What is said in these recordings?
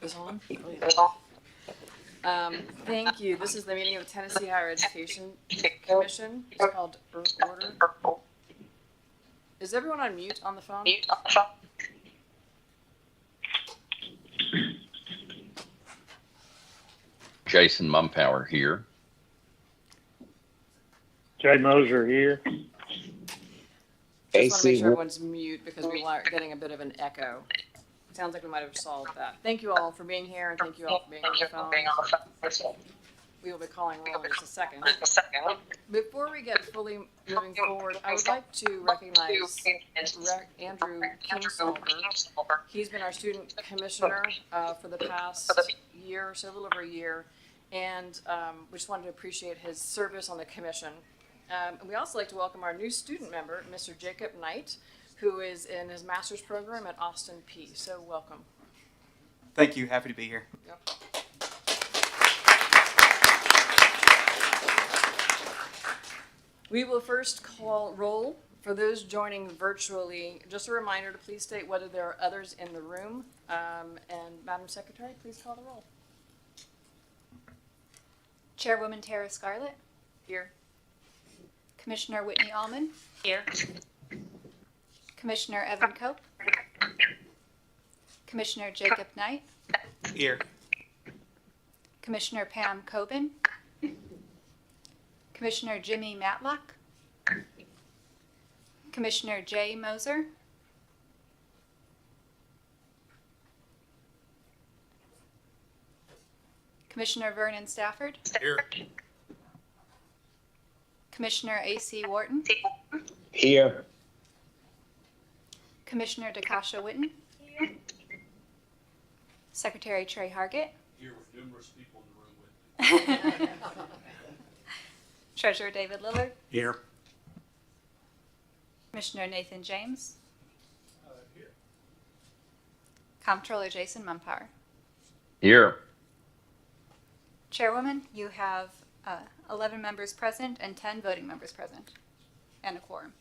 Is on? Thank you. This is the meeting of the Tennessee Higher Education Commission. It's called Order. Is everyone on mute on the phone? Jason Mumpower here. Jay Moser here. Just want to make sure everyone's mute because we are getting a bit of an echo. Sounds like we might have solved that. Thank you all for being here, and thank you all for being on the phone. We will be calling roll in just a second. Before we get fully moving forward, I would like to recognize Andrew Kingsolver. He's been our student commissioner for the past year, so a little over a year, and we just wanted to appreciate his service on the commission. And we also like to welcome our new student member, Mr. Jacob Knight, who is in his master's program at Austin P. So welcome. Thank you. Happy to be here. Yep. We will first call roll. For those joining virtually, just a reminder to please state whether there are others in the room. And Madam Secretary, please call the roll. Chairwoman Tara Scarlett. Here. Commissioner Whitney Allman. Here. Commissioner Evan Cope. Commissioner Jacob Knight. Here. Commissioner Pam Coben. Commissioner Jimmy Matlock. Commissioner Jay Moser. Commissioner Vernon Stafford. Here. Commissioner A.C. Wharton. Here. Commissioner DeKasha Witten. Secretary Trey Hargett. Here with numerous people in the room with me. Treasurer David Lillard. Here. Commissioner Nathan James. Here. Comptroller Jason Mumpower. Here. Chairwoman, you have 11 members present and 10 voting members present, and a quorum.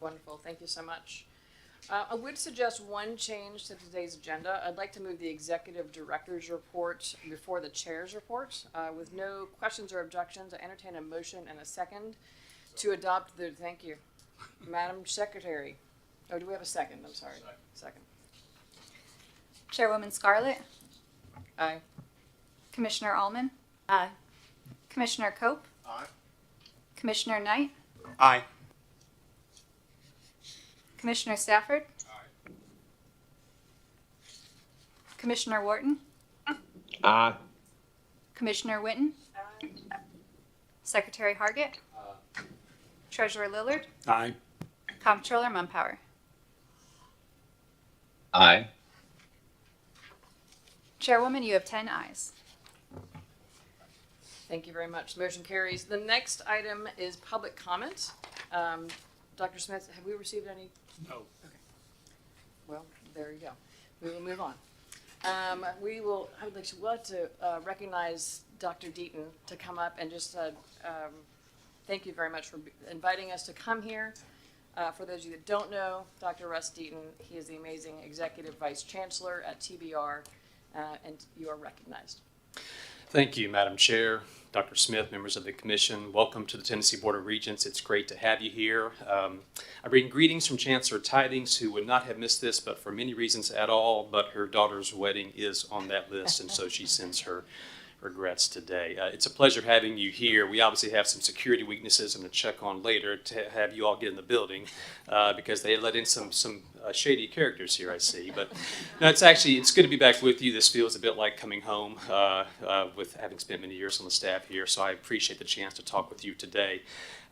Wonderful. Thank you so much. I would suggest one change to today's agenda. I'd like to move the executive director's report before the chair's report. With no questions or objections, I entertain a motion and a second to adopt the, thank you, Madam Secretary. Oh, do we have a second? I'm sorry. Second. Chairwoman Scarlett. Aye. Commissioner Allman. Aye. Commissioner Cope. Aye. Commissioner Knight. Aye. Commissioner Stafford. Aye. Commissioner Wharton. Aye. Commissioner Witten. Secretary Hargett. Treasurer Lillard. Aye. Comptroller Mumpower. Aye. Chairwoman, you have 10 ayes. Thank you very much. Motion carries. The next item is public comment. Dr. Smith, have we received any? No. Okay. Well, there you go. We will move on. I would like to recognize Dr. Deaton to come up and just thank you very much for inviting us to come here. For those of you that don't know, Dr. Russ Deaton, he is the amazing Executive Vice Chancellor at TBR, and you are recognized. Thank you, Madam Chair, Dr. Smith, members of the Commission. Welcome to the Tennessee Board of Regents. It's great to have you here. I bring greetings from Chancellor Tidings, who would not have missed this, but for many reasons at all, but her daughter's wedding is on that list, and so she sends her regrets today. It's a pleasure having you here. We obviously have some security weaknesses I'm going to check on later to have you all get in the building because they let in some shady characters here, I see. But no, it's good to be back with you. This feels a bit like coming home with having spent many years on the staff here, so I appreciate the chance to talk with you today.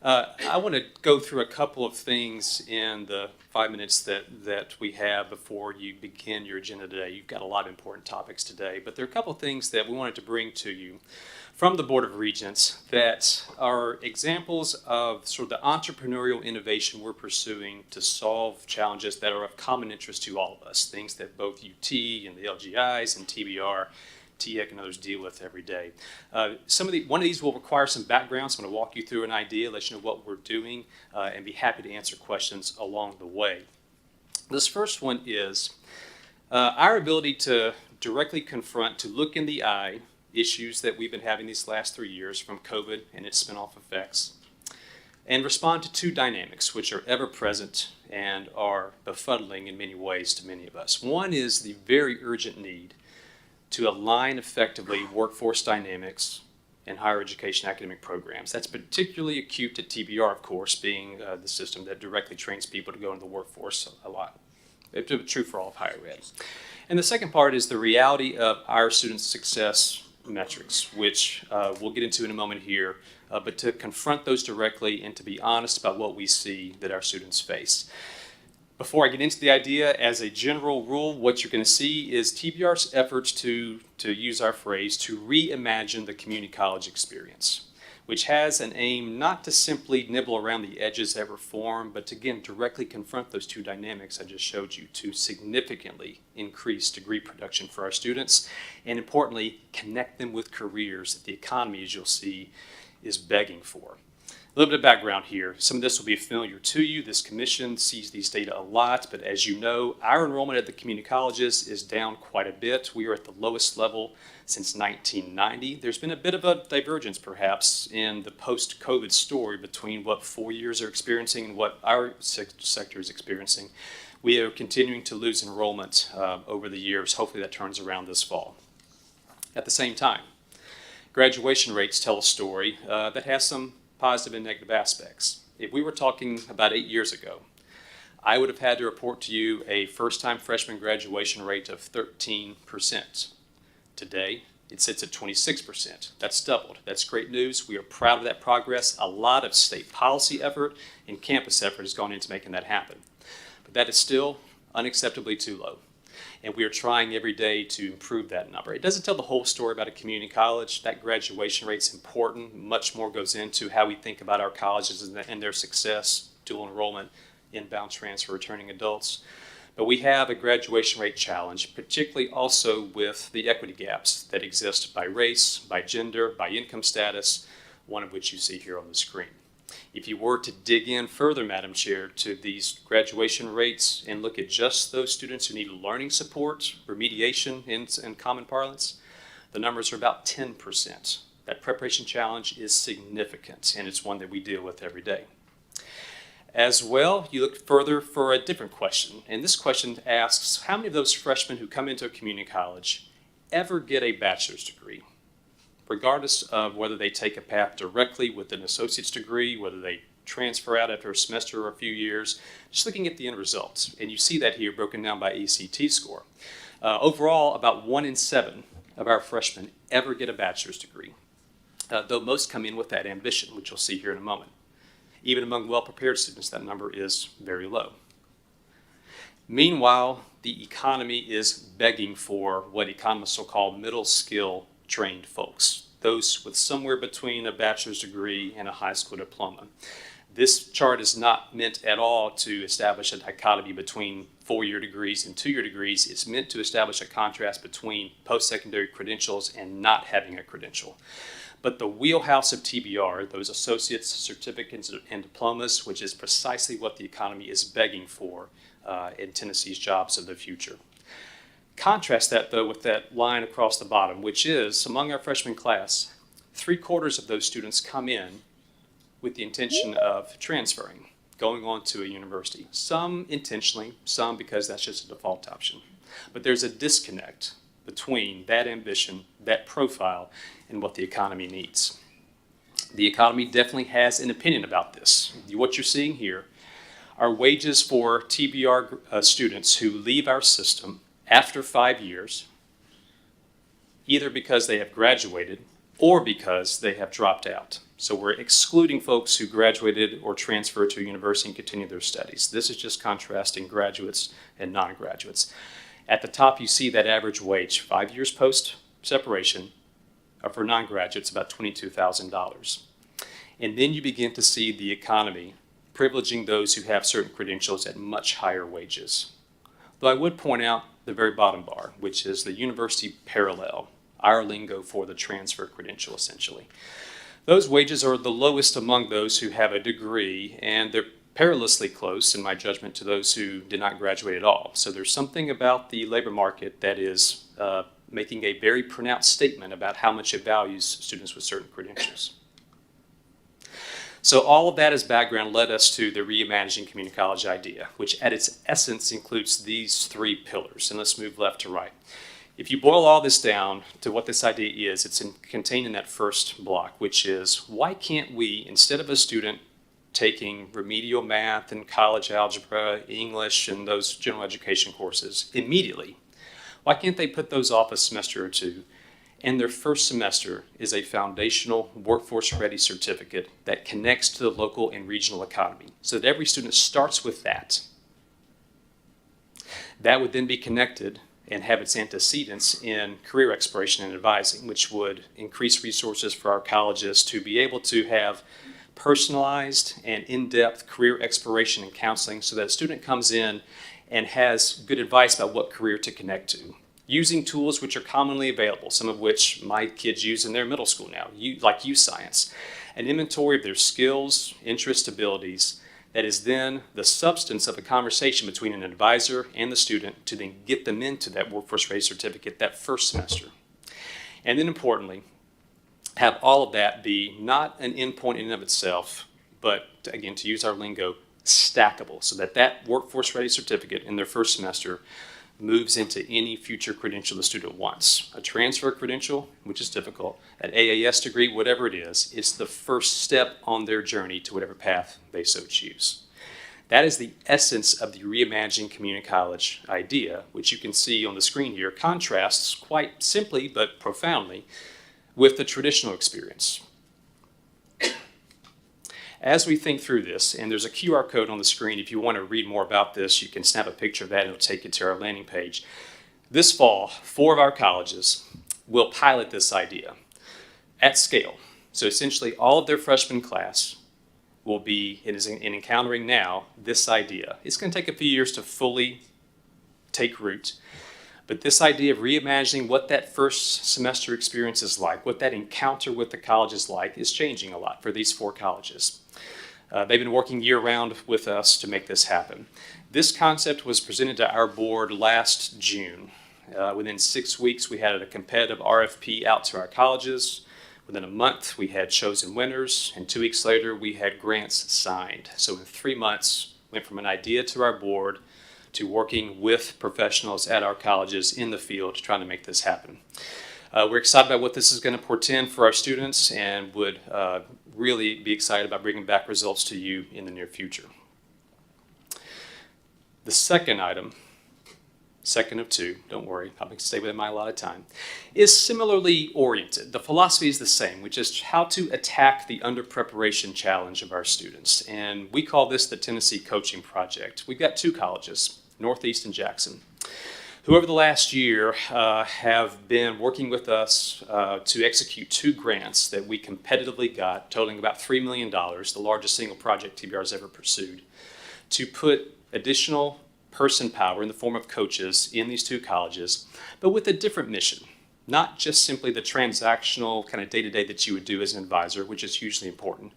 I want to go through a couple of things in the 5 minutes that we have before you begin your agenda today. You've got a lot of important topics today, but there are a couple of things that we wanted to bring to you from the Board of Regents that are examples of sort of the entrepreneurial innovation we're pursuing to solve challenges that are of common interest to all of us, things that both UT and the LGIs and TBR, THEC, and others deal with every day. One of these will require some background, so I'm going to walk you through an idea, let you know what we're doing, and be happy to answer questions along the way. This first one is our ability to directly confront, to look in the eye, issues that we've been having these last 3 years from COVID and its spin-off effects, and respond to two dynamics which are ever present and are befuddling in many ways to many of us. One is the very urgent need to align effectively workforce dynamics and higher education academic programs. That's particularly acute at TBR, of course, being the system that directly trains people to go into the workforce a lot. It's true for all of higher ed. And the second part is the reality of our students' success metrics, which we'll get into in a moment here, but to confront those directly and to be honest about what we see that our students face. Before I get into the idea, as a general rule, what you're going to see is TBR's efforts to use our phrase, to reimagine the community college experience, which has an aim not to simply nibble around the edges that were formed, but to, again, directly confront those two dynamics I just showed you to significantly increase degree production for our students, and importantly, connect them with careers that the economy, as you'll see, is begging for. A little bit of background here. Some of this will be familiar to you. This commission sees these data a lot, but as you know, our enrollment at the community colleges is down quite a bit. We are at the lowest level since 1990. There's been a bit of a divergence, perhaps, in the post-COVID story between what 4 years are experiencing and what our sector is experiencing. We are continuing to lose enrollment over the years. Hopefully that turns around this fall. At the same time, graduation rates tell a story that has some positive and negative aspects. If we were talking about 8 years ago, I would have had to report to you a first-time freshman graduation rate of 13%. Today, it sits at 26%. That's doubled. That's great news. We are proud of that progress. A lot of state policy effort and campus effort has gone into making that happen. But that is still unacceptably too low. And we are trying every day to improve that number. It doesn't tell the whole story about a community college. That graduation rate is important. Much more goes into how we think about our colleges and their success, dual enrollment, inbound transfer, returning adults. But we have a graduation rate challenge, particularly also with the equity gaps that exist by race, by gender, by income status, one of which you see here on the screen. If you were to dig in further, Madam Chair, to these graduation rates and look at just those students who need learning support, remediation in common parlance, the numbers are about 10%. That preparation challenge is significant, and it's one that we deal with every day. As well, you look further for a different question, and this question asks, how many of those freshmen who come into a community college ever get a bachelor's degree? Regardless of whether they take a path directly with an associate's degree, whether they transfer out after a semester or a few years, just looking at the end results. And you see that here broken down by ACT score. Overall, about 1 in 7 of our freshmen ever get a bachelor's degree, though most come in with that ambition, which you'll see here in a moment. Even among well-prepared students, that number is very low. Meanwhile, the economy is begging for what economists will call middle skill trained folks, those with somewhere between a bachelor's degree and a high school diploma. This chart is not meant at all to establish a dichotomy between 4-year degrees and 2-year degrees. It's meant to establish a contrast between post-secondary credentials and not having a credential. But the wheelhouse of TBR, those associates, certificates, and diplomas, which is precisely what the economy is begging for in Tennessee's jobs of the future. Contrast that, though, with that line across the bottom, which is, among our freshman class, 3/4 of those students come in with the intention of transferring, going on to a university. Some intentionally, some because that's just a default option. But there's a disconnect between that ambition, that profile, and what the economy needs. The economy definitely has an opinion about this. What you're seeing here are wages for TBR students who leave our system after 5 years, either because they have graduated or because they have dropped out. So we're excluding folks who graduated or transferred to a university and continue their studies. This is just contrasting graduates and non-graduates. At the top, you see that average wage, 5 years post-separation, for non-graduates, about $22,000. And then you begin to see the economy privileging those who have certain credentials at much higher wages. Though I would point out the very bottom bar, which is the university parallel, our lingo for the transfer credential, essentially. Those wages are the lowest among those who have a degree, and they're perilously close, in my judgment, to those who did not graduate at all. So there's something about the labor market that is making a very pronounced statement about how much it values students with certain credentials. So all of that as background led us to the Reimagining Community College idea, which at its essence includes these three pillars. And let's move left to right. If you boil all this down to what this idea is, it's contained in that first block, which is, why can't we, instead of a student taking remedial math and college algebra, English, and those general education courses immediately, why can't they put those off a semester or two? And their first semester is a foundational workforce ready certificate that connects to the local and regional economy, so that every student starts with that. That would then be connected and have its antecedents in career exploration and advising, which would increase resources for our colleges to be able to have personalized and in-depth career exploration and counseling, so that a student comes in and has good advice about what career to connect to, using tools which are commonly available, some of which my kids use in their middle school now, like U-Science, an inventory of their skills, interests, abilities, that is then the substance of a conversation between an advisor and the student to then get them into that workforce ready certificate that first semester. And then importantly, have all of that be not an endpoint in and of itself, but again, to use our lingo, stackable, so that that workforce ready certificate in their first semester moves into any future credential the student wants. A transfer credential, which is difficult, an AAS degree, whatever it is, it's the first step on their journey to whatever path they so choose. That is the essence of the Reimagining Community College idea, which you can see on the screen here, contrasts quite simply but profoundly with the traditional experience. As we think through this, and there's a QR code on the screen, if you want to read more about this, you can snap a picture of that and it'll take you to our landing page. This fall, 4 of our colleges will pilot this idea at scale. So essentially all of their freshman class will be in encountering now this idea. It's going to take a few years to fully take root, but this idea of reimagining what that first semester experience is like, what that encounter with the college is like, is changing a lot for these 4 colleges. They've been working year-round with us to make this happen. This concept was presented to our board last June. Within 6 weeks, we had a competitive RFP out to our colleges. Within a month, we had chosen winners, and 2 weeks later, we had grants signed. So in 3 months, went from an idea to our board to working with professionals at our colleges in the field trying to make this happen. We're excited about what this is going to portend for our students and would really be excited about bringing back results to you in the near future. The second item, second of 2, don't worry, I'll stay within my allotted time, is similarly oriented. The philosophy is the same, which is how to attack the under-preparation challenge of our students. And we call this the Tennessee Coaching Project. We've got 2 colleges, Northeast and Jackson, who over the last year have been working with us to execute 2 grants that we competitively got, totaling about $3 million, the largest single project TBR has ever pursued, to put additional person power in the form of coaches in these 2 colleges, but with a different mission. Not just simply the transactional kind of day-to-day that you would do as an advisor, which is hugely important,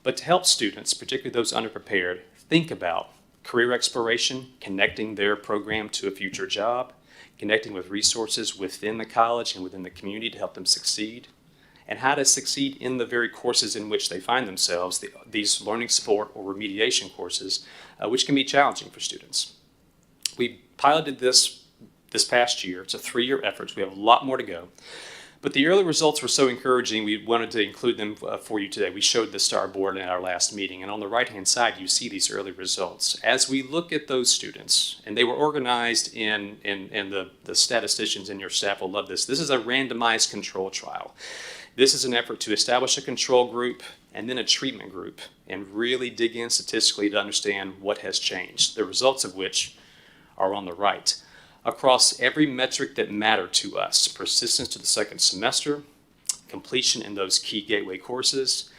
but to help students, particularly those underprepared, think about career exploration, connecting their program to a future job, connecting with resources within the college and within the community to help them succeed, and how to succeed in the very courses in which they find themselves, these learning support or remediation courses, which can be challenging for students. We piloted this past year. It's a 3-year effort. So we have a lot more to go. But the early results were so encouraging, we wanted to include them for you today. We showed this to our board at our last meeting. And on the right-hand side, you see these early results. As we look at those students, and they were organized in the statisticians in your staff will love this. This is a randomized control trial. This is an effort to establish a control group and then a treatment group and really dig in statistically to understand what has changed, the results of which are on the right. Across every metric that mattered to us, persistence to the second semester, completion in those key gateway courses,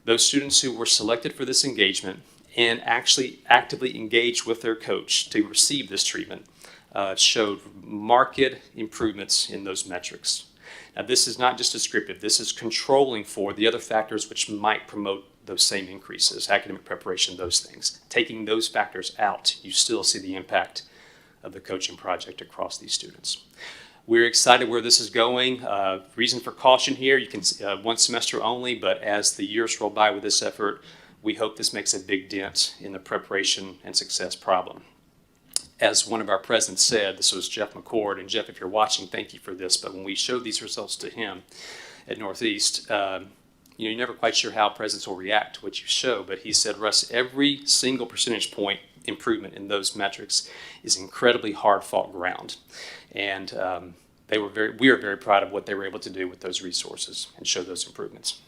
those students who were selected for this engagement and actually actively engaged with their coach to receive this treatment showed marked improvements in those metrics. Now, this is not just descriptive. This is controlling for the other factors which might promote those same increases, academic preparation, those things. Taking those factors out, you still see the impact of the coaching project across these students. We're excited where this is going. Reason for caution here, you can one semester only, but as the years roll by with this effort, we hope this makes a big dent in the preparation and success problem. As one of our presidents said, this was Jeff McCord, and Jeff, if you're watching, thank you for this, but when we showed these results to him at Northeast, you're never quite sure how presidents will react to what you show, but he said, Russ, every single percentage point improvement in those metrics is incredibly hard-fought ground. And we are very proud of what they were able to do with those resources and show those improvements.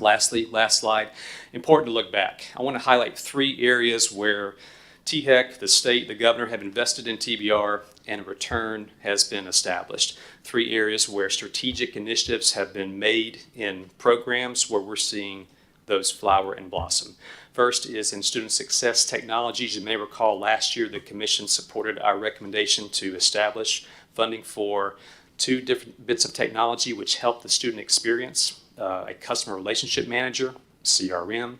Lastly, last slide, important to look back. I want to highlight 3 areas where THEC, the state, the governor have invested in TBR and a return has been established. 3 areas where strategic initiatives have been made in programs where we're seeing those flower and blossom. First is in student success technologies. You may recall last year the commission supported our recommendation to establish funding for 2 different bits of technology which help the student experience, a customer relationship manager, CRM,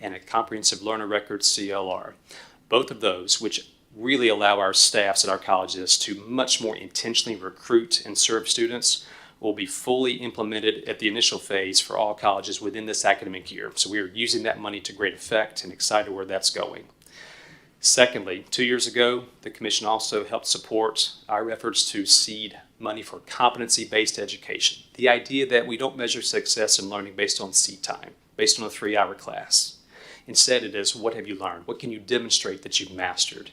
and a comprehensive learner record, CLR. Both of those, which really allow our staffs at our colleges to much more intentionally recruit and serve students, will be fully implemented at the initial phase for all colleges within this academic year. So we are using that money to great effect and excited where that's going. Secondly, 2 years ago, the commission also helped support our efforts to seed money for competency-based education. The idea that we don't measure success in learning based on seat time, based on a 3-hour class. Instead, it is, what have you learned? What can you demonstrate that you've mastered?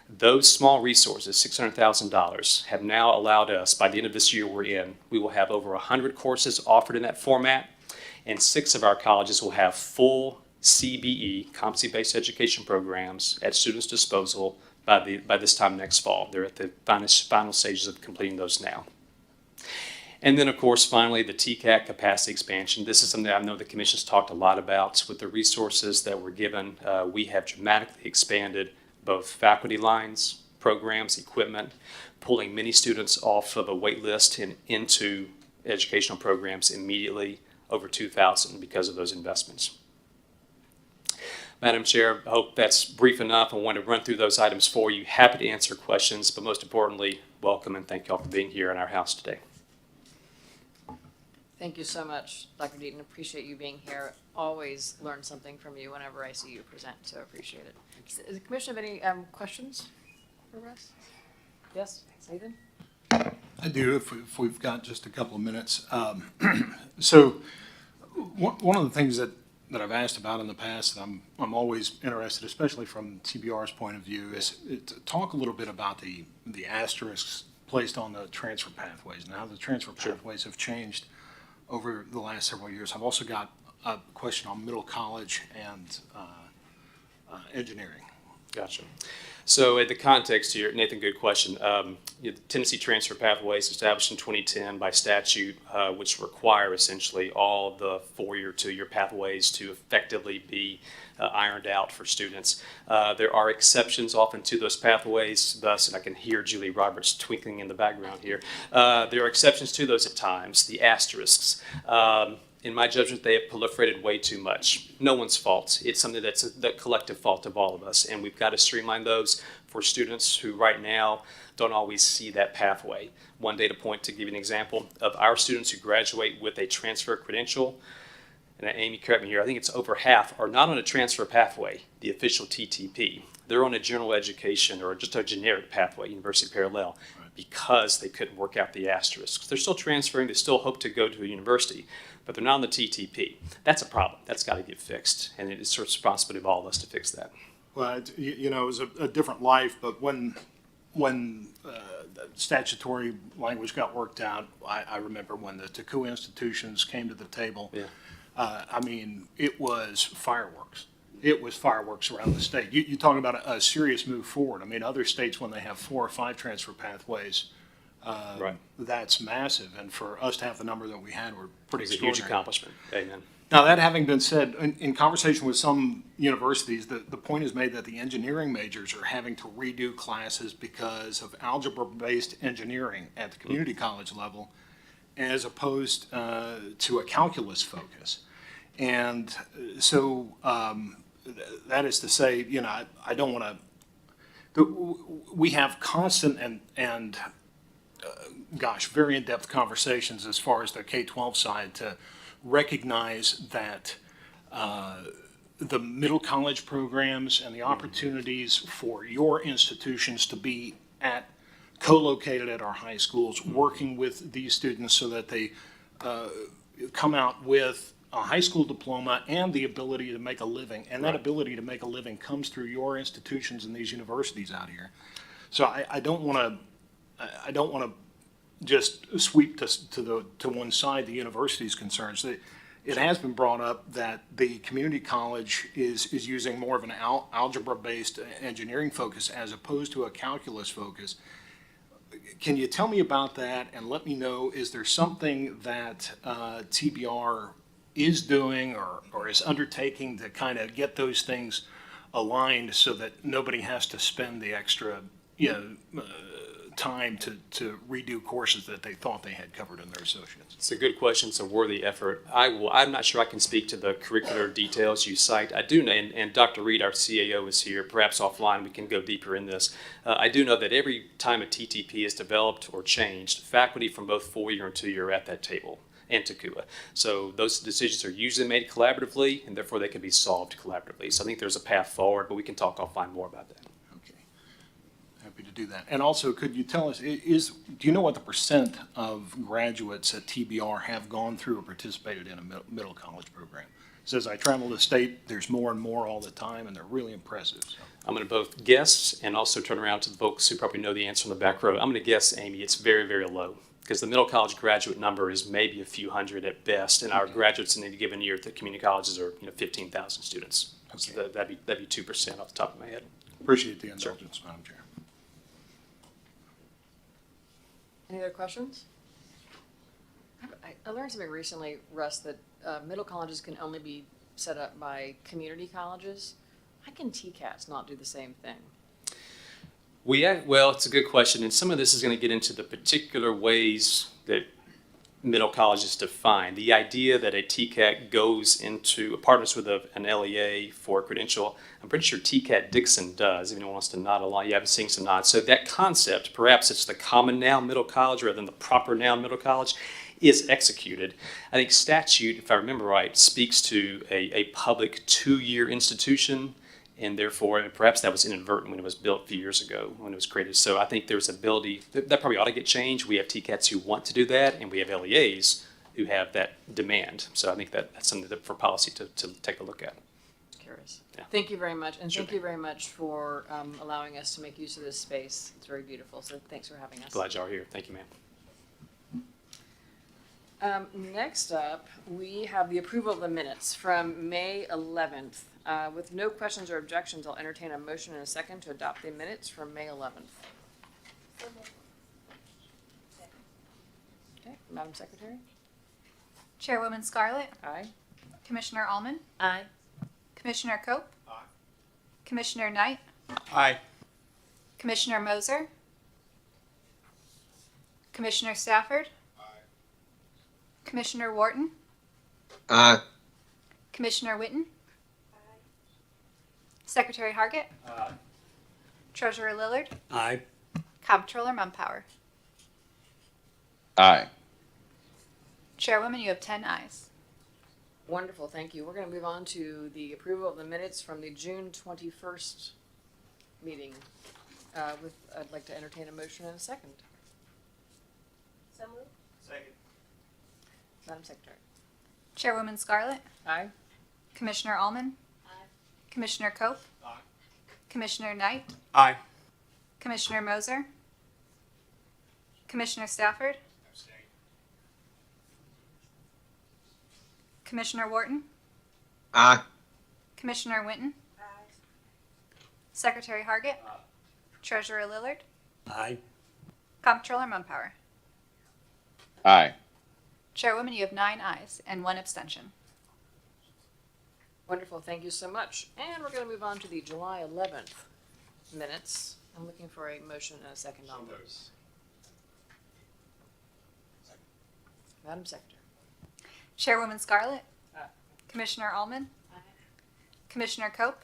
Those small resources, $600,000, have now allowed us, by the end of this year we're in, we will have over 100 courses offered in that format, and 6 of our colleges will have full CBE, competency-based education programs, at students' disposal by this time next fall. They're at the final stages of completing those now. And then, of course, finally, the TCAC capacity expansion. This is something I know the Commission's talked a lot about. With the resources that were given, we have dramatically expanded both faculty lines, programs, equipment, pulling many students off of a wait list and into educational programs immediately, over 2,000 because of those investments. Madam Chair, I hope that's brief enough. I want to run through those items for you. Happy to answer questions, but most importantly, welcome and thank you all for being here in our house today. Thank you so much, Dr. Deaton. Appreciate you being here. Always learn something from you whenever I see you present, so appreciate it. Does the commission have any questions for Russ? Yes, Nathan? I do, if we've got just a couple of minutes. So one of the things that I've asked about in the past, that I'm always interested, especially from TBR's point of view, is to talk a little bit about the asterisks placed on the transfer pathways and how the transfer pathways have changed over the last several years. I've also got a question on middle college and engineering. Gotcha. So at the context here, Nathan, good question. The Tennessee transfer pathways established in 2010 by statute, which require essentially all the 4-year, 2-year pathways to effectively be ironed out for students. There are exceptions often to those pathways, thus, and I can hear Julie Roberts twinkling in the background here. There are exceptions to those at times, the asterisks. In my judgment, they have proliferated way too much. No one's fault. It's something that's the collective fault of all of us, and we've got to streamline those for students who right now don't always see that pathway. One data point to give you an example of our students who graduate with a transfer credential, and Amy, correct me here, I think it's over half are not on a transfer pathway, the official TTP. They're on a general education or just a generic pathway, university parallel, because they couldn't work out the asterisks. They're still transferring, they still hope to go to a university, but they're not on the TTP. That's a problem. That's got to get fixed, and it is sort of responsibility of all of us to fix that. Well, it was a different life, but when the statutory language got worked out, I remember when the THEC institutions came to the table. Yeah. I mean, it was fireworks. It was fireworks around the state. You're talking about a serious move forward. I mean, other states, when they have 4 or 5 transfer pathways, Right. that's massive. And for us to have the number that we had, we're pretty It's a huge extraordinary. accomplishment. Amen. Now, that having been said, in conversation with some universities, the point is made that the engineering majors are having to redo classes because of algebra-based engineering at the community college level, as opposed to a calculus focus. And so that is to say, I don't want to, we have constant and very in-depth conversations as far as the K-12 side to recognize that the middle college programs and the opportunities for your institutions to be co-located at our high schools, working with these students so that they come out with a high school diploma and the ability to make a living. And that ability to make a living comes through your institutions and these universities out here. So I don't want to just sweep to one side the university's concerns. It has been brought up that the community college is using more of an algebra-based engineering focus as opposed to a calculus focus. Can you tell me about that and let me know, is there something that TBR is doing or is undertaking to kind of get those things aligned so that nobody has to spend the extra time to redo courses that they thought they had covered in their associates? It's a good question. It's a worthy effort. I'm not sure I can speak to the curricular details you cite. I do know, and Dr. Reed, our CAO, is here. Perhaps offline we can go deeper in this. I do know that every time a TTP is developed or changed, faculty from both 4-year and 2-year are at that table, and TACUA. So those decisions are usually made collaboratively, and therefore they can be solved collaboratively. So I think there's a path forward, but we can talk offline more about that. Happy to do that. And also, could you tell us, do you know what the percent of graduates at TBR have gone through or participated in a middle college program? So as I travel the state, there's more and more all the time, and they're really impressive. So. I'm going to both guess and also turn around to the folks who probably know the answer in the back row. I'm going to guess, Amy, it's very, very low, because the middle college graduate number is maybe a few hundred at best, and our graduates in any given year at the community colleges are 15,000 students. Okay. So that'd be 2% off the top of my head. Appreciate the indulgence, Madam Chair. Any other questions? I learned something recently, Russ, that middle colleges can only be set up by community colleges. Why can TCATs not do the same thing? Well, it's a good question, and some of this is going to get into the particular ways that middle college is defined. The idea that a TCAT goes into partners with an LEA for a credential, I'm pretty sure TCAT Dixon does. If anyone wants to nod along, yeah, I've seen some nods. So that concept, perhaps it's the common noun middle college rather than the proper noun middle college, is executed. I think statute, if I remember right, speaks to a public 2-year institution, and therefore perhaps that was inadvertent when it was built a few years ago when it was created. So I think there's ability that probably ought to get changed. We have TCATs who want to do that, and we have LEAs who have that demand. So I think that's something for policy to take a look at. Curious. Yeah. Thank you very much, and Sure thank you very much for allowing us to make use of this space. It's very beautiful, so thanks for having us. Glad y'all are here. Thank you, ma'am. Next up, we have the approval of the minutes from May 11th. With no questions or objections, I'll entertain a motion in a second to adopt the minutes from May 11th. Okay, Madam Secretary? Chairwoman Scarlett, Aye. Commissioner Allman, Aye. Commissioner Cope, Commissioner Knight, Aye. Commissioner Moser, Commissioner Stafford, Commissioner Wharton, Aye. Commissioner Witten, Secretary Hargett, Treasurer Lillard, Aye. Comptroller Mumpower. Aye. Chairwoman, you have 10 ayes. Wonderful, thank you. We're going to move on to the approval of the minutes from the June 21st meeting. I'd like to entertain a motion in a second. So moved. Second. Madam Secretary? Chairwoman Scarlett, Aye. Commissioner Allman, Commissioner Cope, Commissioner Knight, Aye. Commissioner Moser, Commissioner Stafford, Commissioner Wharton, Aye. Commissioner Witten, Secretary Hargett, Treasurer Lillard, Aye. Comptroller Mumpower. Aye. Chairwoman, you have 9 ayes and 1 abstention. Wonderful, thank you so much. And we're going to move on to the July 11th minutes. I'm looking for a motion and a second on those. Madam Secretary? Chairwoman Scarlett, Commissioner Allman? Commissioner Cope?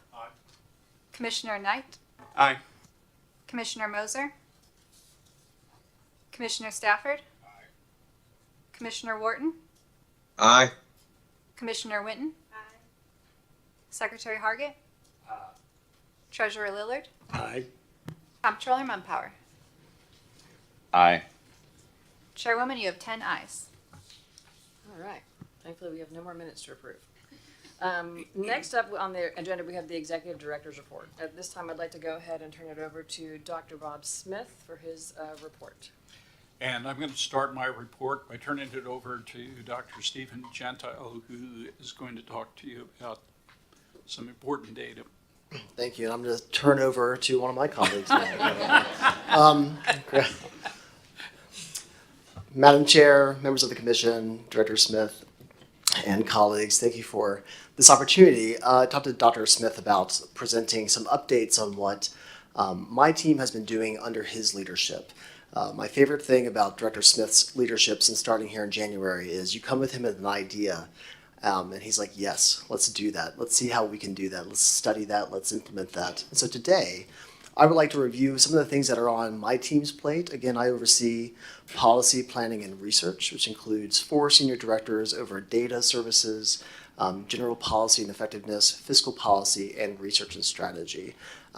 Commissioner Knight? Aye. Commissioner Moser? Commissioner Stafford? Commissioner Wharton? Aye. Commissioner Winton? Secretary Hargett? Treasurer Lillard? Aye. Comptroller Mumpower? Aye. Chairwoman, you have 10 ayes. All right. Thankfully, we have no more minutes to approve. Next up on the agenda, we have the Executive Director's Report. At this time, I'd like to go ahead and turn it over to Dr. Bob Smith for his report. And I'm going to start my report by turning it over to Dr. Stephen Gentile, who is going to talk to you about some important data. Thank you. And I'm going to turn over to one of my colleagues now. Madam Chair, members of the Commission, Director Smith, and colleagues, thank you for this opportunity. I talked to Dr. Smith about presenting some updates on what my team has been doing under his leadership. My favorite thing about Director Smith's leadership since starting here in January is you come with him with an idea, and he's like, yes, let's do that. Let's see how we can do that. Let's study that. Let's implement that. And so today, I would like to review some of the things that are on my team's plate. Again, I oversee policy, planning, and research, which includes 4 senior directors over data services, general policy and effectiveness, fiscal policy, and research and strategy.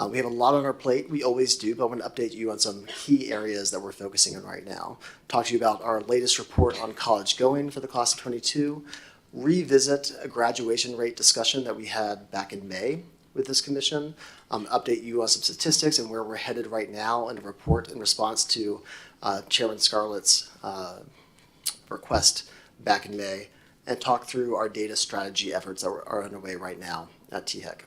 We have a lot on our plate. We always do, but I want to update you on some key areas that we're focusing on right now. Talk to you about our latest report on college going for the class of 22, revisit a graduation rate discussion that we had back in May with this commission, update you on some statistics and where we're headed right now, and a report in response to Chairman Scarlett's request back in May, and talk through our data strategy efforts that are underway right now at THEC.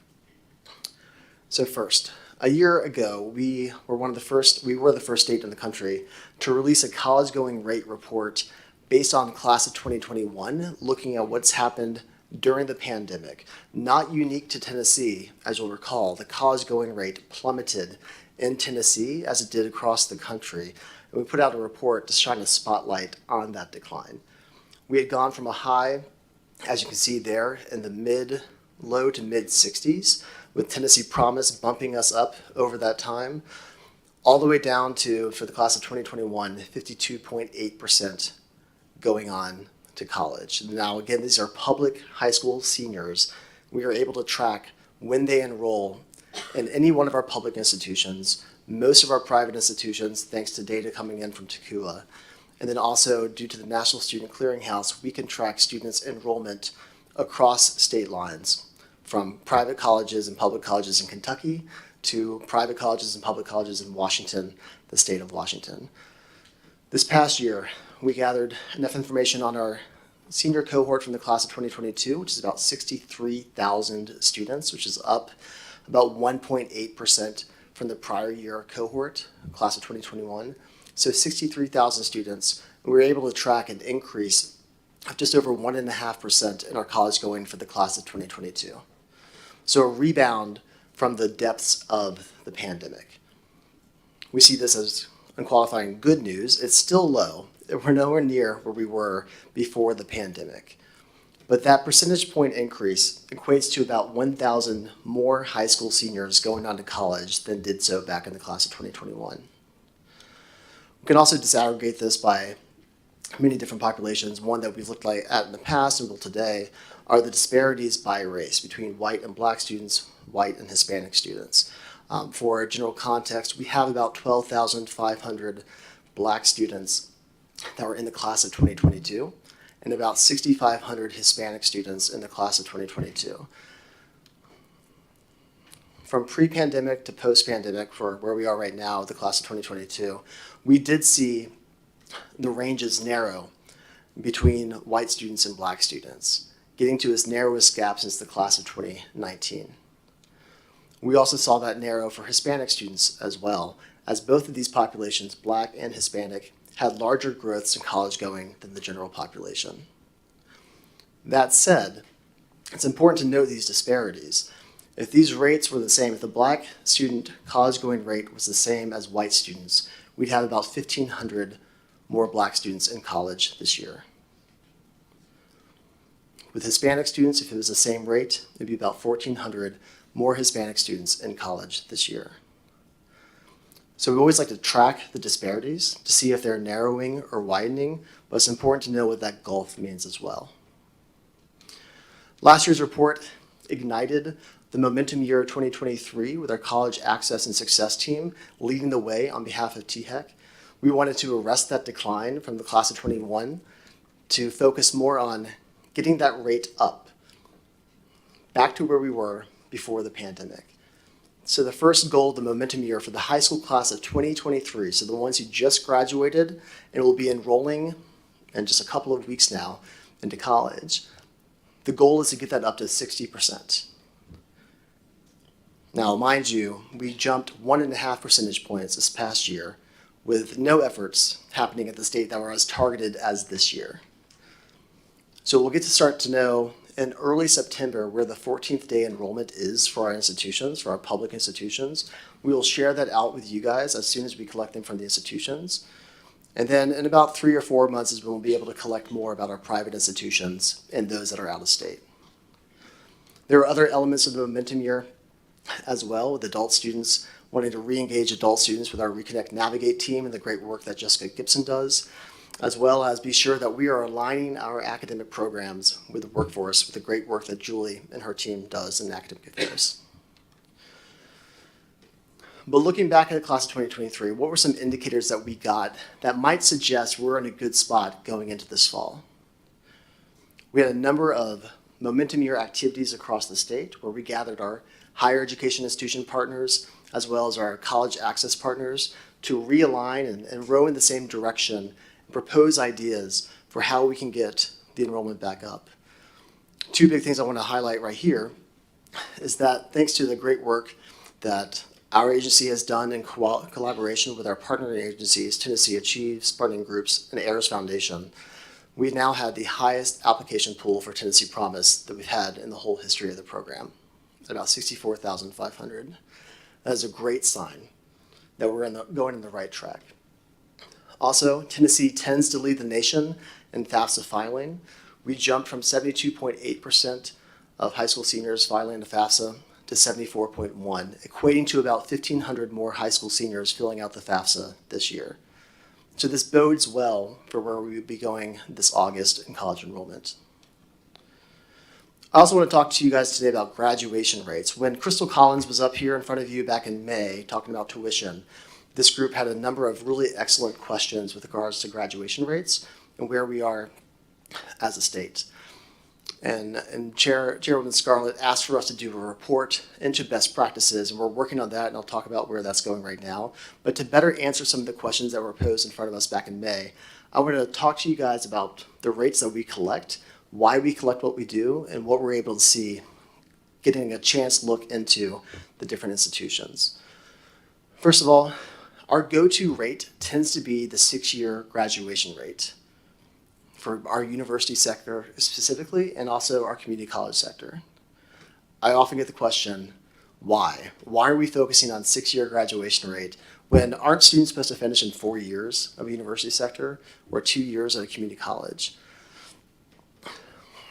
So first, a year ago, we were the first state in the country to release a college-going rate report based on class of 2021, looking at what's happened during the pandemic. Not unique to Tennessee, as you'll recall, the college-going rate plummeted in Tennessee as it did across the country. And we put out a report to shine a spotlight on that decline. We had gone from a high, as you can see there, in the low to mid 60s, with Tennessee Promise bumping us up over that time, all the way down to, for the class of 2021, 52.8% going on to college. Now, again, these are public high school seniors. We are able to track when they enroll in any one of our public institutions, most of our private institutions, thanks to data coming in from TACUA. And then also, due to the National Student Clearinghouse, we can track students' enrollment across state lines, from private colleges and public colleges in Kentucky to private colleges and public colleges in Washington, the state of Washington. This past year, we gathered enough information on our senior cohort from the class of 2022, which is about 63,000 students, which is up about 1.8% from the prior year cohort, class of 2021. So 63,000 students, and we were able to track an increase of just over 1.5% in our college going for the class of 2022. So a rebound from the depths of the pandemic. We see this as unqualifying good news. It's still low. We're nowhere near where we were before the pandemic. But that percentage point increase equates to about 1,000 more high school seniors going on to college than did so back in the class of 2021. We can also disaggregate this by many different populations. One that we've looked at in the past and will today are the disparities by race between white and black students, white and Hispanic students. For general context, we have about 12,500 black students that were in the class of 2022 and about 6,500 Hispanic students in the class of 2022. From pre-pandemic to post-pandemic, for where we are right now, the class of 2022, we did see the ranges narrow between white students and black students, getting to its narrowest gap since the class of 2019. We also saw that narrow for Hispanic students as well, as both of these populations, black and Hispanic, had larger growths in college going than the general population. That said, it's important to note these disparities. If these rates were the same, if the black student college going rate was the same as white students, we'd have about 1,500 more black students in college this year. With Hispanic students, if it was the same rate, it'd be about 1,400 more Hispanic students in college this year. So we always like to track the disparities to see if they're narrowing or widening, but it's important to know what that gulf means as well. Last year's report ignited the Momentum Year 2023 with our College Access and Success team leading the way on behalf of THEC. We wanted to arrest that decline from the class of 21 to focus more on getting that rate up, back to where we were before the pandemic. So the first goal of the Momentum Year for the high school class of 2023, so the ones who just graduated and will be enrolling in just a couple of weeks now into college, the goal is to get that up to 60%. Now, mind you, we jumped 1.5 percentage points this past year with no efforts happening at the state that were as targeted as this year. So we'll get to start to know in early September where the 14th day enrollment is for our institutions, for our public institutions. We will share that out with you guys as soon as we collect them from the institutions. And then in about 3 or 4 months is when we'll be able to collect more about our private institutions and those that are out of state. There are other elements of the Momentum Year as well, with adult students wanting to re-engage adult students with our Reconnect Navigate team and the great work that Jessica Gibson does, as well as be sure that we are aligning our academic programs with the workforce with the great work that Julie and her team does in academic affairs. But looking back at the class of 2023, what were some indicators that we got that might suggest we're in a good spot going into this fall? We had a number of Momentum Year activities across the state where we gathered our higher education institution partners as well as our college access partners to realign and row in the same direction and propose ideas for how we can get the enrollment back up. Two big things I want to highlight right here is that thanks to the great work that our agency has done in collaboration with our partnering agencies, Tennessee Achieves, Partnering Groups, and AIRS Foundation, we now have the highest application pool for Tennessee Promise that we've had in the whole history of the program, at about 64,500. That is a great sign that we're going in the right track. Also, Tennessee tends to lead the nation in FAFSA filing. We jumped from 72.8% of high school seniors filing to FAFSA to 74.1, equating to about 1,500 more high school seniors filling out the FAFSA this year. So this bodes well for where we would be going this August in college enrollment. I also want to talk to you guys today about graduation rates. When Crystal Collins was up here in front of you back in May talking about tuition, this group had a number of really excellent questions with regards to graduation rates and where we are as a state. And Chairwoman Scarlett asked for us to do a report into best practices, and we're working on that, and I'll talk about where that's going right now. But to better answer some of the questions that were posed in front of us back in May, I want to talk to you guys about the rates that we collect, why we collect what we do, and what we're able to see getting a chance to look into the different institutions. First of all, our go-to rate tends to be the 6-year graduation rate for our university sector specifically, and also our community college sector. I often get the question, why? Why are we focusing on 6-year graduation rate when aren't students supposed to finish in 4 years of a university sector or 2 years at a community college?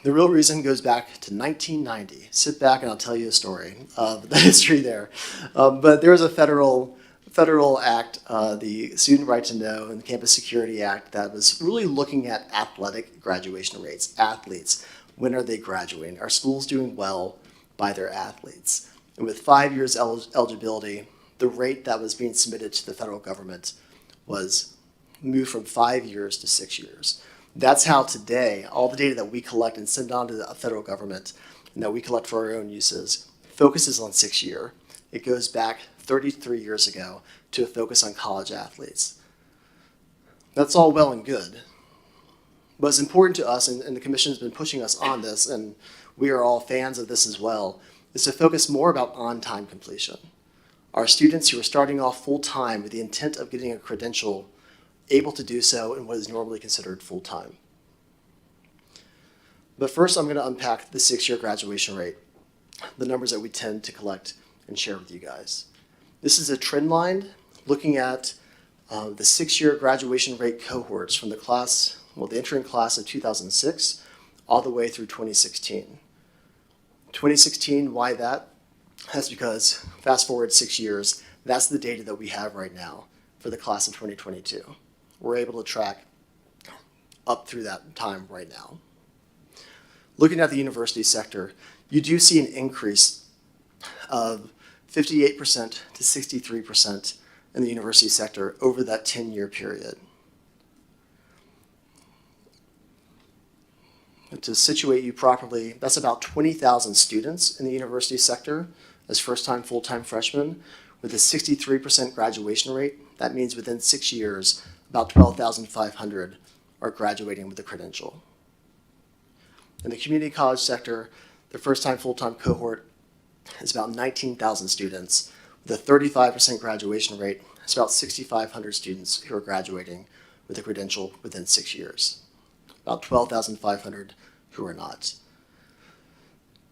The real reason goes back to 1990. Sit back and I'll tell you a story of the history there. But there was a federal act, the Student Right to Know and the Campus Security Act, that was really looking at athletic graduation rates. Athletes, when are they graduating? Are schools doing well by their athletes? And with 5 years eligibility, the rate that was being submitted to the federal government was moved from 5 years to 6 years. That's how today, all the data that we collect and send on to the federal government and that we collect for our own uses focuses on 6 year. It goes back 33 years ago to a focus on college athletes. That's all well and good. But it's important to us, and the commission has been pushing us on this, and we are all fans of this as well, is to focus more about on-time completion. Our students who are starting off full-time with the intent of getting a credential able to do so in what is normally considered full-time. But first, I'm going to unpack the 6-year graduation rate, the numbers that we tend to collect and share with you guys. This is a trend line looking at the 6-year graduation rate cohorts from the entering class of 2006 all the way through 2016. 2016, why that? That's because, fast forward 6 years, that's the data that we have right now for the class of 2022. We're able to track up through that time right now. Looking at the university sector, you do see an increase of 58% to 63% in the university sector over that 10-year period. To situate you properly, that's about 20,000 students in the university sector as first-time, full-time freshmen. With a 63% graduation rate, that means within 6 years, about 12,500 are graduating with a credential. In the community college sector, the first-time, full-time cohort is about 19,000 students. With a 35% graduation rate, it's about 6,500 students who are graduating with a credential within 6 years. About 12,500 who are not.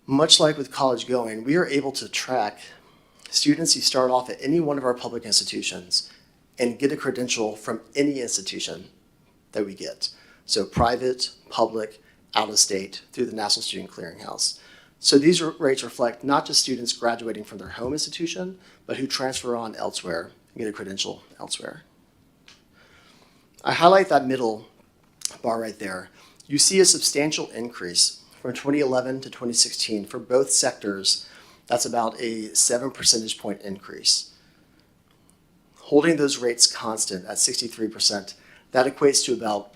Much like with college going, we are able to track students who start off at any one of our public institutions and get a credential from any institution that we get. So private, public, out of state, through the National Student Clearinghouse. So these rates reflect not just students graduating from their home institution, but who transfer on elsewhere and get a credential elsewhere. I highlight that middle bar right there. You see a substantial increase from 2011 to 2016 for both sectors. That's about a 7 percentage point increase. Holding those rates constant at 63%, that equates to about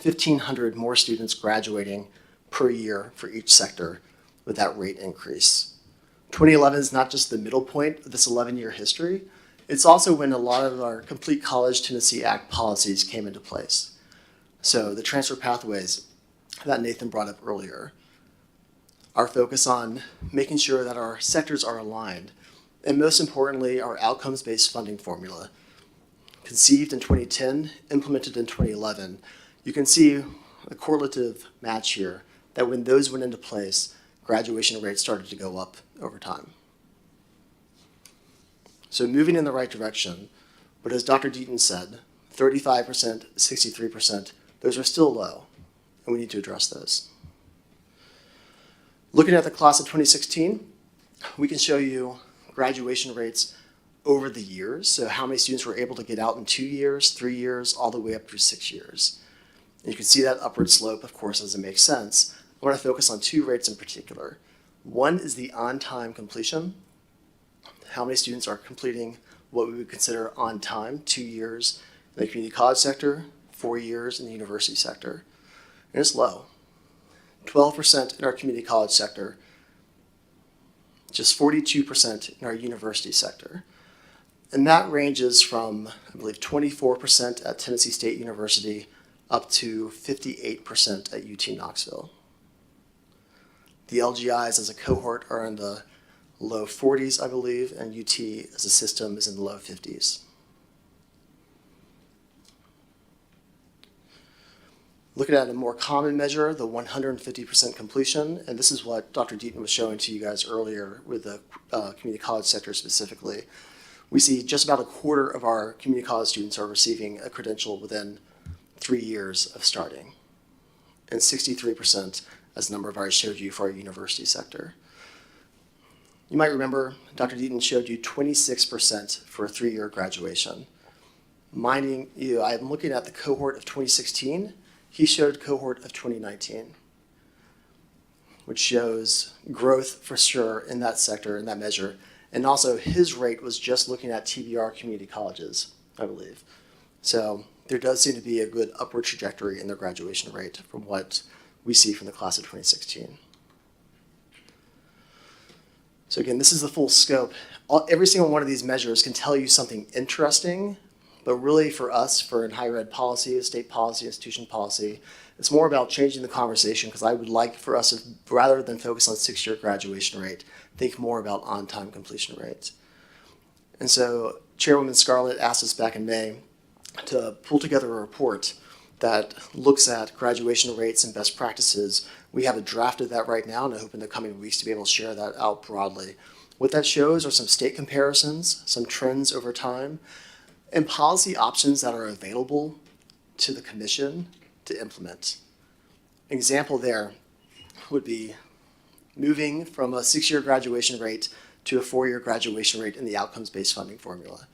1,500 more students graduating per year for each sector with that rate increase. 2011 is not just the middle point of this 11-year history, it's also when a lot of our Complete College Tennessee Act policies came into place. So the transfer pathways that Nathan brought up earlier, our focus on making sure that our sectors are aligned, and most importantly, our outcomes-based funding formula. Conceived in 2010, implemented in 2011, you can see a correlative match here that when those went into place, graduation rates started to go up over time. So moving in the right direction, but as Dr. Deaton said, 35%, 63%, those are still low, and we need to address those. Looking at the class of 2016, we can show you graduation rates over the years, so how many students were able to get out in 2 years, 3 years, all the way up through 6 years. And you can see that upward slope, of course, as it makes sense. I want to focus on 2 rates in particular. One is the on-time completion. How many students are completing what we would consider on time, 2 years in the community college sector, 4 years in the university sector. And it's low. 12% in our community college sector, just 42% in our university sector. And that ranges from, I believe, 24% at Tennessee State University up to 58% at UT Knoxville. The LGIs as a cohort are in the low 40s, I believe, and UT as a system is in the low 50s. Looking at a more common measure, the 150% completion, and this is what Dr. Deaton was showing to you guys earlier with the community college sector specifically. We see just about a quarter of our community college students are receiving a credential within 3 years of starting, and 63% as the number I've already showed you for our university sector. You might remember Dr. Deaton showed you 26% for a 3-year graduation. Minding you, I'm looking at the cohort of 2016. He showed cohort of 2019, which shows growth for sure in that sector, in that measure. And also his rate was just looking at TBR community colleges, I believe. So there does seem to be a good upward trajectory in their graduation rate from what we see from the class of 2016. So again, this is the full scope. Every single one of these measures can tell you something interesting, but really for us, for in higher ed policy, state policy, institution policy, it's more about changing the conversation because I would like for us to, rather than focus on 6-year graduation rate, think more about on-time completion rates. And so Chairwoman Scarlett asked us back in May to pull together a report that looks at graduation rates and best practices. We have a draft of that right now, and I hope in the coming weeks to be able to share that out broadly. What that shows are some state comparisons, some trends over time, and policy options that are available to the commission to implement. An example there would be moving from a 6-year graduation rate to a 4-year graduation rate in the outcomes-based funding formula.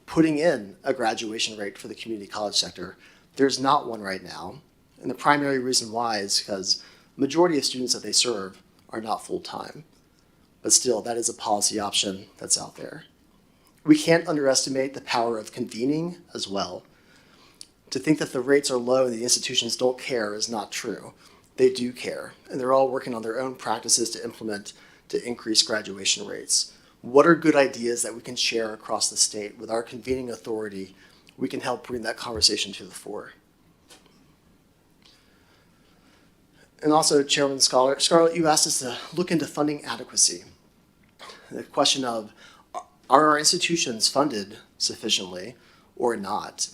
Putting in a graduation rate for the community college sector. There's not one right now. And the primary reason why is because the majority of students that they serve are not full-time. But still, that is a policy option that's out there. We can't underestimate the power of convening as well. To think that the rates are low and the institutions don't care is not true. They do care, and they're all working on their own practices to implement to increase graduation rates. What are good ideas that we can share across the state? With our convening authority, we can help bring that conversation to the fore. And also, Chairman Scarlett, you asked us to look into funding adequacy. The question of, are our institutions funded sufficiently or not?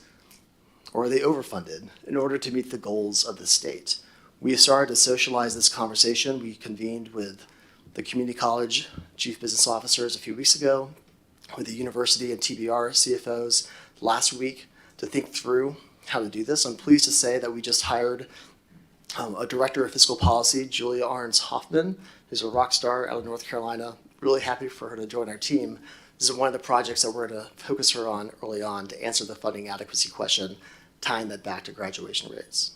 Or are they overfunded in order to meet the goals of the state? We started to socialize this conversation. We convened with the community college chief business officers a few weeks ago, with the university and TBR CFOs last week to think through how to do this. I'm pleased to say that we just hired a director of fiscal policy, Julia Arns Hoffman, who's a rock star out of North Carolina. Really happy for her to join our team. This is one of the projects that we're going to focus her on early on to answer the funding adequacy question, tying that back to graduation rates.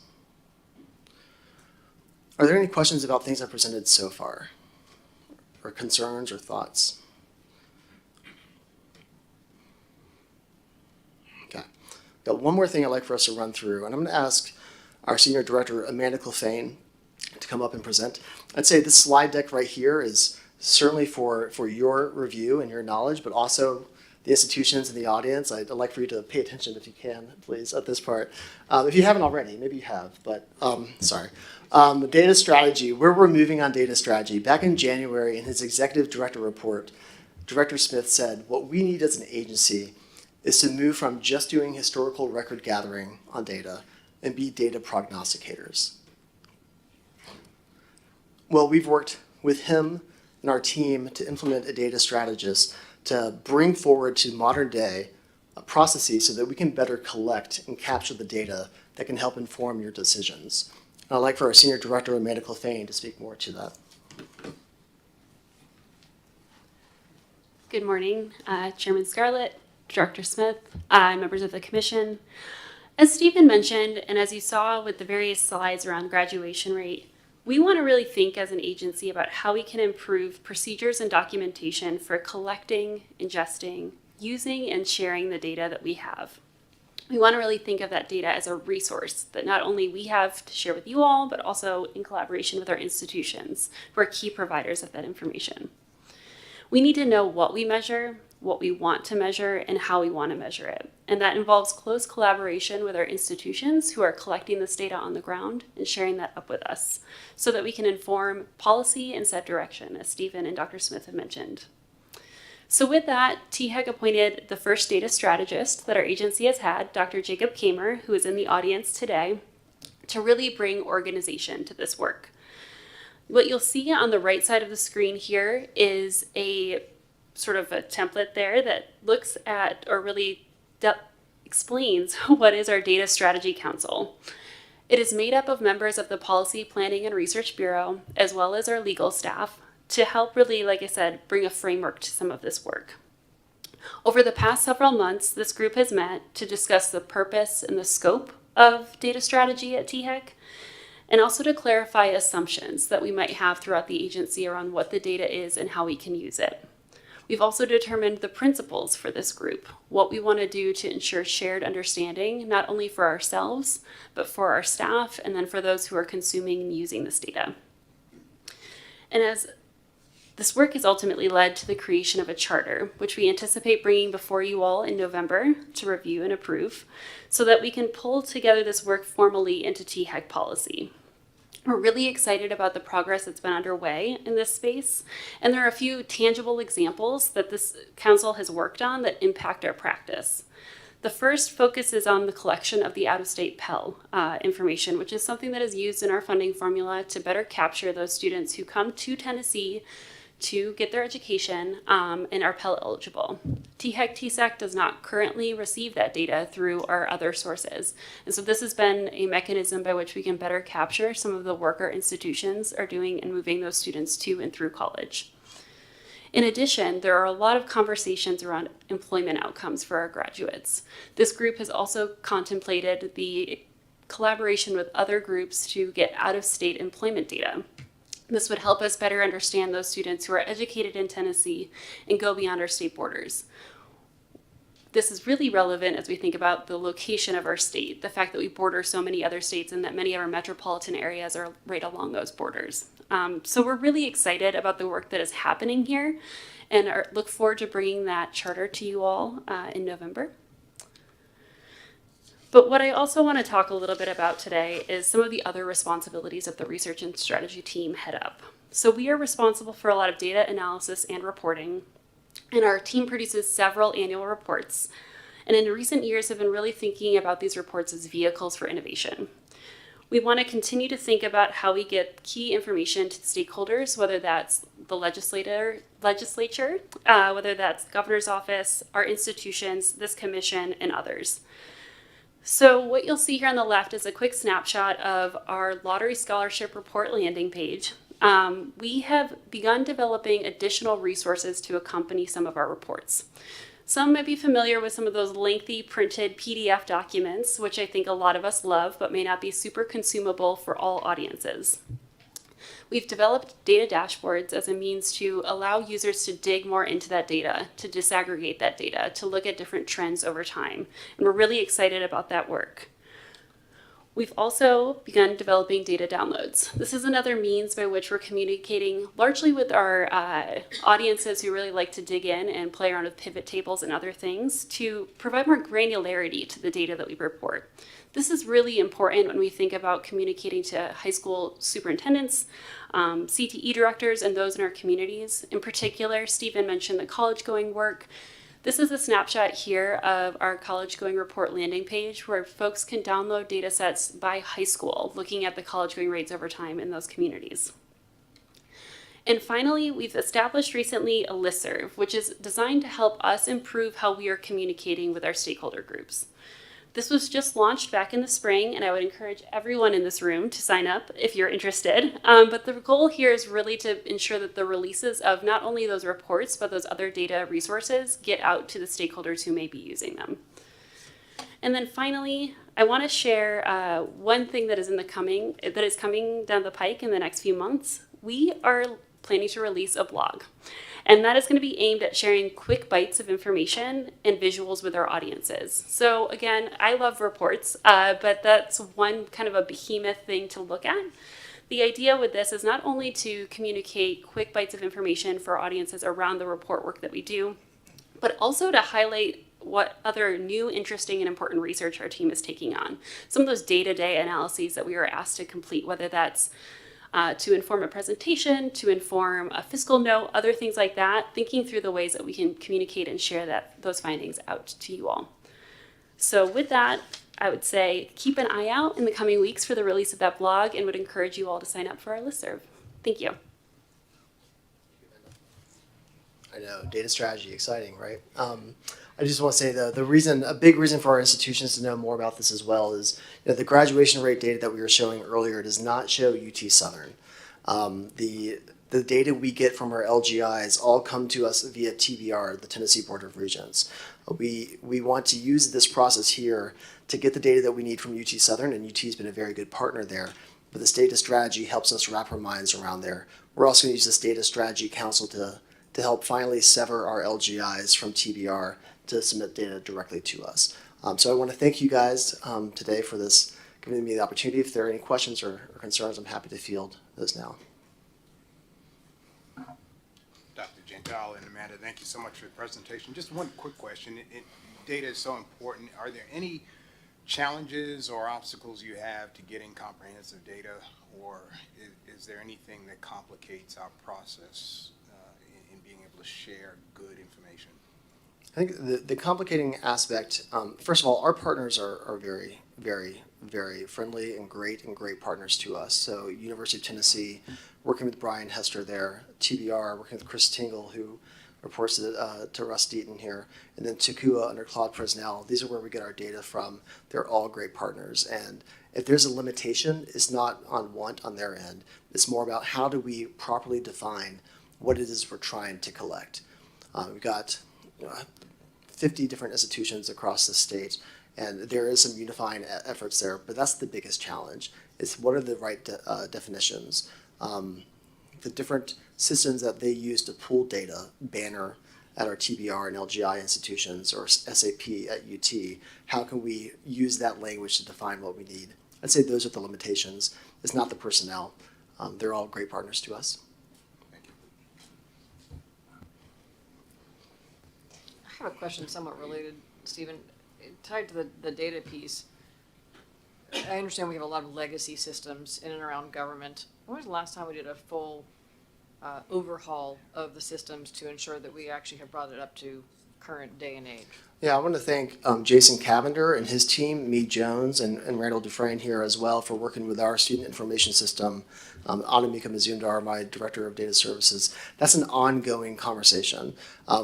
Are there any questions about things I've presented so far? Or concerns or thoughts? Okay. Got one more thing I'd like for us to run through, and I'm going to ask our Senior Director, Amanda Clefane, to come up and present. I'd say this slide deck right here is certainly for your review and your knowledge, but also the institutions in the audience. I'd like for you to pay attention if you can, please, at this part. If you haven't already, maybe you have, but sorry. Data strategy, where we're moving on data strategy. Back in January, in his executive director report, Director Smith said, what we need as an agency is to move from just doing historical record gathering on data and be data prognosticators. Well, we've worked with him and our team to implement a data strategist to bring forward to modern day processes so that we can better collect and capture the data that can help inform your decisions. And I'd like for our Senior Director, Amanda Clefane, to speak more to that. Good morning, Chairman Scarlett, Director Smith, members of the Commission. As Stephen mentioned, and as you saw with the various slides around graduation rate, we want to really think as an agency about how we can improve procedures and documentation for collecting, ingesting, using, and sharing the data that we have. We want to really think of that data as a resource that not only we have to share with you all, but also in collaboration with our institutions, who are key providers of that information. We need to know what we measure, what we want to measure, and how we want to measure it. And that involves close collaboration with our institutions who are collecting this data on the ground and sharing that up with us so that we can inform policy and set direction, as Stephen and Dr. Smith have mentioned. So with that, THEC appointed the first data strategist that our agency has had, Dr. Jacob Kamer, who is in the audience today, to really bring organization to this work. What you'll see on the right side of the screen here is a sort of a template there that looks at or really explains what is our Data Strategy Council. It is made up of members of the Policy, Planning, and Research Bureau, as well as our legal staff, to help really, like I said, bring a framework to some of this work. Over the past several months, this group has met to discuss the purpose and the scope of data strategy at THEC, and also to clarify assumptions that we might have throughout the agency around what the data is and how we can use it. We've also determined the principles for this group, what we want to do to ensure shared understanding, not only for ourselves, but for our staff, and then for those who are consuming and using this data. And as this work has ultimately led to the creation of a charter, which we anticipate bringing before you all in November to review and approve, so that we can pull together this work formally into THEC policy. We're really excited about the progress that's been underway in this space, and there are a few tangible examples that this council has worked on that impact our practice. The first focuses on the collection of the out-of-state Pell information, which is something that is used in our funding formula to better capture those students who come to Tennessee to get their education and are Pell eligible. THEC, THEC does not currently receive that data through our other sources. And so this has been a mechanism by which we can better capture some of the work our institutions are doing in moving those students to and through college. In addition, there are a lot of conversations around employment outcomes for our graduates. This group has also contemplated the collaboration with other groups to get out-of-state employment data. This would help us better understand those students who are educated in Tennessee and go beyond our state borders. This is really relevant as we think about the location of our state, the fact that we border so many other states and that many of our metropolitan areas are right along those borders. So we're really excited about the work that is happening here and look forward to bringing that charter to you all in November. But what I also want to talk a little bit about today is some of the other responsibilities that the research and strategy team head up. So we are responsible for a lot of data analysis and reporting, and our team produces several annual reports. And in recent years have been really thinking about these reports as vehicles for innovation. We want to continue to think about how we get key information to stakeholders, whether that's the legislature, whether that's the governor's office, our institutions, this commission, and others. So what you'll see here on the left is a quick snapshot of our lottery scholarship report landing page. We have begun developing additional resources to accompany some of our reports. Some might be familiar with some of those lengthy printed PDF documents, which I think a lot of us love, but may not be super consumable for all audiences. We've developed data dashboards as a means to allow users to dig more into that data, to disaggregate that data, to look at different trends over time. And we're really excited about that work. We've also begun developing data downloads. This is another means by which we're communicating largely with our audiences who really like to dig in and play around with pivot tables and other things to provide more granularity to the data that we report. This is really important when we think about communicating to high school superintendents, CTE directors, and those in our communities. In particular, Stephen mentioned the college-going work. This is a snapshot here of our college-going report landing page where folks can download data sets by high school, looking at the college-going rates over time in those communities. And finally, we've established recently a listserv, which is designed to help us improve how we are communicating with our stakeholder groups. This was just launched back in the spring, and I would encourage everyone in this room to sign up if you're interested. But the goal here is really to ensure that the releases of not only those reports, but those other data resources get out to the stakeholders who may be using them. And then finally, I want to share one thing that is coming down the pike in the next few months. We are planning to release a blog. And that is going to be aimed at sharing quick bites of information and visuals with our audiences. So again, I love reports, but that's one kind of a behemoth thing to look at. The idea with this is not only to communicate quick bites of information for our audiences around the report work that we do, but also to highlight what other new, interesting, and important research our team is taking on. Some of those day-to-day analyses that we were asked to complete, whether that's to inform a presentation, to inform a fiscal note, other things like that, thinking through the ways that we can communicate and share those findings out to you all. So with that, I would say keep an eye out in the coming weeks for the release of that blog and would encourage you all to sign up for our listserv. Thank you. I know, data strategy, exciting, right? I just want to say a big reason for our institutions to know more about this as well is the graduation rate data that we were showing earlier does not show UT Southern. The data we get from our LGIs all come to us via TBR, the Tennessee Board of Regents. We want to use this process here to get the data that we need from UT Southern, and UT has been a very good partner there. But this data strategy helps us wrap our minds around there. We're also going to use this data strategy council to help finally sever our LGIs from TBR to submit data directly to us. So I want to thank you guys today for this, giving me the opportunity. If there are any questions or concerns, I'm happy to field those now. Dr. Gentile and Amanda, thank you so much for the presentation. Just one quick question. Data is so important. Are there any challenges or obstacles you have to getting comprehensive data, or is there anything that complicates our process in being able to share good information? I think the complicating aspect, first of all, our partners are very, very, very friendly and great partners to us. So University of Tennessee, working with Brian Hester there, TBR, working with Chris Tingle, who reports to Russ Deaton here, and then Takua under Claude Fresnel. These are where we get our data from. They're all great partners. And if there's a limitation, it's not on want on their end. It's more about how do we properly define what it is we're trying to collect. We've got 50 different institutions across the state, and there is some unifying efforts there, but that's the biggest challenge, is what are the right definitions. The different systems that they use to pull data, Banner at our TBR and LGI institutions, or SAP at UT, how can we use that language to define what we need? I'd say those are the limitations. It's not the personnel. They're all great partners to us. I have a question somewhat related, Stephen, tied to the data piece. I understand we have a lot of legacy systems in and around government. When was the last time we did a full overhaul of the systems to ensure that we actually have brought it up to current day and age? Yeah, I want to thank Jason Cavender and his team, Mee Jones and Randall Dufresne here as well for working with our student information system. Anamika Mazumdar, my Director of Data Services. That's an ongoing conversation.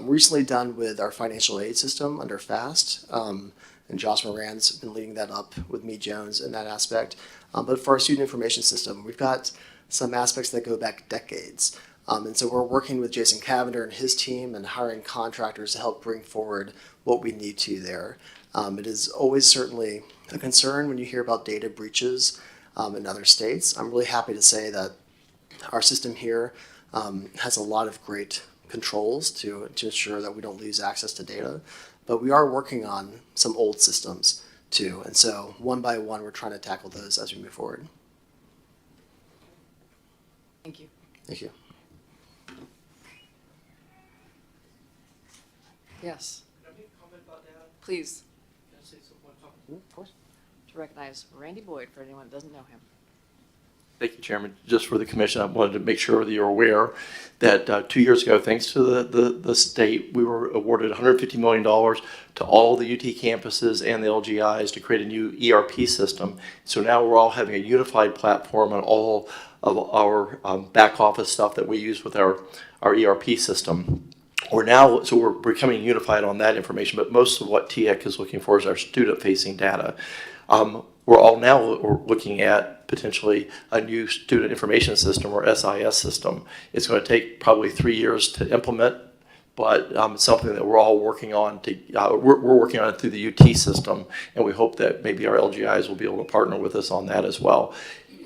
Recently done with our financial aid system under FAST, and Josh Moran's been leading that up with Mee Jones in that aspect. But for our student information system, we've got some aspects that go back decades. And so we're working with Jason Cavender and his team and hiring contractors to help bring forward what we need to there. It is always certainly a concern when you hear about data breaches in other states. I'm really happy to say that our system here has a lot of great controls to ensure that we don't lose access to data. But we are working on some old systems too. And so one by one, we're trying to tackle those as we move forward. Thank you. Thank you. Yes. Please. Of course. To recognize Randy Boyd for anyone that doesn't know him. Thank you, Chairman. Just for the commission, I wanted to make sure that you're aware that 2 years ago, thanks to the state, we were awarded $150 million to all the UT campuses and the LGIs to create a new ERP system. So now we're all having a unified platform on all of our back office stuff that we use with our ERP system. We're becoming unified on that information, but most of what THEC is looking for is our student-facing data. We're now looking at potentially a new student information system or SIS system. It's going to take probably 3 years to implement, but it's something that we're all working on. We're working on it through the UT system, and we hope that maybe our LGIs will be able to partner with us on that as well.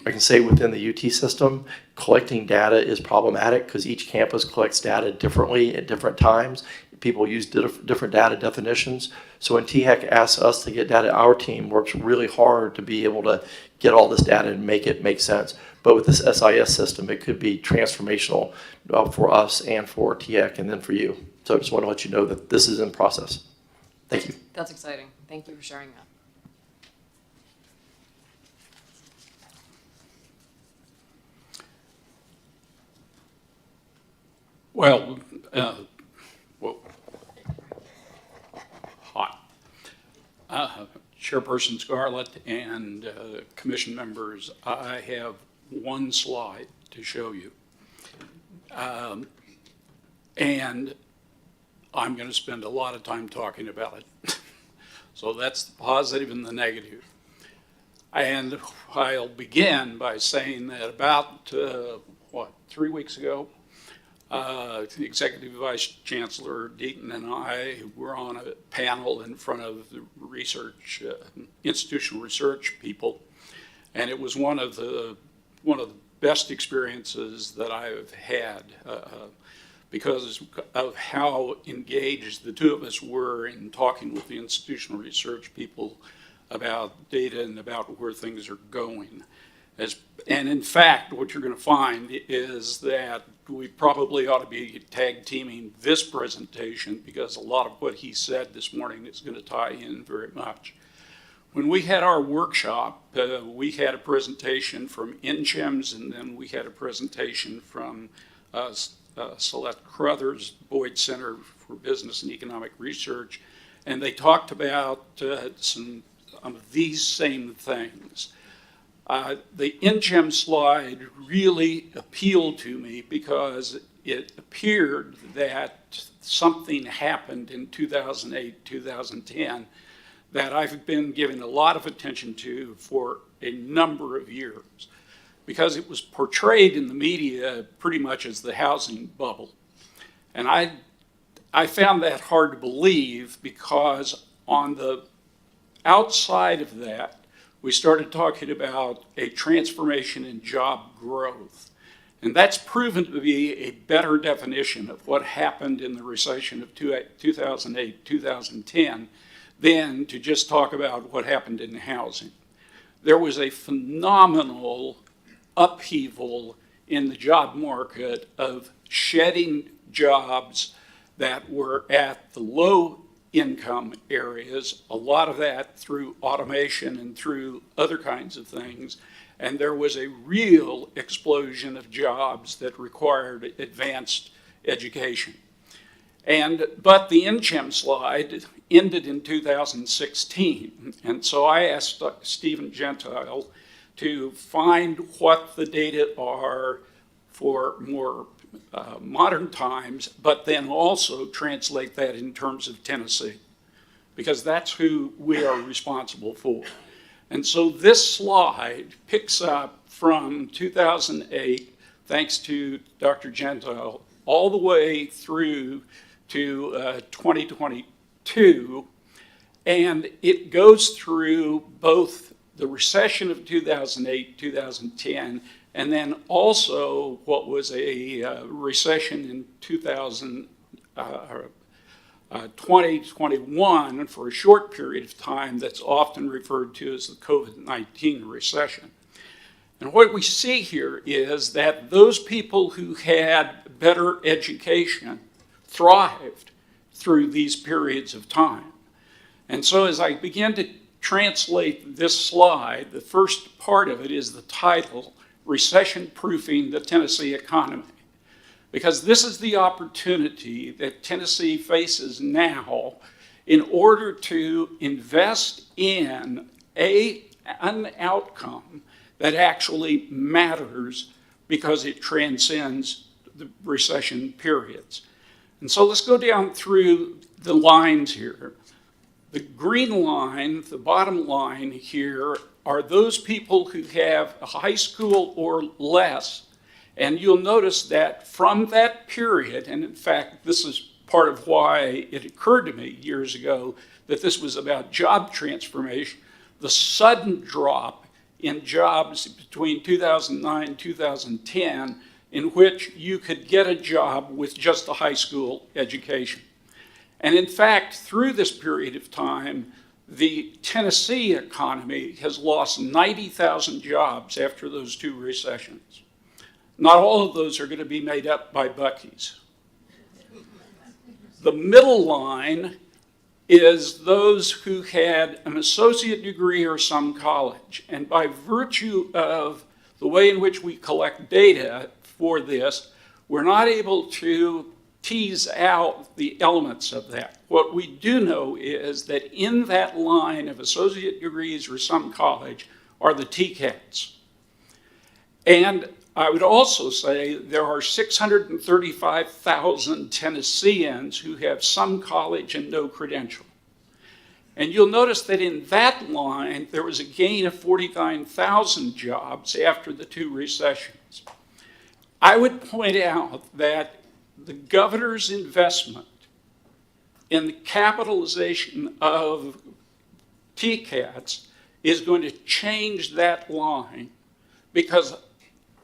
I can say within the UT system, collecting data is problematic because each campus collects data differently at different times. People use different data definitions. So when THEC asks us to get data, our team works really hard to be able to get all this data and make it make sense. But with this SIS system, it could be transformational for us and for THEC and then for you. So I just want to let you know that this is in process. Thank you. That's exciting. Thank you for sharing that. Well, hot. Chairperson Scarlett and commission members, I have one slide to show you. And I'm going to spend a lot of time talking about it. So that's the positive and the negative. And I'll begin by saying that about, 3 weeks ago, the Executive Vice Chancellor Deaton and I were on a panel in front of the research, institutional research people, and it was one of the best experiences that I've had because of how engaged the two of us were in talking with the institutional research people about data and about where things are going. And in fact, what you're going to find is that we probably ought to be tag teaming this presentation because a lot of what he said this morning is going to tie in very much. When we had our workshop, we had a presentation from NCHEMS, and then we had a presentation from Celeste Crothers, Boyd Center for Business and Economic Research, and they talked about some these same things. The NCHEM slide really appealed to me because it appeared that something happened in 2008, 2010 that I've been giving a lot of attention to for a number of years, because it was portrayed in the media pretty much as the housing bubble. And I found that hard to believe, because on the outside of that, we started talking about a transformation in job growth. And that's proven to be a better definition of what happened in the recession of 2008, 2010, than to just talk about what happened in housing. There was a phenomenal upheaval in the job market of shedding jobs that were at the low income areas, a lot of that through automation and through other kinds of things. And there was a real explosion of jobs that required advanced education. But the NCHEM slide ended in 2016. And so I asked Stephen Gentile to find what the data are for more modern times, but then also translate that in terms of Tennessee, because that's who we are responsible for. And so this slide picks up from 2008, thanks to Dr. Gentile, all the way through to 2022, and it goes through both the recession of 2008, 2010, and then also what was a recession in 2021 for a short period of time that's often referred to as the COVID-19 recession. And what we see here is that those people who had better education thrived through these periods of time. And so as I begin to translate this slide, the first part of it is the title, Recession-Proofing the Tennessee Economy. Because this is the opportunity that Tennessee faces now in order to invest in an outcome that actually matters, because it transcends the recession periods. And so let's go down through the lines here. The green line, the bottom line here, are those people who have a high school or less. And you'll notice that from that period, and in fact, this is part of why it occurred to me years ago that this was about job transformation, the sudden drop in jobs between 2009 and 2010, in which you could get a job with just a high school education. And in fact, through this period of time, the Tennessee economy has lost 90,000 jobs after those two recessions. Not all of those are going to be made up by Buc-ee's. The middle line is those who had an associate degree or some college. And by virtue of the way in which we collect data for this, we're not able to tease out the elements of that. What we do know is that in that line of associate degrees or some college are the TCATs. And I would also say there are 635,000 Tennesseans who have some college and no credential. And you'll notice that in that line, there was a gain of 49,000 jobs after the two recessions. I would point out that the governor's investment in the capitalization of TCATs is going to change that line, because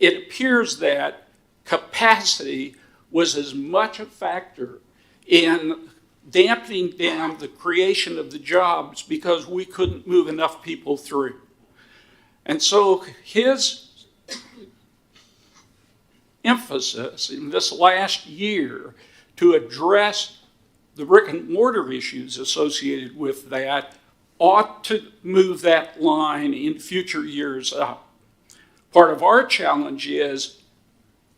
it appears that capacity was as much a factor in dampening down the creation of the jobs because we couldn't move enough people through. And so his emphasis in this last year to address the brick and mortar issues associated with that ought to move that line in future years up. Part of our challenge is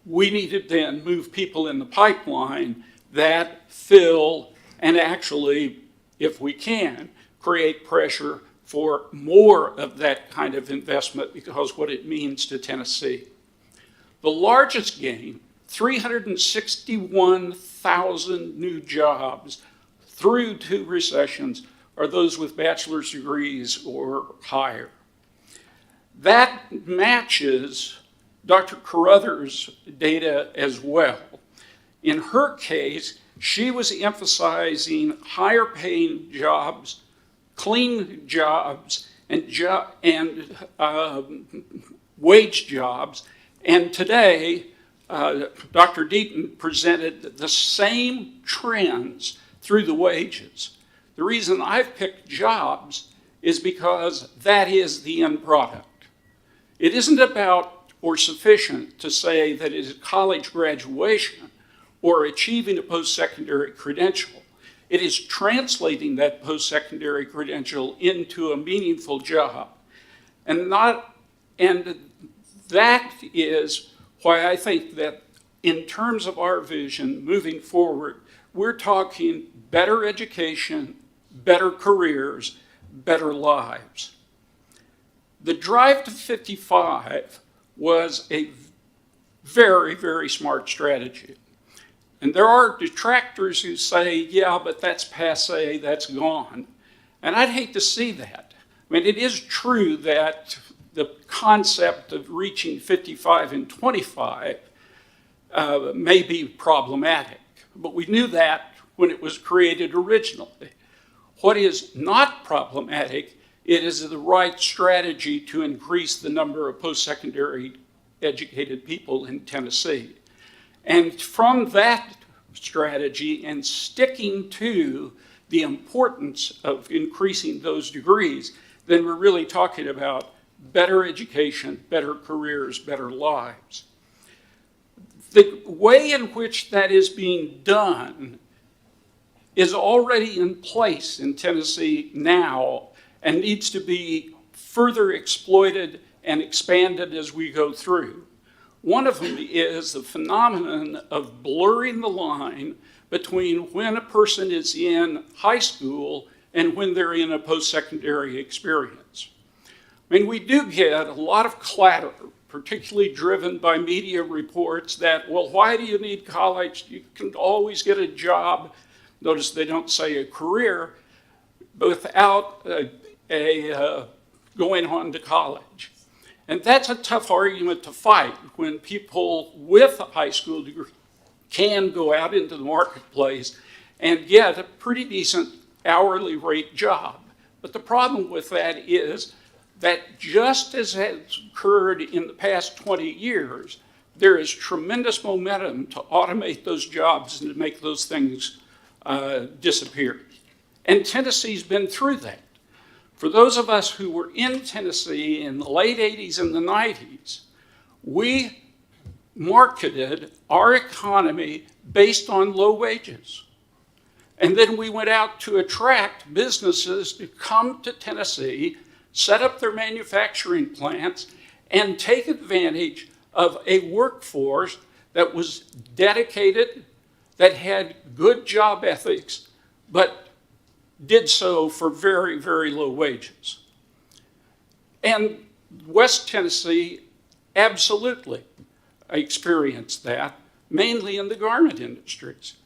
we need to then move people in the pipeline that fill and actually, if we can, create pressure for more of that kind of investment because what it means to Tennessee. The largest gain, 361,000 new jobs through 2 recessions, are those with bachelor's degrees or higher. That matches Dr. Carruthers' data as well. In her case, she was emphasizing higher paying jobs, clean jobs, and wage jobs. And today, Dr. Deaton presented the same trends through the wages. The reason I've picked jobs is because that is the end product. It isn't about or sufficient to say that it is college graduation or achieving a post-secondary credential. It is translating that post-secondary credential into a meaningful job. And that is why I think that in terms of our vision moving forward, we're talking better education, better careers, better lives. The drive to 55 was a very, very smart strategy. And there are detractors who say, yeah, but that's passé, that's gone. And I'd hate to see that. I mean, it is true that the concept of reaching 55 and 25 may be problematic, but we knew that when it was created originally. What is not problematic, it is the right strategy to increase the number of post-secondary educated people in Tennessee. And from that strategy and sticking to the importance of increasing those degrees, then we're really talking about better education, better careers, better lives. The way in which that is being done is already in place in Tennessee now and needs to be further exploited and expanded as we go through. One of them is the phenomenon of blurring the line between when a person is in high school and when they're in a post-secondary experience. I mean, we do get a lot of clatter, particularly driven by media reports that, well, why do you need college? You can always get a job. Notice they don't say a career, without going on to college. And that's a tough argument to fight when people with a high school degree can go out into the marketplace and get a pretty decent hourly rate job. But the problem with that is that just as has occurred in the past 20 years, there is tremendous momentum to automate those jobs and to make those things disappear. And Tennessee's been through that. For those of us who were in Tennessee in the late 80s and the 90s, we marketed our economy based on low wages. And then we went out to attract businesses to come to Tennessee, set up their manufacturing plants, and take advantage of a workforce that was dedicated, that had good job ethics, but did so for very, very low wages. And West Tennessee absolutely experienced that, mainly in the garment industries.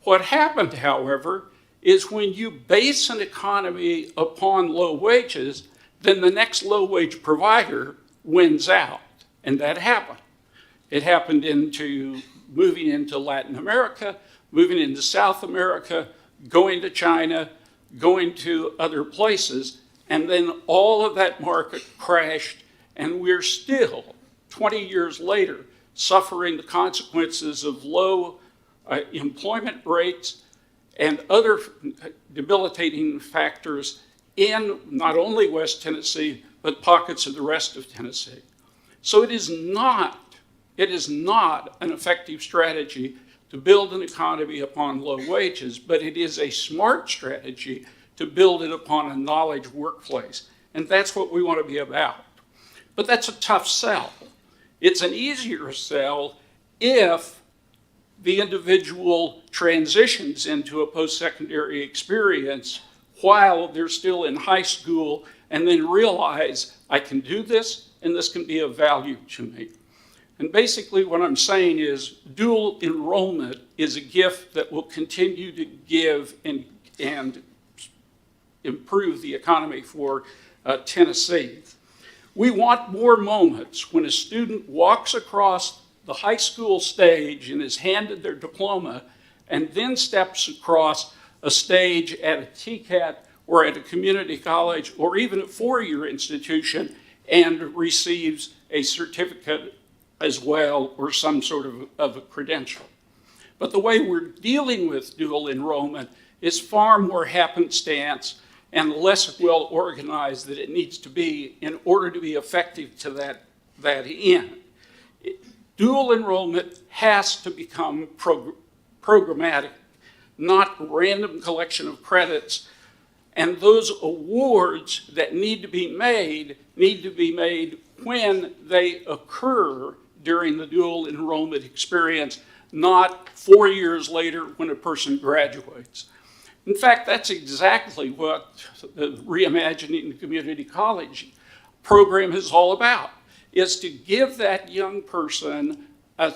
What happened, however, is when you base an economy upon low wages, then the next low-wage provider wins out, and that happened. It happened moving into Latin America, moving into South America, going to China, going to other places, and then all of that market crashed, and we're still, 20 years later, suffering the consequences of low employment rates and other debilitating factors in not only West Tennessee, but pockets of the rest of Tennessee. So it is not an effective strategy to build an economy upon low wages, but it is a smart strategy to build it upon a knowledge workplace. And that's what we want to be about. But that's a tough sell. It's an easier sell if the individual transitions into a post-secondary experience while they're still in high school and then realize I can do this and this can be of value to me. And basically what I'm saying is dual enrollment is a gift that will continue to give and improve the economy for Tennessee. We want more moments when a student walks across the high school stage and is handed their diploma and then steps across a stage at a TCAT or at a community college or even a four-year institution and receives a certificate as well or some sort of a credential. But the way we're dealing with dual enrollment is far more happenstance and less well organized than it needs to be in order to be effective to that end. Dual enrollment has to become programmatic, not random collection of credits. And those awards that need to be made when they occur during the dual enrollment experience, not 4 years later when a person graduates. In fact, that's exactly what the Reimagining the Community College program is all about, is to give that young person a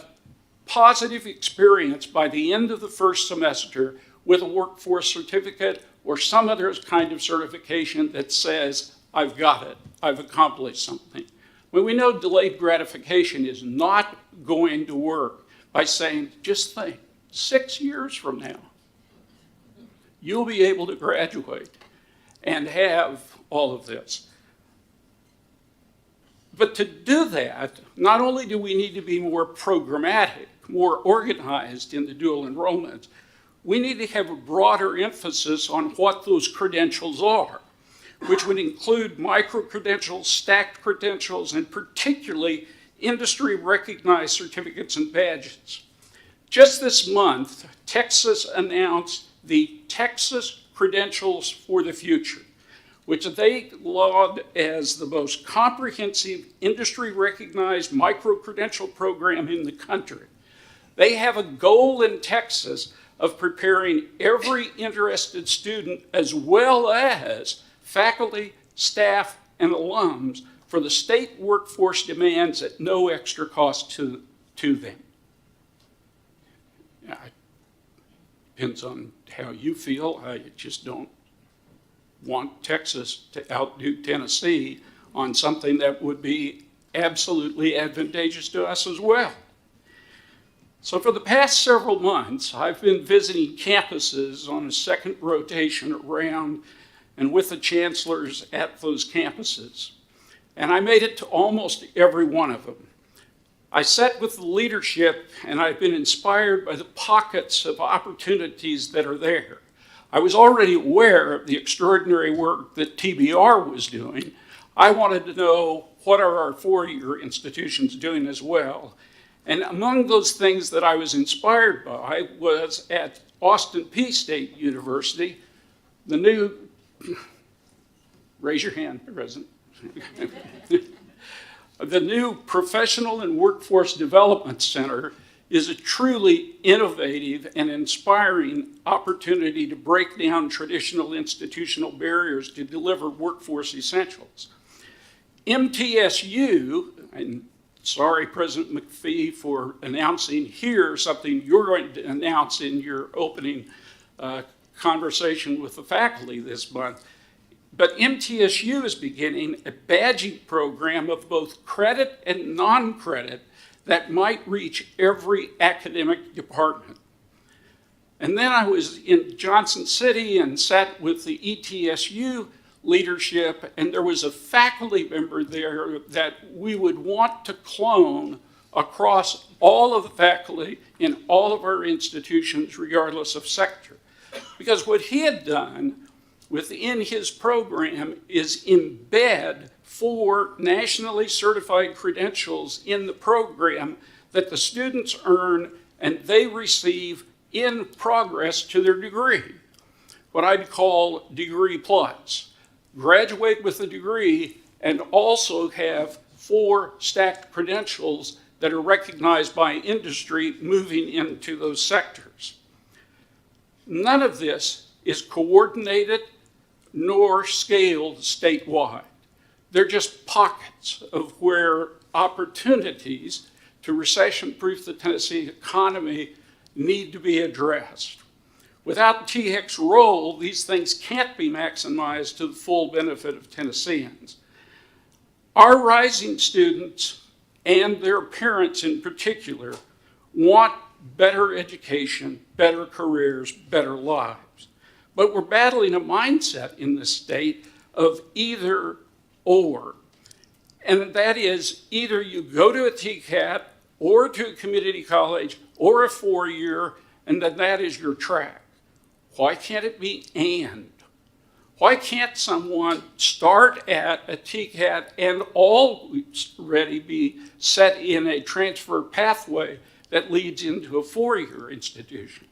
positive experience by the end of the first semester with a workforce certificate or some other kind of certification that says, I've got it, I've accomplished something. When we know delayed gratification is not going to work by saying, just think, 6 years from now, you'll be able to graduate and have all of this. But to do that, not only do we need to be more programmatic, more organized in the dual enrollment, we need to have a broader emphasis on what those credentials are, which would include micro-credentials, stacked credentials, and particularly industry-recognized certificates and badges. Just this month, Texas announced the Texas Credentials for the Future, which they laud as the most comprehensive industry-recognized micro-credential program in the country. They have a goal in Texas of preparing every interested student as well as faculty, staff, and alums for the state workforce demands at no extra cost to them. It depends on how you feel. I just don't want Texas to outdo Tennessee on something that would be absolutely advantageous to us as well. So for the past several months, I've been visiting campuses on a second rotation around and with the chancellors at those campuses. And I made it to almost every one of them. I sat with the leadership and I've been inspired by the pockets of opportunities that are there. I was already aware of the extraordinary work that TBR was doing. I wanted to know what are our four-year institutions doing as well. And among those things that I was inspired by was at Austin Peay State University, the new, raise your hand, President. The new Professional and Workforce Development Center is a truly innovative and inspiring opportunity to break down traditional institutional barriers to deliver workforce essentials. MTSU, and sorry, President McPhee, for announcing here something you're going to announce in your opening conversation with the faculty this month. But MTSU is beginning a badging program of both credit and non-credit that might reach every academic department. And then I was in Johnson City and sat with the ETSU leadership, and there was a faculty member there that we would want to clone across all of the faculty in all of our institutions, regardless of sector. Because what he had done within his program is embed 4 nationally certified credentials in the program that the students earn and they receive in progress to their degree, what I'd call degree plus. Graduate with a degree and also have 4 stacked credentials that are recognized by industry moving into those sectors. None of this is coordinated nor scaled statewide. They're just pockets of where opportunities to recession-proof the Tennessee economy need to be addressed. Without THEC's role, these things can't be maximized to the full benefit of Tennesseans. Our rising students, and their parents in particular, want better education, better careers, better lives. But we're battling a mindset in this state of either or. And that is either you go to a TCAT or to a community college or a four-year, and then that is your track. Why can't it be and? Why can't someone start at a TCAT and already be set in a transfer pathway that leads into a four-year institution?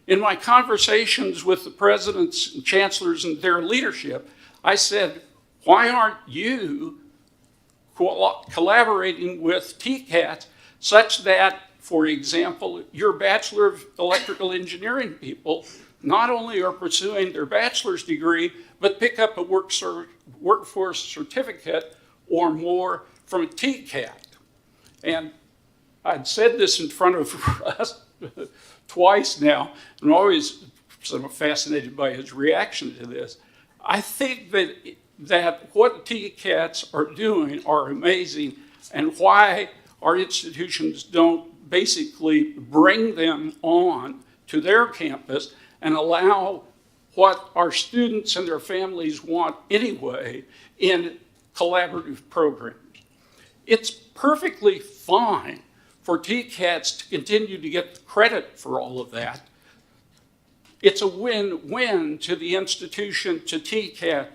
In my conversations with the presidents and chancellors and their leadership, I said, why aren't you collaborating with TCATs such that, for example, your Bachelor of Electrical Engineering people not only are pursuing their bachelor's degree, but pick up a workforce certificate or more from a TCAT. And I'd said this in front of us twice now, and I'm always sort of fascinated by his reaction to this. I think that what TCATs are doing are amazing, and why our institutions don't basically bring them on to their campus and allow what our students and their families want anyway in collaborative programs. It's perfectly fine for TCATs to continue to get the credit for all of that. It's a win-win to the institution, to TCAT,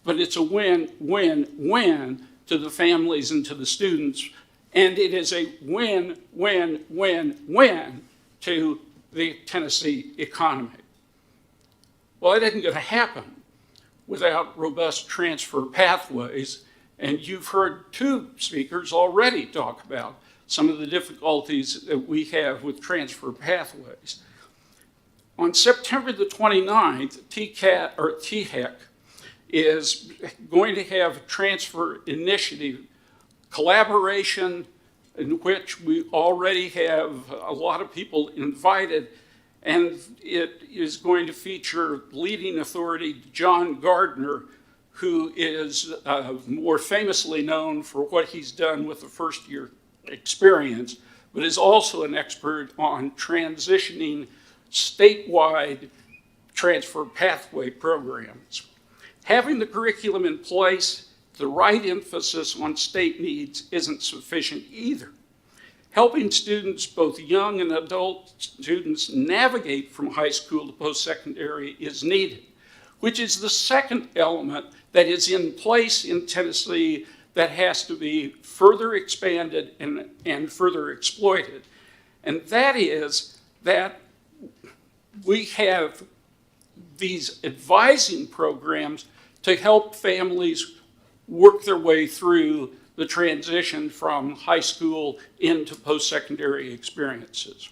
but it's a win-win-win to the families and to the students, and it is a win-win-win-win to the Tennessee economy. Well, it isn't going to happen without robust transfer pathways, and you've heard two speakers already talk about some of the difficulties that we have with transfer pathways. On September the 29th, THEC is going to have a transfer initiative collaboration in which we already have a lot of people invited, and it is going to feature leading authority John Gardner, who is more famously known for what he's done with the first-year experience, but is also an expert on transitioning statewide transfer pathway programs. Having the curriculum in place, the right emphasis on state needs isn't sufficient either. Helping students, both young and adult students, navigate from high school to post-secondary is needed, which is the second element that is in place in Tennessee that has to be further expanded and further exploited. And that is that we have these advising programs to help families work their way through the transition from high school into post-secondary experiences.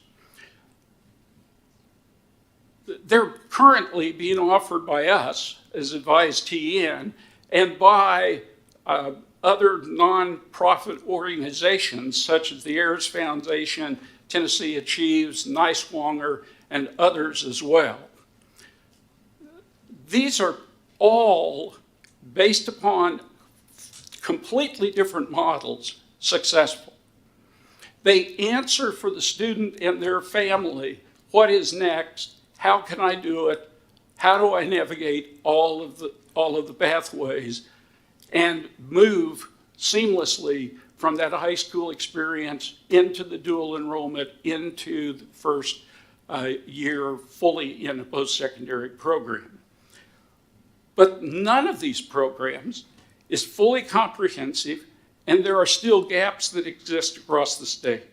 They're currently being offered by us as Advised TN and by other nonprofit organizations such as the Ayers Foundation, Tennessee Achieves, Niswonger, and others as well. These are all based upon completely different models, successful. They answer for the student and their family, what is next, how can I do it, how do I navigate all of the pathways and move seamlessly from that high school experience into the dual enrollment, into the first year fully in a post-secondary program. But none of these programs is fully comprehensive, and there are still gaps that exist across the state.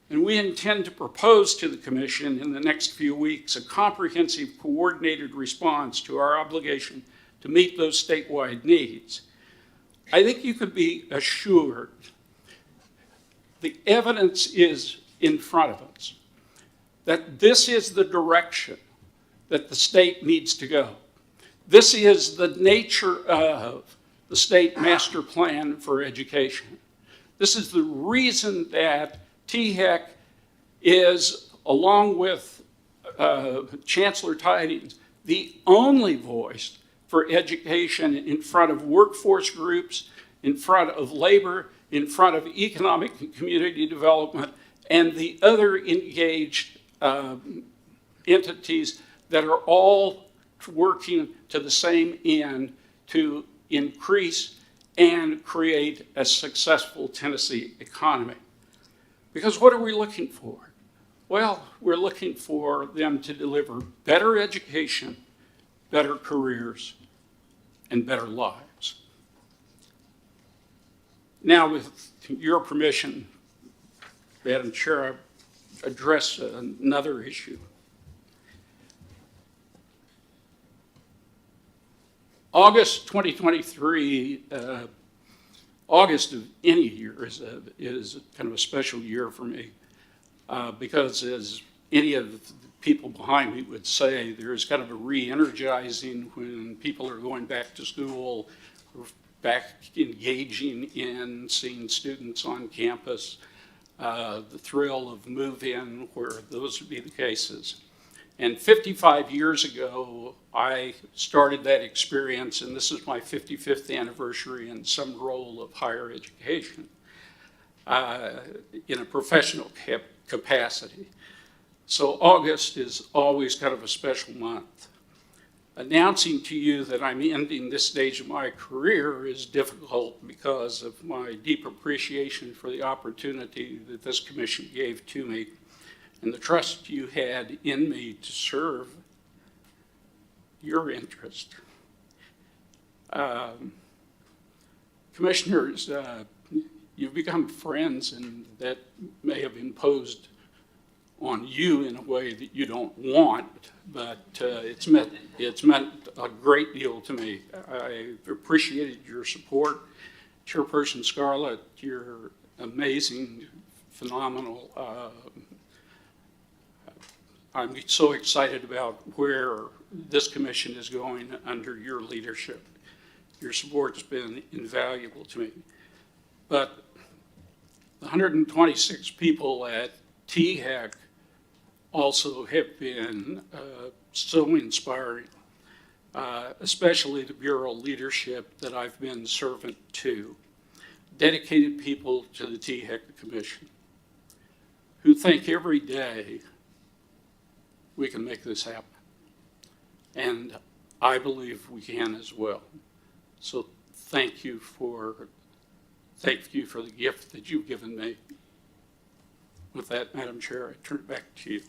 And we intend to propose to the Commission in the next few weeks a comprehensive, coordinated response to our obligation to meet those statewide needs. I think you could be assured the evidence is in front of us that this is the direction that the state needs to go. This is the nature of the state master plan for education. This is the reason that THEC is, along with Chancellor Tidings, the only voice for education in front of workforce groups, in front of labor, in front of economic and community development, and the other engaged entities that are all working to the same end to increase and create a successful Tennessee economy. Because what are we looking for? Well, we're looking for them to deliver better education, better careers, and better lives. Now, with your permission, Madam Chair, I address another issue. August 2023, August of any year is kind of a special year for me because, as any of the people behind me would say, there's kind of a re-energizing when people are going back to school, back engaging in seeing students on campus, the thrill of move-in where those would be the cases. And 55 years ago, I started that experience, and this is my 55th anniversary in some role of higher education in a professional capacity. So August is always kind of a special month. Announcing to you that I'm ending this stage of my career is difficult because of my deep appreciation for the opportunity that this commission gave to me and the trust you had in me to serve your interest. Commissioners, you've become friends, and that may have imposed on you in a way that you don't want, but it's meant a great deal to me. I appreciated your support. Chairperson Scarlett, you're amazing, phenomenal. I'm so excited about where this commission is going under your leadership. Your support has been invaluable to me. But the 126 people at THEC also have been so inspiring, especially the Bureau leadership that I've been servant to. Dedicated people to the THEC Commission who think every day we can make this happen. And I believe we can as well. So thank you for the gift that you've given me. With that, Madam Chair, I turn it back to you.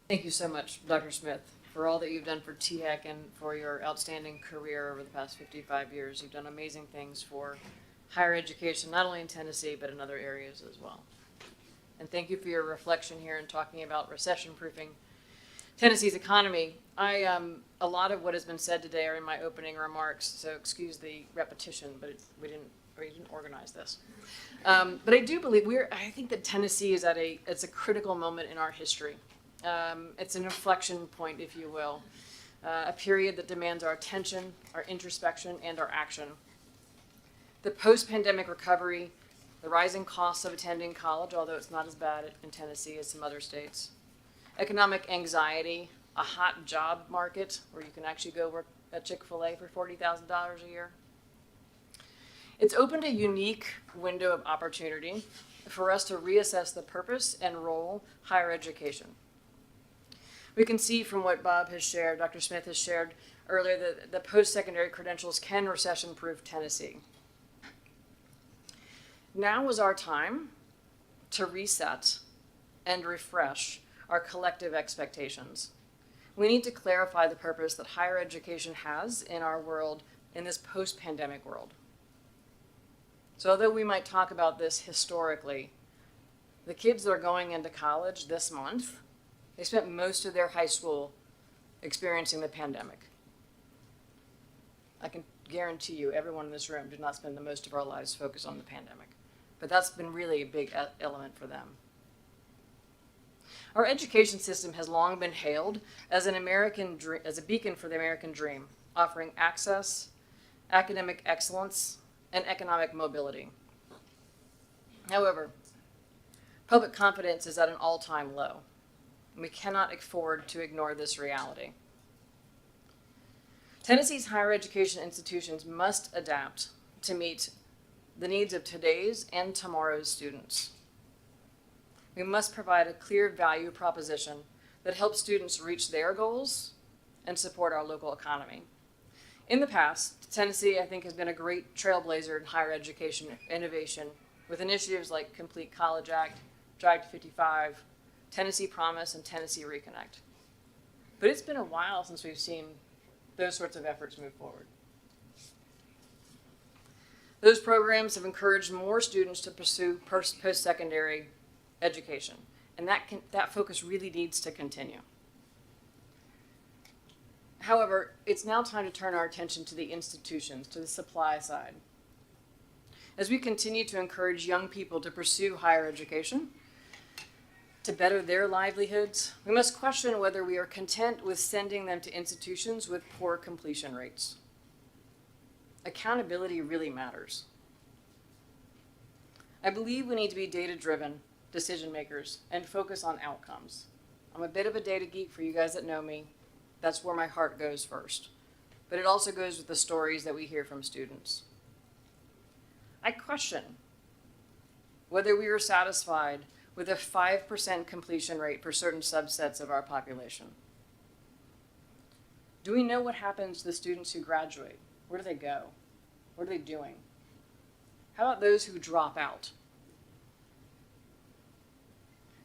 Thank you so much, Dr. Smith, for all that you've done for THEC and for your outstanding career over the past 55 years. You've done amazing things for higher education, not only in Tennessee, but in other areas as well. And thank you for your reflection here and talking about recession-proofing Tennessee's economy. A lot of what has been said today are in my opening remarks, so excuse the repetition, but we didn't organize this. But I do believe I think that Tennessee is it's a critical moment in our history. It's an inflection point, if you will, a period that demands our attention, our introspection, and our action. The post-pandemic recovery, the rising costs of attending college, although it's not as bad in Tennessee as some other states, economic anxiety, a hot job market where you can actually go work at Chick-fil-A for $40,000 a year. It's opened a unique window of opportunity for us to reassess the purpose and role of higher education. We can see from what Bob has shared, Dr. Smith has shared earlier, that the post-secondary credentials can recession-proof Tennessee. Now is our time to reset and refresh our collective expectations. We need to clarify the purpose that higher education has in our world, in this post-pandemic world. So although we might talk about this historically, the kids that are going into college this month, they spent most of their high school experiencing the pandemic. I can guarantee you, everyone in this room did not spend the most of our lives focused on the pandemic. But that's been really a big element for them. Our education system has long been hailed as as a beacon for the American dream, offering access, academic excellence, and economic mobility. However, public confidence is at an all-time low, and we cannot afford to ignore this reality. Tennessee's higher education institutions must adapt to meet the needs of today's and tomorrow's students. We must provide a clear value proposition that helps students reach their goals and support our local economy. In the past, Tennessee, I think, has been a great trailblazer in higher education innovation with initiatives like Complete College Act, Drive to 55, Tennessee Promise, and Tennessee Reconnect. But it's been a while since we've seen those sorts of efforts move forward. Those programs have encouraged more students to pursue post-secondary education, and that focus really needs to continue. However, it's now time to turn our attention to the institutions, to the supply side. As we continue to encourage young people to pursue higher education, to better their livelihoods, we must question whether we are content with sending them to institutions with poor completion rates. Accountability really matters. I believe we need to be data-driven decision makers and focus on outcomes. I'm a bit of a data geek for you guys that know me. That's where my heart goes first. But it also goes with the stories that we hear from students. I question whether we are satisfied with a 5% completion rate for certain subsets of our population. Do we know what happens to the students who graduate? Where do they go? What are they doing? How about those who drop out?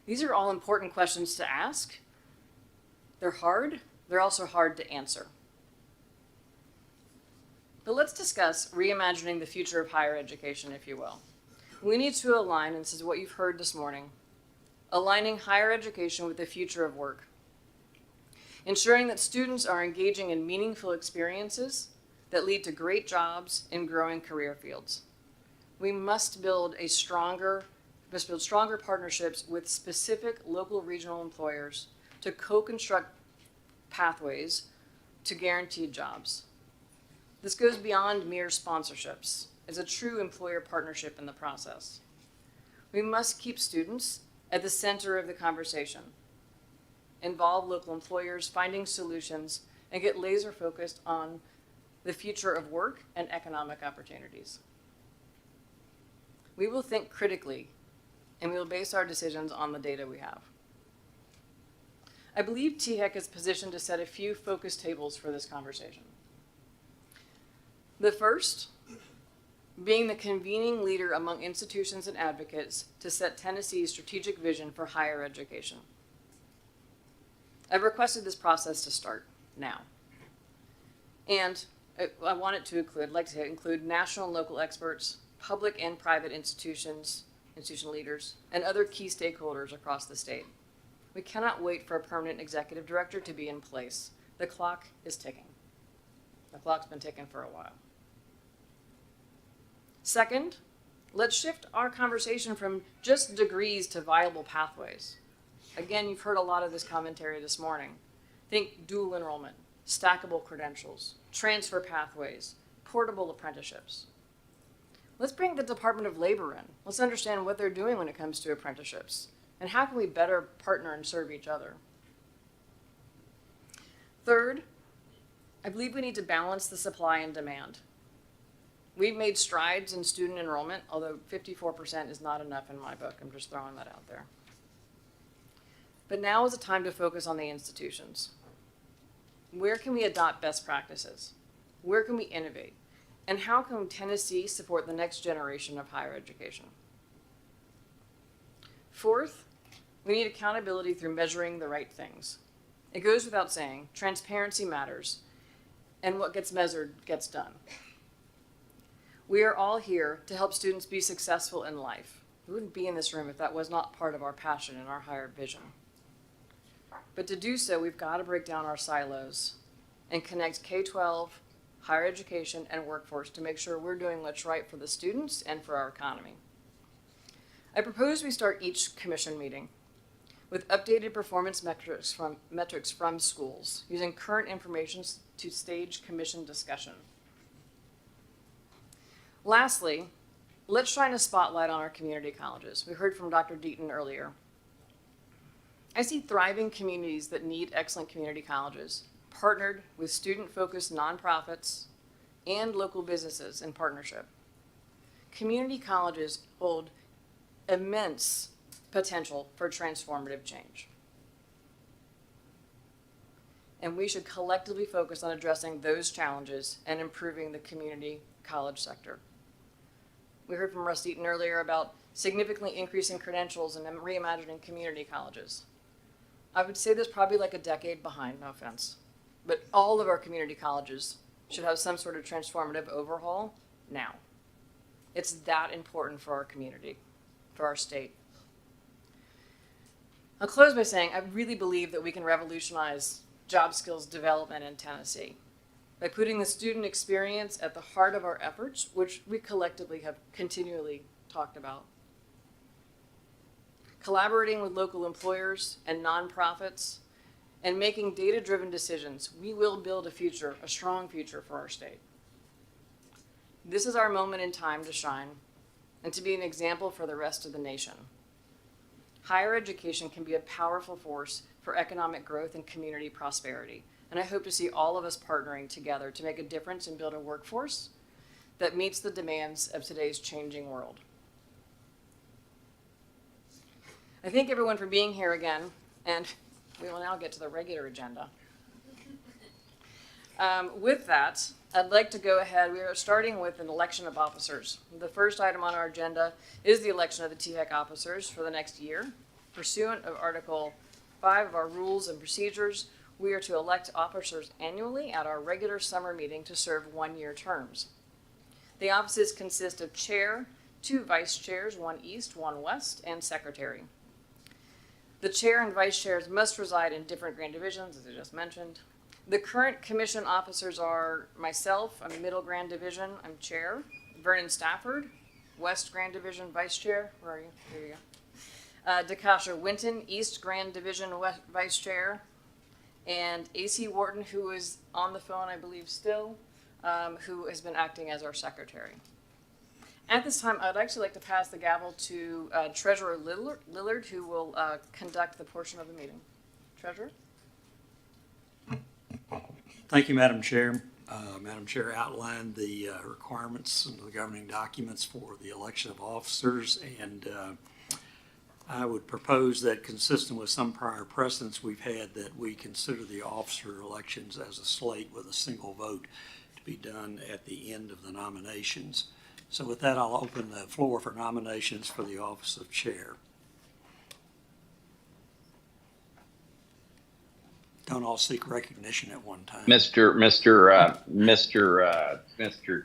These are all important questions to ask. They're hard. They're also hard to answer. But let's discuss reimagining the future of higher education, if you will. We need to align, and this is what you've heard this morning, aligning higher education with the future of work. Ensuring that students are engaging in meaningful experiences that lead to great jobs in growing career fields. We must build stronger partnerships with specific local regional employers to co-construct pathways to guaranteed jobs. This goes beyond mere sponsorships. It's a true employer partnership in the process. We must keep students at the center of the conversation, involve local employers, finding solutions, and get laser focused on the future of work and economic opportunities. We will think critically, and we will base our decisions on the data we have. I believe THEC is positioned to set a few focus tables for this conversation. The first, being the convening leader among institutions and advocates to set Tennessee's strategic vision for higher education. I've requested this process to start now. And I want it to include, include national and local experts, public and private institution leaders, and other key stakeholders across the state. We cannot wait for a permanent executive director to be in place. The clock is ticking. The clock's been ticking for a while. Second, let's shift our conversation from just degrees to viable pathways. Again, you've heard a lot of this commentary this morning. Think dual enrollment, stackable credentials, transfer pathways, portable apprenticeships. Let's bring the Department of Labor in. Let's understand what they're doing when it comes to apprenticeships, and how can we better partner and serve each other. Third, I believe we need to balance the supply and demand. We've made strides in student enrollment, although 54% is not enough in my book. I'm just throwing that out there. But now is the time to focus on the institutions. Where can we adopt best practices? Where can we innovate? And how can Tennessee support the next generation of higher education? Fourth, we need accountability through measuring the right things. It goes without saying, transparency matters, and what gets measured gets done. We are all here to help students be successful in life. We wouldn't be in this room if that was not part of our passion and our higher vision. But to do so, we've got to break down our silos and connect K-12 higher education, and workforce to make sure we're doing what's right for the students and for our economy. I propose we start each commission meeting with updated performance metrics from schools, using current information to stage commission discussion. Lastly, let's shine a spotlight on our community colleges. We heard from Dr. Deaton earlier. I see thriving communities that need excellent community colleges, partnered with student-focused nonprofits and local businesses in partnership. Community colleges hold immense potential for transformative change. And we should collectively focus on addressing those challenges and improving the community college sector. We heard from Russ Deaton earlier about significantly increasing credentials and reimagining community colleges. I would say this probably like a decade behind, no offense, but all of our community colleges should have some sort of transformative overhaul now. It's that important for our community, for our state. I'll close by saying I really believe that we can revolutionize job skills development in Tennessee by putting the student experience at the heart of our efforts, which we collectively have continually talked about. Collaborating with local employers and nonprofits and making data-driven decisions, we will build a future, a strong future for our state. This is our moment in time to shine and to be an example for the rest of the nation. Higher education can be a powerful force for economic growth and community prosperity. And I hope to see all of us partnering together to make a difference and build a workforce that meets the demands of today's changing world. I thank everyone for being here again, and we will now get to the regular agenda. With that, I'd like to go ahead. We are starting with an election of officers. The first item on our agenda is the election of the THEC officers for the next year. Pursuant of Article 5 of our rules and procedures, we are to elect officers annually at our regular summer meeting to serve one-year terms. The offices consist of chair, 2 vice chairs, 1 east, 1 west, and secretary. The chair and vice chairs must reside in different grand divisions, as I just mentioned. The current commission officers are myself, I'm Middle Grand Division, I'm chair. Vernon Stafford, West Grand Division, vice chair. Where are you? There you go. Dakasha Winton, East Grand Division, vice chair. And AC Wharton, who is on the phone, I believe still, who has been acting as our secretary. At this time, I'd actually like to pass the gavel to Treasurer Lillard, who will conduct the portion of the meeting. Treasurer? Thank you, Madam Chair. Madam Chair outlined the requirements and the governing documents for the election of officers, and I would propose that, consistent with some prior precedents we've had, that we consider the officer elections as a slate with a single vote to be done at the end of the nominations. So with that, I'll open the floor for nominations for the office of chair. Don't all seek recognition at one time. Mr.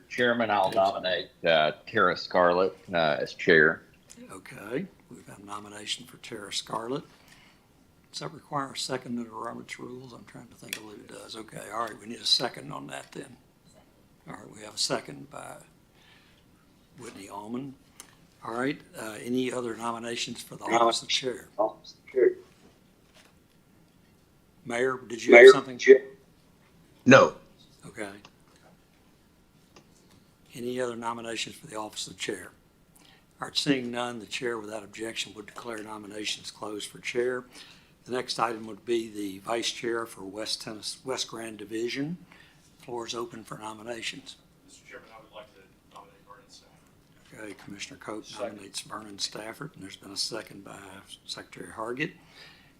Chairman, I'll nominate Tara Scarlett as chair. Okay, we've got a nomination for Tara Scarlett. Does that require a second under Robert's rules? I'm trying to think of what it does. Okay, all right, we need a second on that then. All right, we have a second by Whitney Allman. All right, any other nominations for the office of chair? Mayor, did you have something? No. Okay. Any other nominations for the office of chair? All right, seeing none, the chair without objection would declare nominations closed for chair. The next item would be the vice chair for West Grand Division. Floor is open for nominations. Mr. Chairman, I would like to nominate Vernon Stafford. Okay, Commissioner Cope nominates Vernon Stafford, and there's been a second by Secretary Hargett.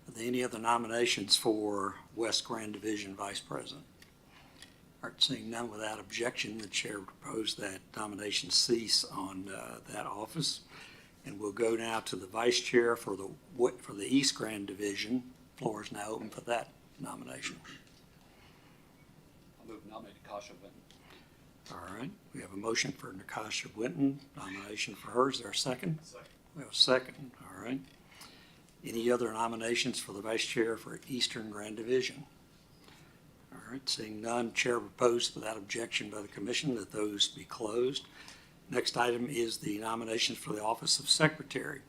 Are there any other nominations for West Grand Division Vice President? All right, seeing none without objection, the chair would propose that nominations cease on that office. And we'll go now to the vice chair for the East Grand Division. Floor is now open for that nomination. I'll move to nominate Nakasha Winton. All right, we have a motion for Nakasha Winton, nomination for her. Is there a second? Second. We have a second, all right. Any other nominations for the vice chair for Eastern Grand Division? All right. right, seeing none, chair proposed without objection by the commission that those be closed. Next item is the nominations for the office of secretary.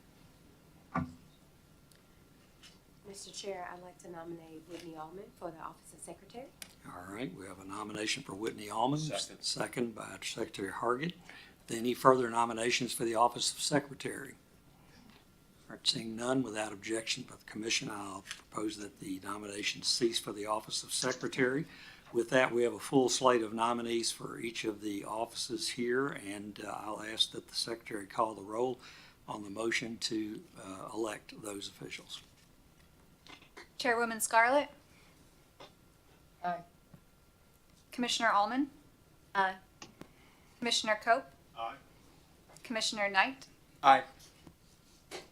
Mr. Chair, I'd like to nominate Whitney Allman for the office of secretary. All right, we have a nomination for Whitney Allman, second by Secretary Hargett. Any further nominations for the office of secretary? All right, seeing none, without objection by the commission, I'll propose that the nominations cease for the office of secretary. With that, we have a full slate of nominees for each of the offices here, and I'll ask that the secretary call the roll on the motion to elect those officials. Chairwoman Scarlett? Aye. Commissioner Allman? Aye. Commissioner Cope? Aye. Commissioner Knight? Aye.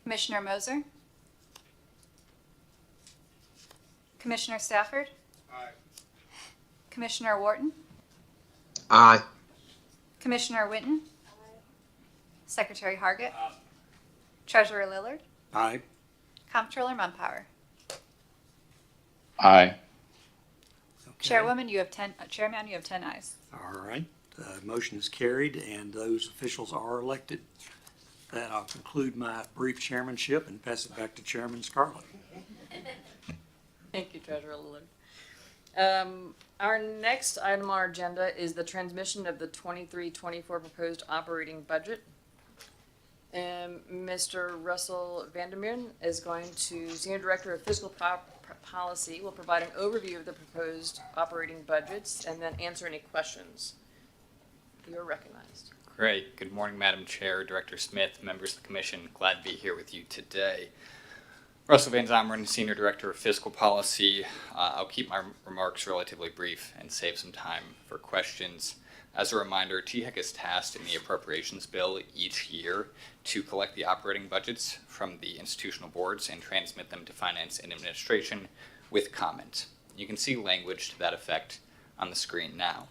Commissioner Moser? Commissioner Stafford? Aye. Commissioner Wharton? Aye. Commissioner Witten? Secretary Hargett? Treasurer Lillard? Aye. Comptroller Mumpower? Aye. Okay. Chairwoman, you have 10, Chairman, you have 10 ayes. All right, motion is carried and those officials are elected. That I'll conclude my brief chairmanship and pass it back to Chairman Scarlett. Thank you, Treasurer Lillard. Our next item on our agenda is the transmission of the 23-24 proposed operating budget. Mr. Russell Vandermeer is going to, Senior Director of Fiscal Policy, will provide an overview of the proposed operating budgets and then answer any questions. You're recognized. Great. Good morning, Madam Chair, Director Smith, members of the Commission. Glad to be here with you today. Russell Van Zomeren, Senior Director of Fiscal Policy. I'll keep my remarks relatively brief and save some time for questions. As a reminder, THEC is tasked in the appropriations bill each year to collect the operating budgets from the institutional boards and transmit them to Finance and Administration with comment. You can see language to that effect on the screen now.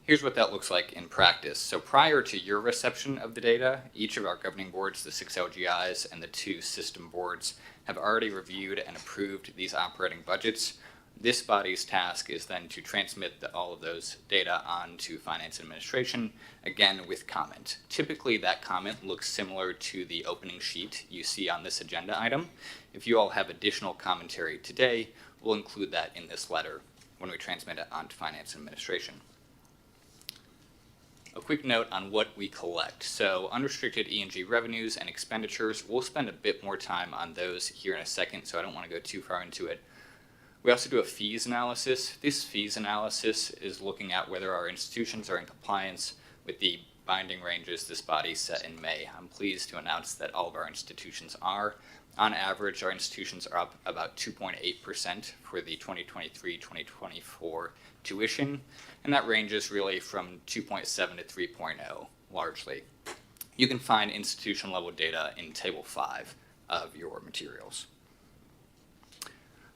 Here's what that looks like in practice. So prior to your reception of the data, each of our governing boards, the 6 LGIs and the 2 system boards, have already reviewed and approved these operating budgets. This body's task is then to transmit all of those data on to Finance and Administration, again with comment. Typically that comment looks similar to the opening sheet you see on this agenda item. If you all have additional commentary today, we'll include that in this letter when we transmit it on to Finance and Administration. A quick note on what we collect. So unrestricted E&G revenues and expenditures, we'll spend a bit more time on those here in a second, so I don't want to go too far into it. We also do a fees analysis. This fees analysis is looking at whether our institutions are in compliance with the binding ranges this body set in May. I'm pleased to announce that all of our institutions are. On average, our institutions are up about 2.8% for the 2023-2024 tuition, and that ranges really from 2.7 to 3.0, largely. You can find institution level data in Table 5 of your materials.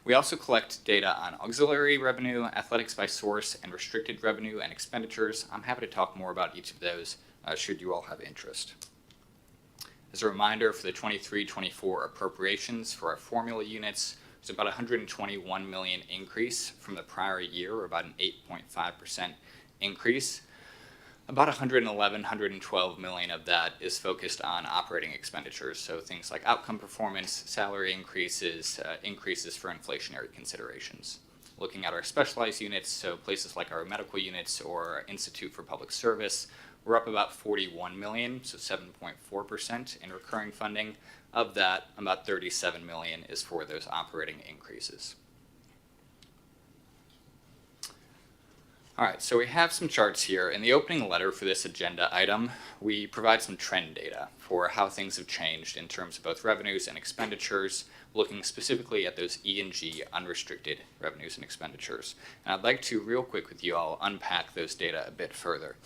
We also collect data on auxiliary revenue, athletics by source, and restricted revenue and expenditures. I'm happy to talk more about each of those should you all have interest. As a reminder, for the 23-24 appropriations for our formula units, there's about $121 million increase from the prior year, or about an 8.5% increase. About $112 million of that is focused on operating expenditures, so things like outcome performance, salary increases, increases for inflationary considerations. Looking at our specialized units, so places like our medical units or our Institute for Public Service, we're up about $41 million, so 7.4% in recurring funding. Of that, about $37 million is for those operating increases. All right, so we have some charts here. In the opening letter for this agenda item, we provide some trend data for how things have changed in terms of both revenues and expenditures, looking specifically at those E&G unrestricted revenues and expenditures. And I'd like to, real quick with you all, unpack those data a bit further.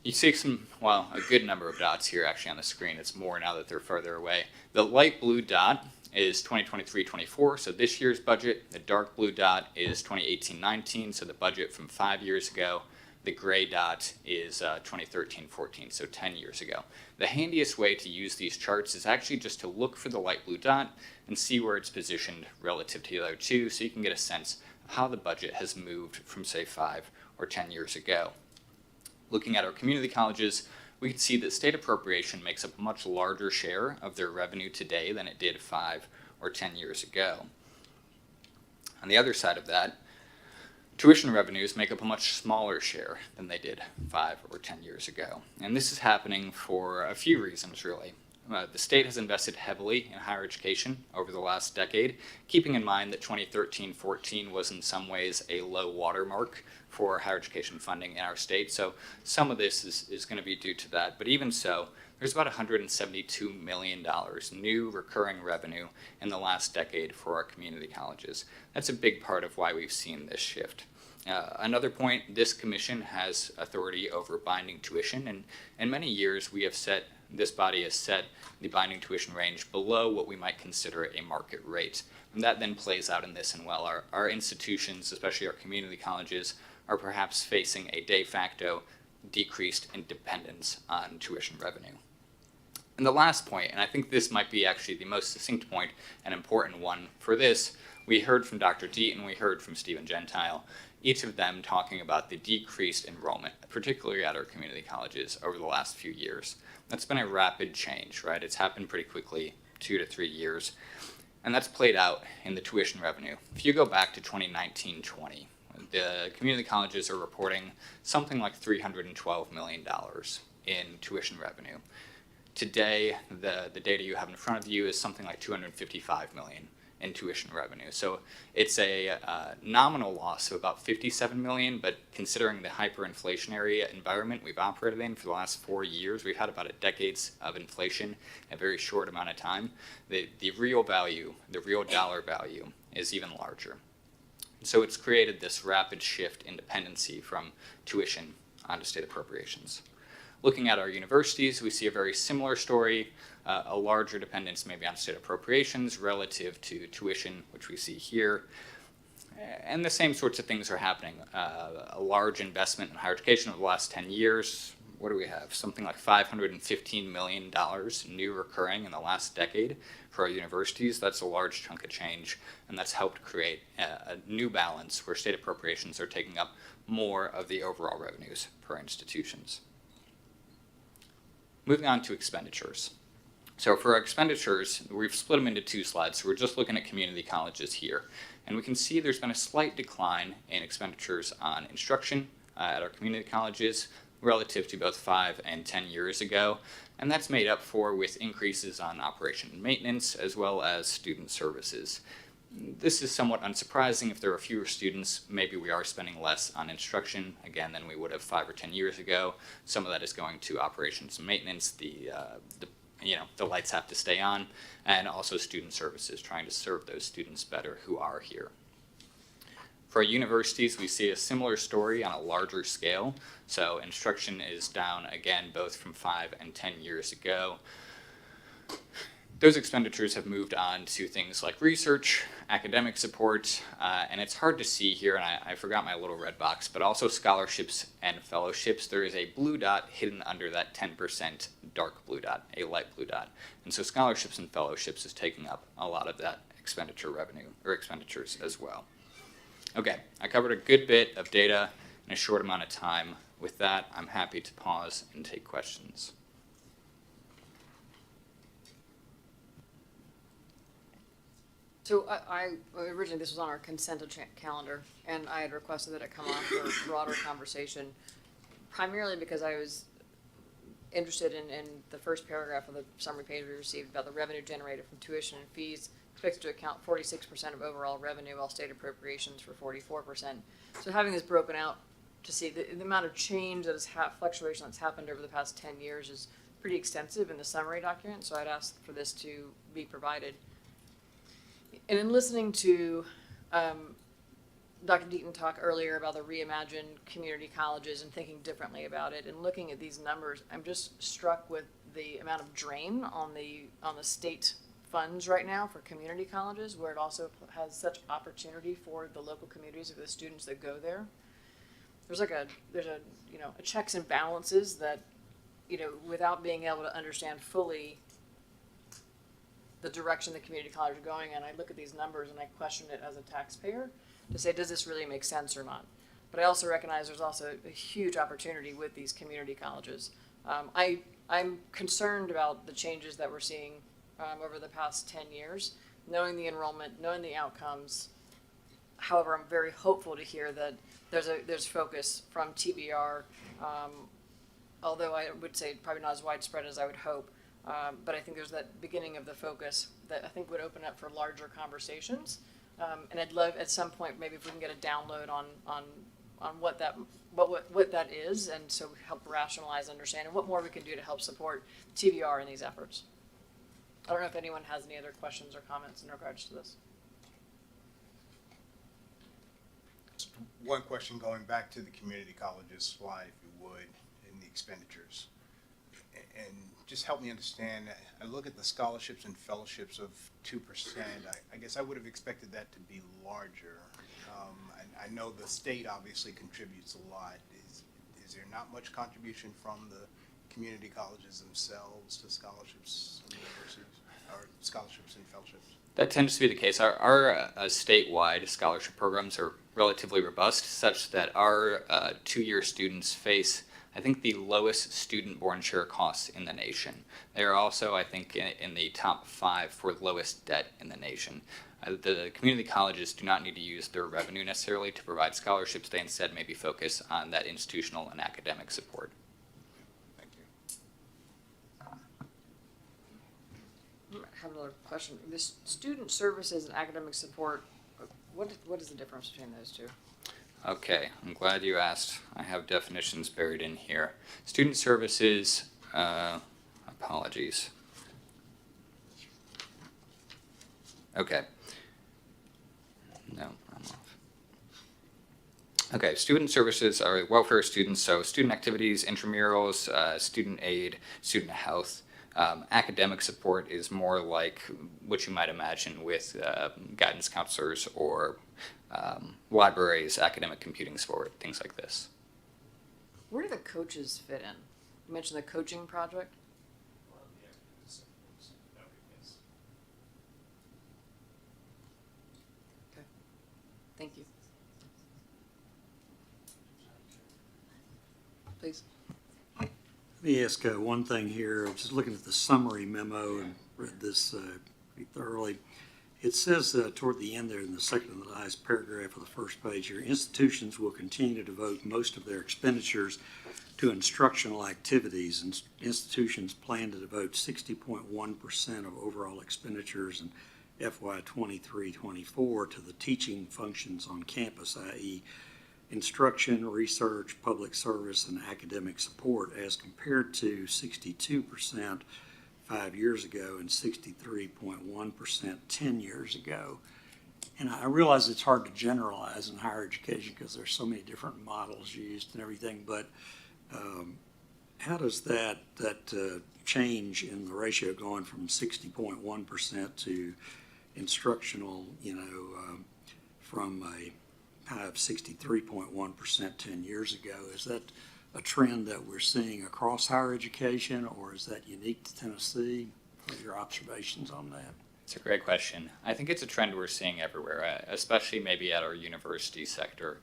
You see a good number of dots here actually on the screen. It's more now that they're further away. The light blue dot is 2023-24, so this year's budget. The dark blue dot is 2018-19, so the budget from 5 years ago. The gray dot is 2013-14, so 10 years ago. The handiest way to use these charts is actually just to look for the light blue dot and see where it's positioned relative to the other two, so you can get a sense of how the budget has moved from, say, 5 or 10 years ago. Looking at our community colleges, we can see that state appropriation makes up a much larger share of their revenue today than it did 5 or 10 years ago. On the other side of that, tuition revenues make up a much smaller share than they did 5 or 10 years ago. And this is happening for a few reasons, really. The state has invested heavily in higher education over the last decade, keeping in mind that 2013-14 was in some ways a low watermark for higher education funding in our state. So some of this is going to be due to that. But even so, there's about $172 million new recurring revenue in the last decade for our community colleges. That's a big part of why we've seen this shift. Another point, this commission has authority over binding tuition, and in many years this body has set the binding tuition range below what we might consider a market rate. And that then plays out in this, and well, our institutions, especially our community colleges, are perhaps facing a de facto decreased in dependence on tuition revenue. And the last point, and I think this might be actually the most succinct point and important one for this, we heard from Dr. Deaton, we heard from Stephen Gentile, each of them talking about the decreased enrollment, particularly at our community colleges over the last few years. That's been a rapid change, right? It's happened pretty quickly, 2 to 3 years. And that's played out in the tuition revenue. If you go back to 2019-20, the community colleges are reporting something like $312 million in tuition revenue. Today, the data you have in front of you is something like $255 million in tuition revenue. So it's a nominal loss of about $57 million, but considering the hyperinflationary environment we've operated in for the last 4 years, we've had about a decades of inflation in a very short amount of time. The real value, the real dollar value is even larger. So it's created this rapid shift in dependency from tuition onto state appropriations. Looking at our universities, we see a very similar story, a larger dependence maybe on state appropriations relative to tuition, which we see here. And the same sorts of things are happening. A large investment in higher education over the last 10 years. What do we have? Something like $515 million new recurring in the last decade for our universities. That's a large chunk of change, and that's helped create a new balance where state appropriations are taking up more of the overall revenues per institutions. Moving on to expenditures. So for our expenditures, we've split them into 2 slides. So we're just looking at community colleges here. And we can see there's been a slight decline in expenditures on instruction at our community colleges relative to both 5 and 10 years ago. And that's made up for with increases on operation and maintenance as well as student services. This is somewhat unsurprising. If there are fewer students, maybe we are spending less on instruction, again, than we would have 5 or 10 years ago. Some of that is going to operations and maintenance, the lights have to stay on, and also student services, trying to serve those students better who are here. For our universities, we see a similar story on a larger scale. So instruction is down again, both from 5 and 10 years ago. Those expenditures have moved on to things like research, academic support, and it's hard to see here, and I forgot my little red box, but also scholarships and fellowships. There is a blue dot hidden under that 10% dark blue dot, a light blue dot. And so scholarships and fellowships is taking up a lot of that expenditure revenue, or expenditures as well. Okay, I covered a good bit of data in a short amount of time. With that, I'm happy to pause and take questions. So I originally, this was on our consent calendar, and I had requested that it come on for a broader conversation, primarily because I was interested in the first paragraph of the summary page we received about the revenue generated from tuition and fees expected to account 46% of overall revenue, while state appropriations for 44%. So having this broken out to see the amount of change that has fluctuation that's happened over the past 10 years is pretty extensive in the summary document, so I'd ask for this to be provided. And in listening to Dr. Deaton talk earlier about the reimagined community colleges and thinking differently about it, and looking at these numbers, I'm just struck with the amount of drain on the state funds right now for community colleges, where it also has such opportunity for the local communities of the students that go there. there's a checks and balances that, without being able to understand fully the direction the community college are going in, I look at these numbers and I question it as a taxpayer to say, does this really make sense or not? But I also recognize there's also a huge opportunity with these community colleges. I'm concerned about the changes that we're seeing over the past 10 years, knowing the enrollment, knowing the outcomes. However, I'm very hopeful to hear that there's focus from TBR, although I would say probably not as widespread as I would hope. But I think there's that beginning of the focus that I think would open up for larger conversations. And I'd love at some point maybe if we can get a download on what that is, and so help rationalize, understand, and what more we can do to help support TBR in these efforts. I don't know if anyone has any other questions or comments in regards to this. One question going back to the community colleges slide, if you would, in the expenditures. And just help me understand, I look at the scholarships and fellowships of 2%. I guess I would have expected that to be larger. I know the state obviously contributes a lot. Is there not much contribution from the community colleges themselves to scholarships and universities, or scholarships and fellowships? That tends to be the case. Our statewide scholarship programs are relatively robust, such that our 2-year students face, I think, the lowest student board share costs in the nation. They are also, I think, in the top 5 for lowest debt in the nation. The community colleges do not need to use their revenue necessarily to provide scholarships. They instead maybe focus on that institutional and academic support. Thank you. I have another question. This student services and academic support, what is the difference between those two? Okay, I'm glad you asked. I have definitions buried in here. Student services, apologies. Okay. No, I'm off. Okay, student services are welfare students, so student activities, intramurals, student aid, student health. Academic support is more like what you might imagine with guidance counselors or libraries, academic computing support, things like this. Where do the coaches fit in? You mentioned the coaching project. Okay. Thank you. Please. Let me ask one thing here. I'm just looking at the summary memo and read this pretty thoroughly. It says toward the end there in the second to last paragraph of the first page here, institutions will continue to devote most of their expenditures to instructional activities, and institutions plan to devote 60.1% of overall expenditures in FY 23-24 to the teaching functions on campus, i.e. instruction, research, public service, and academic support, as compared to 62% 5 years ago and 63.1% 10 years ago. And I realize it's hard to generalize in higher education because there's so many different models used and everything, but how does that change in the ratio going from 60.1% to instructional, from a high of 63.1% 10 years ago? Is that a trend that we're seeing across higher education, or is that unique to Tennessee? What are your observations on that? It's a great question. I think it's a trend we're seeing everywhere, especially maybe at our university sector.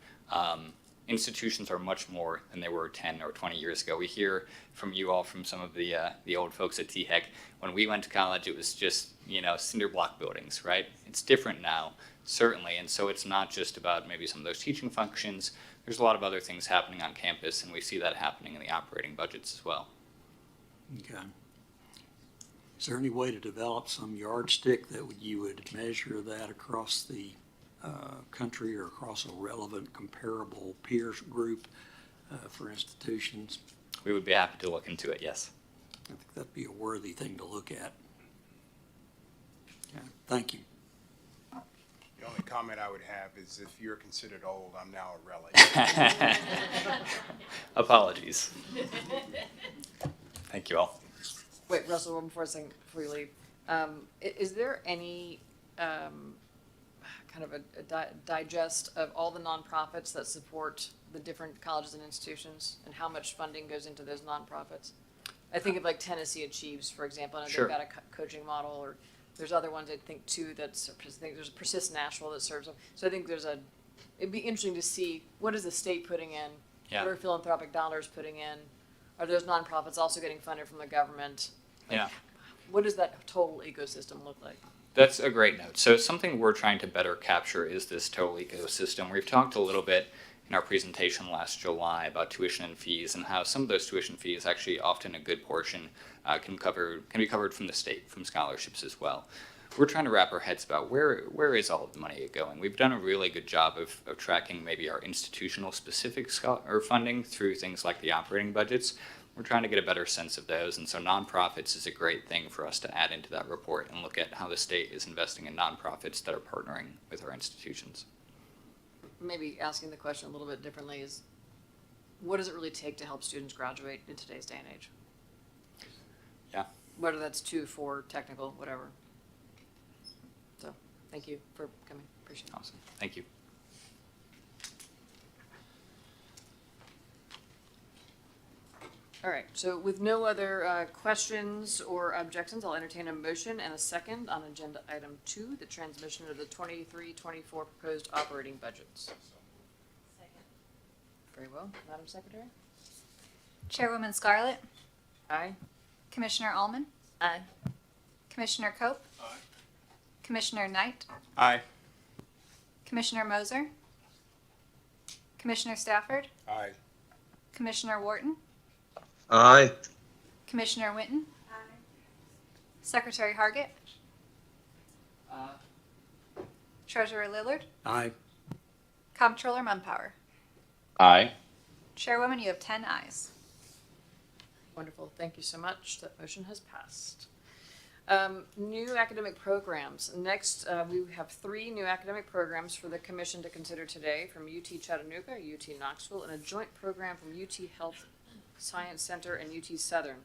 Institutions are much more than they were 10 or 20 years ago. We hear from you all, from some of the old folks at THEC, when we went to college, it was just, cinder block buildings, right? It's different now, certainly, and so it's not just about maybe some of those teaching functions. There's a lot of other things happening on campus, and we see that happening in the operating budgets as well. Okay. Is there any way to develop some yardstick that you would measure that across the country or across a relevant comparable peers group for institutions? We would be happy to look into it, yes. I think that'd be a worthy thing to look at. Okay. Thank you. The only comment I would have is if you're considered old, I'm now a relic. Apologies. Thank you all. Wait, Russell, one more thing before you leave. Is there any kind of a digest of all the nonprofits that support the different colleges and institutions and how much funding goes into those nonprofits? I think of like Tennessee Achieves, for example, and Sure. they've got a coaching model, or there's other ones I think too that's, I think there's Persist Nashville that serves them. So I think it'd be interesting to see what is the state putting in, Yeah. what are philanthropic dollars putting in, are those nonprofits also getting funded from the government? Yeah. What does that total ecosystem look like? That's a great note. So something we're trying to better capture is this total ecosystem. We've talked a little bit in our presentation last July about tuition and fees and how some of those tuition fees, actually often a good portion, can be covered from the state, from scholarships as well. We're trying to wrap our heads about where is all of the money going. We've done a really good job of tracking maybe our institutional specific funding through things like the operating budgets. We're trying to get a better sense of those, and so nonprofits is a great thing for us to add into that report and look at how the state is investing in nonprofits that are partnering with our institutions. Maybe asking the question a little bit differently is, what does it really take to help students graduate in today's day and age? Yeah. Whether that's 2, 4, technical, whatever. So, thank you for coming. Appreciate it. Awesome. Thank you. All right, so with no other questions or objections, I'll entertain a motion and a second on agenda item 2, the transmission of the 23-24 proposed operating budgets. Second. Very well. Madam Secretary? Chairwoman Scarlett, Aye. Commissioner Allman, Aye. Commissioner Cope, Commissioner Knight, Aye. Commissioner Moser, Commissioner Stafford, Aye. Commissioner Wharton, Aye. Commissioner Winton, Secretary Hargett, Treasurer Lillard, Aye. Comptroller Mumpower. Aye. Chairwoman, you have 10 ayes. Wonderful. Thank you so much. That motion has passed. New academic programs. Next, we have 3 new academic programs for the commission to consider today from UT Chattanooga, UT Knoxville, and a joint program from UT Health Science Center and UT Southern.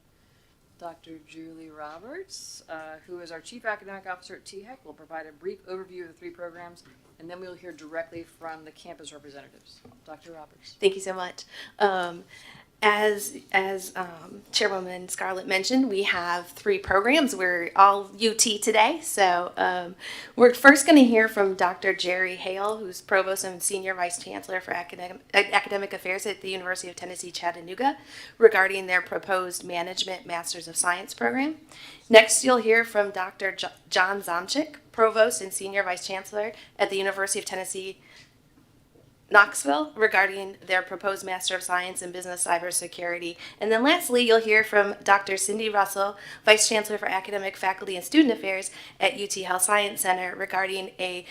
Dr. Julie Roberts, who is our Chief Academic Officer at THEC, will provide a brief overview of the 3 programs, and then we'll hear directly from the campus representatives. Dr. Roberts. Thank you so much. As Chairwoman Scarlett mentioned, we have 3 programs. We're all UT today. So we're first going to hear from Dr. Jerry Hale, who's Provost and Senior Vice Chancellor for Academic Affairs at the University of Tennessee, Chattanooga, regarding their proposed Management Masters of Science program. Next, you'll hear from Dr. John Zomchik, Provost and Senior Vice Chancellor at the University of Tennessee, Knoxville, regarding their proposed Master of Science in Business Cybersecurity. And then lastly, you'll hear from Dr. Cindy Russell, Vice Chancellor for Academic, Faculty, and Student Affairs at UT Health Science Center, regarding a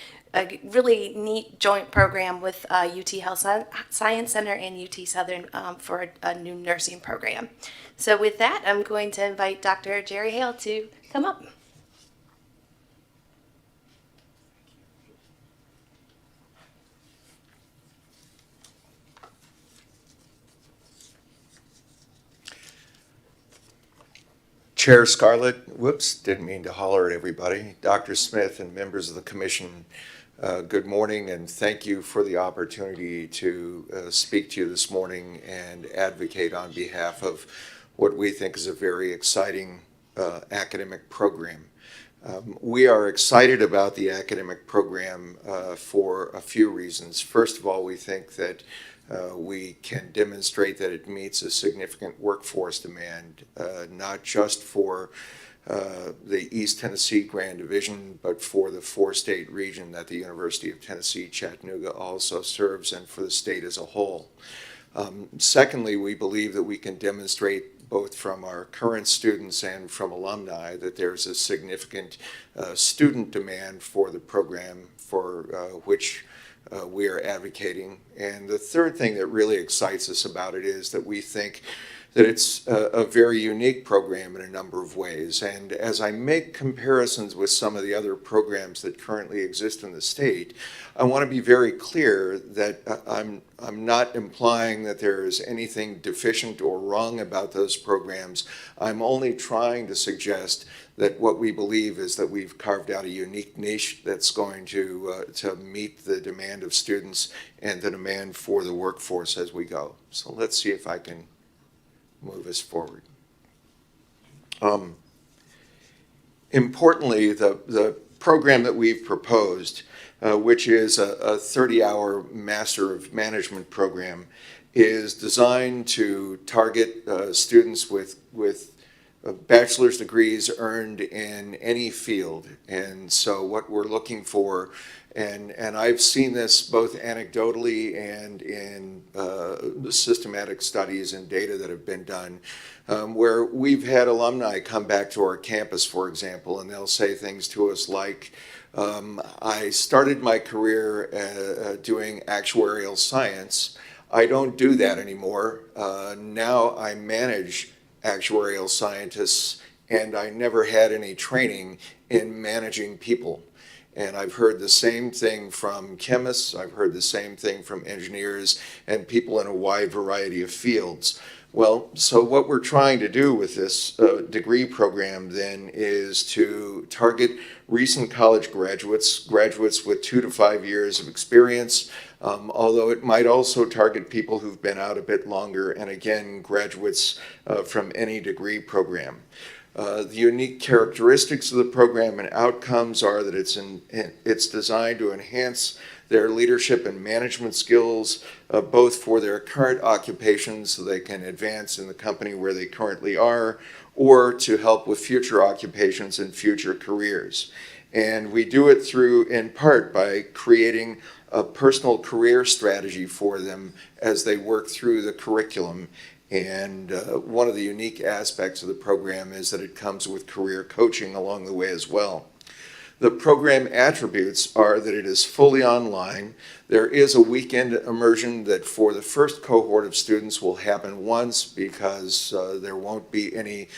really neat joint program with UT Health Science Center and UT Southern for a new nursing program. So with that, I'm going to invite Dr. Jerry Hale to come up. Chair Scarlett, whoops, didn't mean to holler at everybody. Dr. Smith and members of the commission, good morning, and thank you for the opportunity to speak to you this morning and advocate on behalf of what we think is a very exciting academic program. We are excited about the academic program for a few reasons. First of all, we think that we can demonstrate that it meets a significant workforce demand, not just for the East Tennessee Grand Division, but for the 4-state region that the University of Tennessee Chattanooga also serves, and for the state as a whole. Secondly, we believe that we can demonstrate both from our current students and from alumni that there's a significant student demand for the program for which we are advocating. And the third thing that really excites us about it is that we think that it's a very unique program in a number of ways. And as I make comparisons with some of the other programs that currently exist in the state, I want to be very clear that I'm not implying that there is anything deficient or wrong about those programs. I'm only trying to suggest that what we believe is that we've carved out a unique niche that's going to meet the demand of students and the demand for the workforce as we go. So let's see if I can move us forward. Importantly, the program that we've proposed, which is a 30-hour Master of Management program, is designed to target students with bachelor's degrees earned in any field. And so what we're looking for, and I've seen this both anecdotally and in systematic studies and data that have been done, where we've had alumni come back to our campus, for example, and they'll say things to us like, I started my career doing actuarial science. I don't do that anymore. Now I manage actuarial scientists, and I never had any training in managing people. And I've heard the same thing from chemists, I've heard the same thing from engineers, and people in a wide variety of fields. Well, so what we're trying to do with this degree program then is to target recent college graduates with 2 to 5 years of experience, although it might also target people who've been out a bit longer, and again, graduates from any degree program. The unique characteristics of the program and outcomes are that it's designed to enhance their leadership and management skills, both for their current occupations so they can advance in the company where they currently are, or to help with future occupations and future careers. And we do it through, in part, by creating a personal career strategy for them as they work through the curriculum. And one of the unique aspects of the program is that it comes with career coaching along the way as well. The program attributes are that it is fully online. There is a weekend immersion that for the first cohort of students will happen once because there won't be any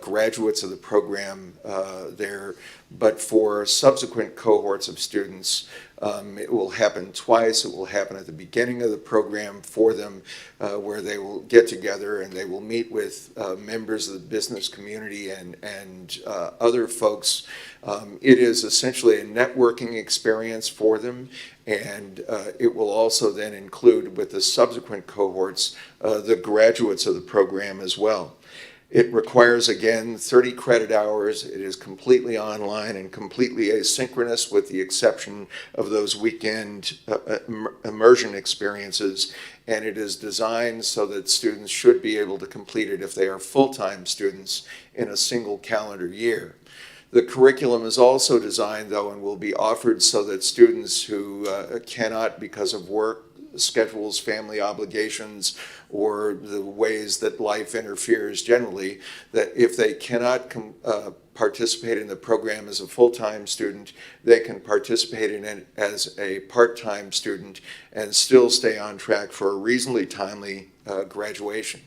graduates of the program there. But for subsequent cohorts of students, it will happen twice. It will happen at the beginning of the program for them where they will get together and they will meet with members of the business community and other folks. It is essentially a networking experience for them, and it will also then include with the subsequent cohorts the graduates of the program as well. It requires, again, 30 credit hours. It is completely online and completely asynchronous with the exception of those weekend immersion experiences. And it is designed so that students should be able to complete it if they are full-time students in a single calendar year. The curriculum is also designed, though, and will be offered so that students who cannot, because of work schedules, family obligations, or the ways that life interferes generally, that if they cannot participate in the program as a full-time student, they can participate in it as a part-time student and still stay on track for a reasonably timely graduation.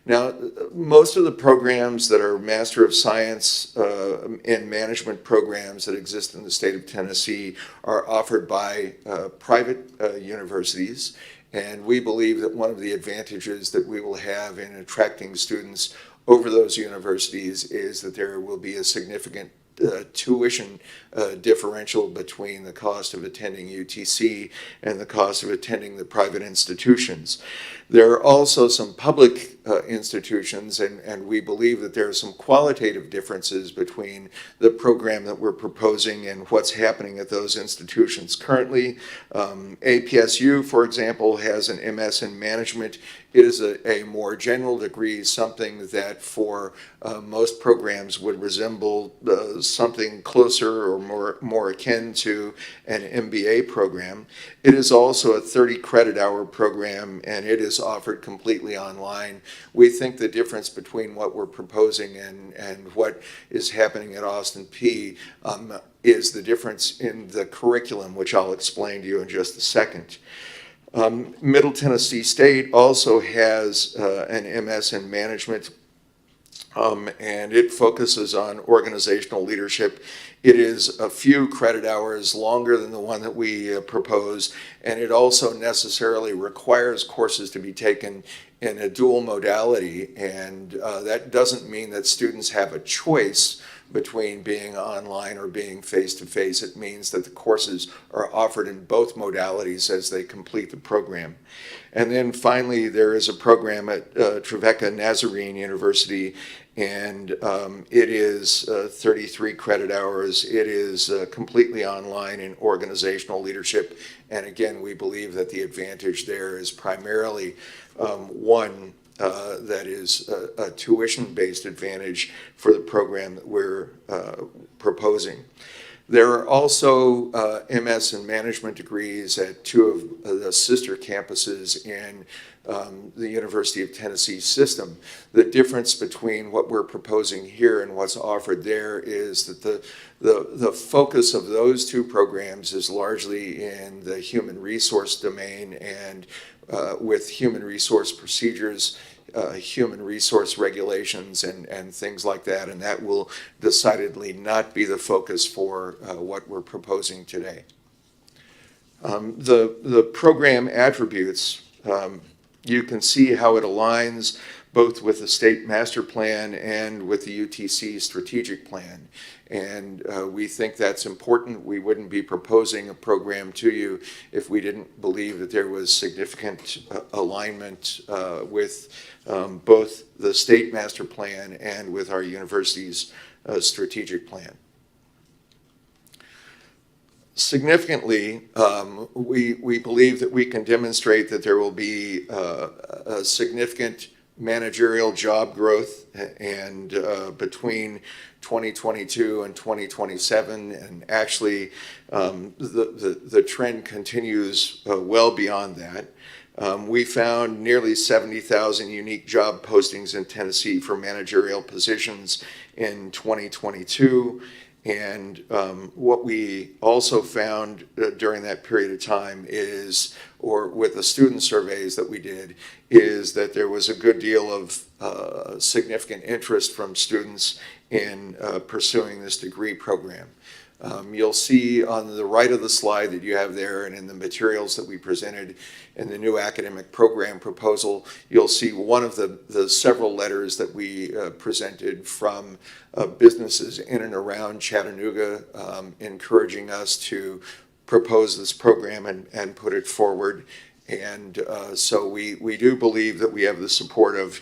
Now, most of the programs that are Master of Science and Management programs that exist in the state of Tennessee are offered by private universities, and we believe that one of the advantages that we will have in attracting students over those universities is that there will be a significant tuition differential between the cost of attending UTC and the cost of attending the private institutions. There are also some public institutions, and we believe that there are some qualitative differences between the program that we're proposing and what's happening at those institutions. Currently, APSU, for example, has an MS in management. It is a more general degree, something that for most programs would resemble something closer or more akin to an MBA program. It is also a 30 credit hour program, and it is offered completely online. We think the difference between what we're proposing and what is happening at Austin Peay is the difference in the curriculum, which I'll explain to you in just a second. Middle Tennessee State also has an MS in management, and it focuses on organizational leadership. It is a few credit hours longer than the one that we propose, and it also necessarily requires courses to be taken in a dual modality, and that doesn't mean that students have a choice between being online or being face-to-face. It means that the courses are offered in both modalities as they complete the program. And then finally, there is a program at THEC Nazarene University, and it is 33 credit hours. It is completely online in organizational leadership. And again, we believe that the advantage there is primarily one, that is a tuition-based advantage for the program that we're proposing. There are also MS in management degrees at two of the sister campuses in the University of Tennessee system. The difference between what we're proposing here and what's offered there is that the focus of those two programs is largely in the human resource domain, and with human resource procedures, human resource regulations, and things like that, and that will decidedly not be the focus for what we're proposing today. The program attributes, you can see how it aligns both with the state master plan and with the UTC strategic plan. And we think that's important. We wouldn't be proposing a program to you if we didn't believe that there was significant alignment with both the state master plan and with our university's strategic plan. Significantly, we believe that we can demonstrate that there will be a significant managerial job growth and between 2022 and 2027, and actually the trend continues well beyond that. We found nearly 70,000 unique job postings in Tennessee for managerial positions in 2022. And what we also found during that period of time is, or with the student surveys that we did, is that there was a good deal of significant interest from students in pursuing this degree program. You'll see on the right of the slide that you have there, and in the materials that we presented in the new academic program proposal, you'll see one of the several letters that we presented from businesses in and around Chattanooga, encouraging us to propose this program and put it forward. And so we do believe that we have the support of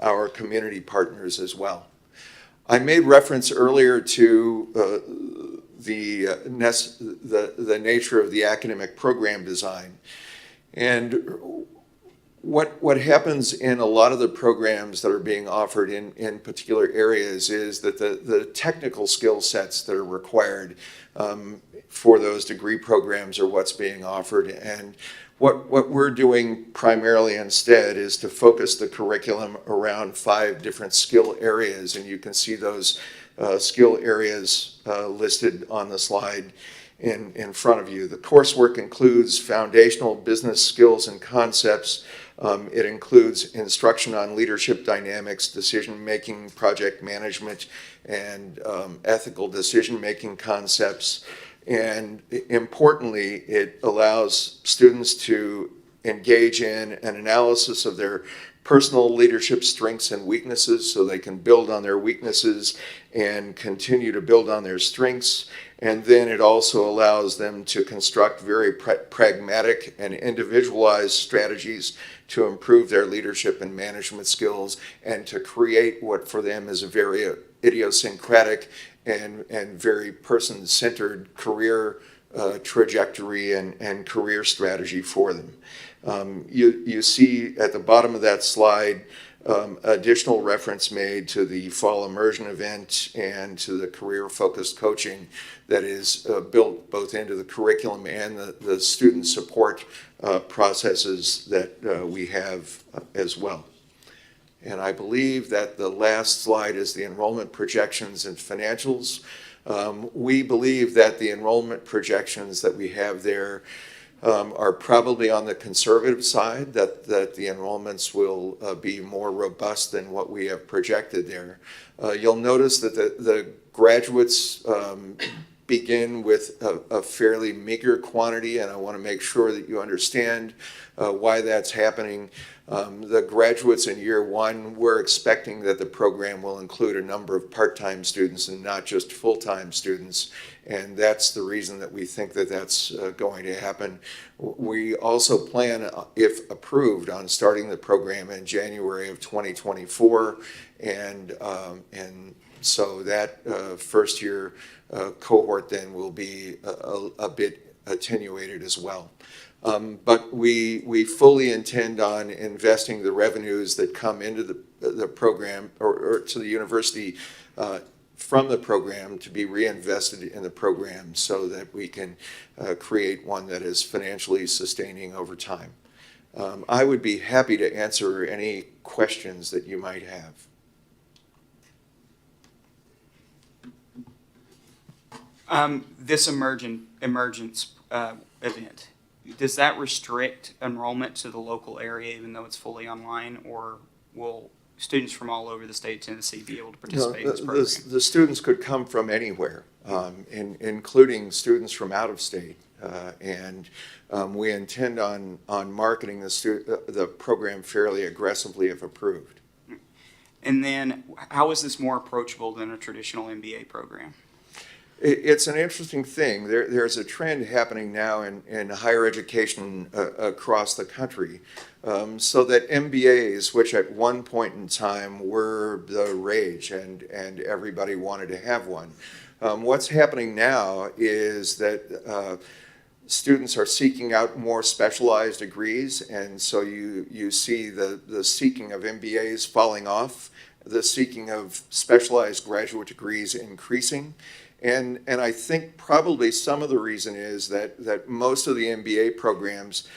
our community partners as well. I made reference earlier to the nature of the academic program design. And what happens in a lot of the programs that are being offered in particular areas is that the technical skill sets that are required for those degree programs are what's being offered. And what we're doing primarily instead is to focus the curriculum around 5 different skill areas, and you can see those skill areas listed on the slide in front of you. The coursework includes foundational business skills and concepts. It includes instruction on leadership dynamics, decision-making, project management, and ethical decision-making concepts. And importantly, it allows students to engage in an analysis of their personal leadership strengths and weaknesses so they can build on their weaknesses and continue to build on their strengths. And then it also allows them to construct very pragmatic and individualized strategies to improve their leadership and management skills and to create what for them is a very idiosyncratic and very person-centered career trajectory and career strategy for them. You see at the bottom of that slide additional reference made to the fall immersion event and to the career-focused coaching that is built both into the curriculum and the student support processes that we have as well. And I believe that the last slide is the enrollment projections and financials. We believe that the enrollment projections that we have there are probably on the conservative side, that the enrollments will be more robust than what we have projected there. You'll notice that the graduates begin with a fairly meager quantity, and I want to make sure that you understand why that's happening. The graduates in year one, we're expecting that the program will include a number of part-time students and not just full-time students, and that's the reason that we think that that's going to happen. We also plan, if approved, on starting the program in January of 2024, and so that first year cohort then will be a bit attenuated as well. But we fully intend on investing the revenues that come into the program or to the university from the program to be reinvested in the program so that we can create one that is financially sustaining over time. I would be happy to answer any questions that you might have. This emergence event, does that restrict enrollment to the local area even though it's fully online, or will students from all over the state of Tennessee be able to participate in this program? The students could come from anywhere, including students from out of state. And we intend on marketing the program fairly aggressively if approved. And then how is this more approachable than a traditional MBA program? It's an interesting thing. There's a trend happening now in higher education across the country, so that MBAs, which at one point in time were the rage and everybody wanted to have one, what's happening now is that students are seeking out more specialized degrees, and so you see the seeking of MBAs falling off, the seeking of specialized graduate degrees increasing. And I think probably some of the reason is that most of the MBA programs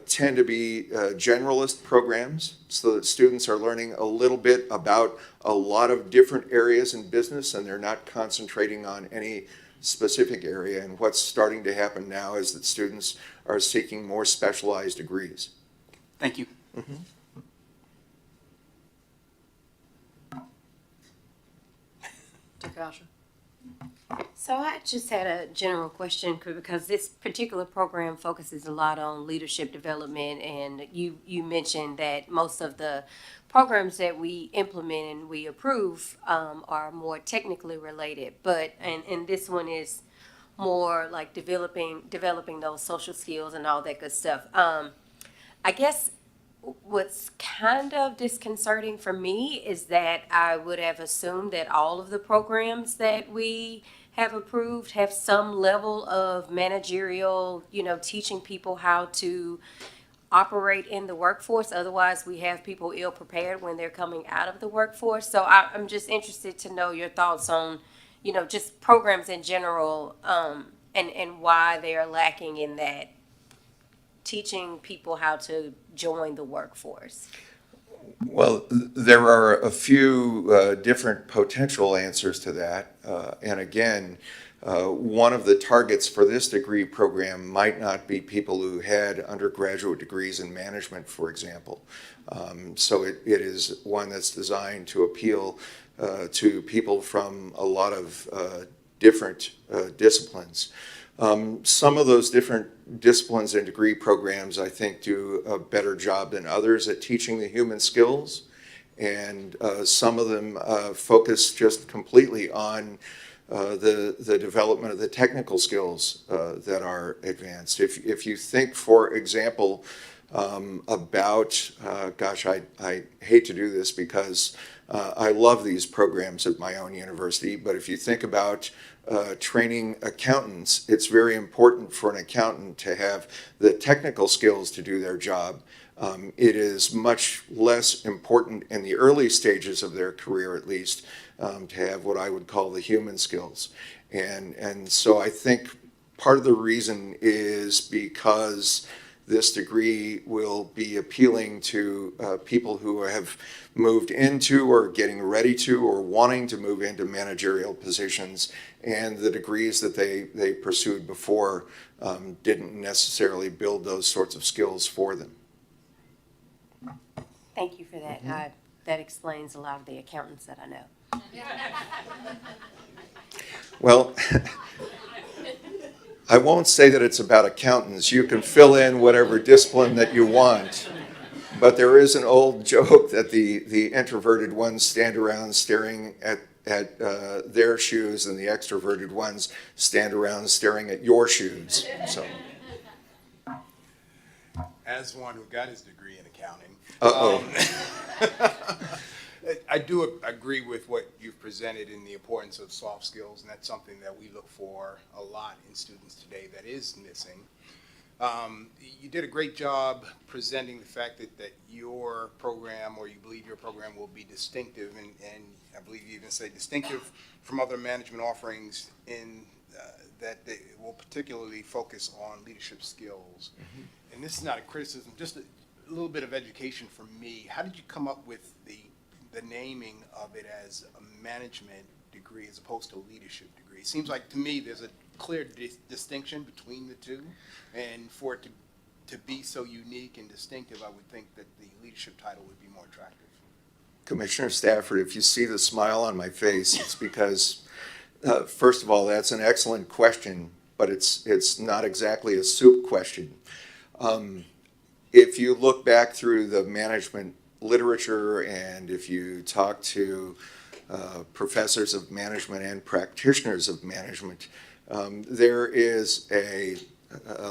tend to be generalist programs, so that students are learning a little bit about a lot of different areas in business, and they're not concentrating on any specific area. And what's starting to happen now is that students are seeking more specialized degrees. Thank you. Mm-hmm. Takasha. So I just had a general question because this particular program focuses a lot on leadership development, and you mentioned that most of the programs that we implement and we approve are more technically related, but and this one is more like developing those social skills and all that good stuff. I guess what's kind of disconcerting for me is that I would have assumed that all of the programs that we have approved have some level of managerial, teaching people how to operate in the workforce. Otherwise, we have people ill prepared when they're coming out of the workforce. So I'm just interested to know your thoughts on, just programs in general, and why they are lacking in that, teaching people how to join the workforce. Well, there are a few different potential answers to that. And again, one of the targets for this degree program might not be people who had undergraduate degrees in management, for example. So it is one that's designed to appeal to people from a lot of different disciplines. Some of those different disciplines and degree programs, I think, do a better job than others at teaching the human skills, and some of them focus just completely on the development of the technical skills that are advanced. If you think, for example, about, gosh, I hate to do this because I love these programs at my own university, but if you think about training accountants, it's very important for an accountant to have the technical skills to do their job. It is much less important in the early stages of their career, at least, to have what I would call the human skills. And so I think part of the reason is because this degree will be appealing to people who have moved into or getting ready to or wanting to move into managerial positions, and the degrees that they pursued before didn't necessarily build those sorts of skills for them. Thank you for that. That explains a lot of the accountants that I know. Well, I won't say that it's about accountants. You can fill in whatever discipline that you want. But there is an old joke that the introverted ones stand around staring at their shoes, and the extroverted ones stand around staring at your shoes. So. As one who got his degree in accounting, Uh-oh. I do agree with what you've presented in the importance of soft skills, and that's something that we look for a lot in students today that is missing. You did a great job presenting the fact that your program, or you believe your program, will be distinctive, and I believe you even say distinctive from other management offerings in that they will particularly focus on leadership skills. Mm-hmm. And this is not a criticism, just a little bit of education for me. How did you come up with the naming of it as a management degree as opposed to a leadership degree? It seems like to me there's a clear distinction between the two, and for it to be so unique and distinctive, I would think that the leadership title would be more attractive. Commissioner Stafford, if you see the smile on my face, it's because, first of all, that's an excellent question, but it's not exactly a soup question. If you look back through the management literature, and if you talk to professors of management and practitioners of management, there is a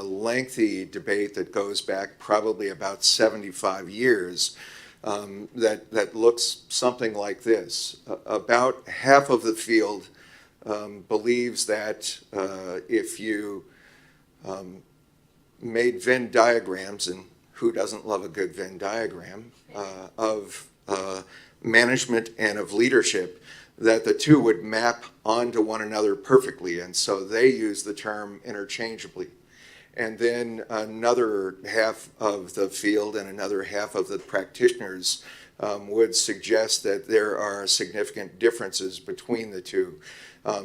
lengthy debate that goes back probably about 75 years that looks something like this. About half of the field believes that if you made Venn diagrams, and who doesn't love a good Venn diagram, of management and of leadership, that the two would map onto one another perfectly, and so they use the term interchangeably. And then another half of the field and another half of the practitioners would suggest that there are significant differences between the two.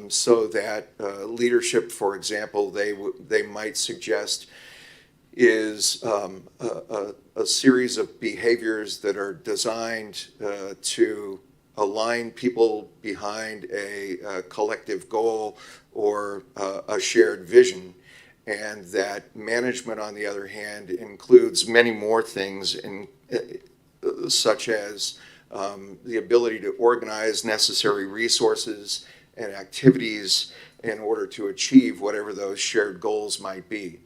So that leadership, for example, they might suggest is a series of behaviors that are designed to align people behind a collective goal or a shared vision, and that management, on the other hand, includes many more things, such as the ability to organize necessary resources and activities in order to achieve whatever those shared goals might be.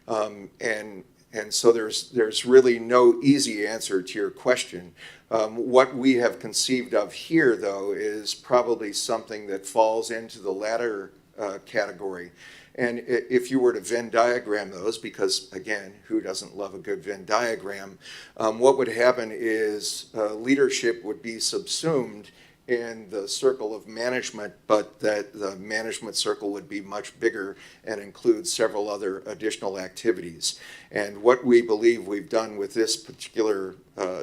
And so there's really no easy answer to your question. What we have conceived of here, though, is probably something that falls into the latter category. And if you were to Venn diagram those, because again, who doesn't love a good Venn diagram, what would happen is leadership would be subsumed in the circle of management, but that the management circle would be much bigger and include several other additional activities. And what we believe we've done with this particular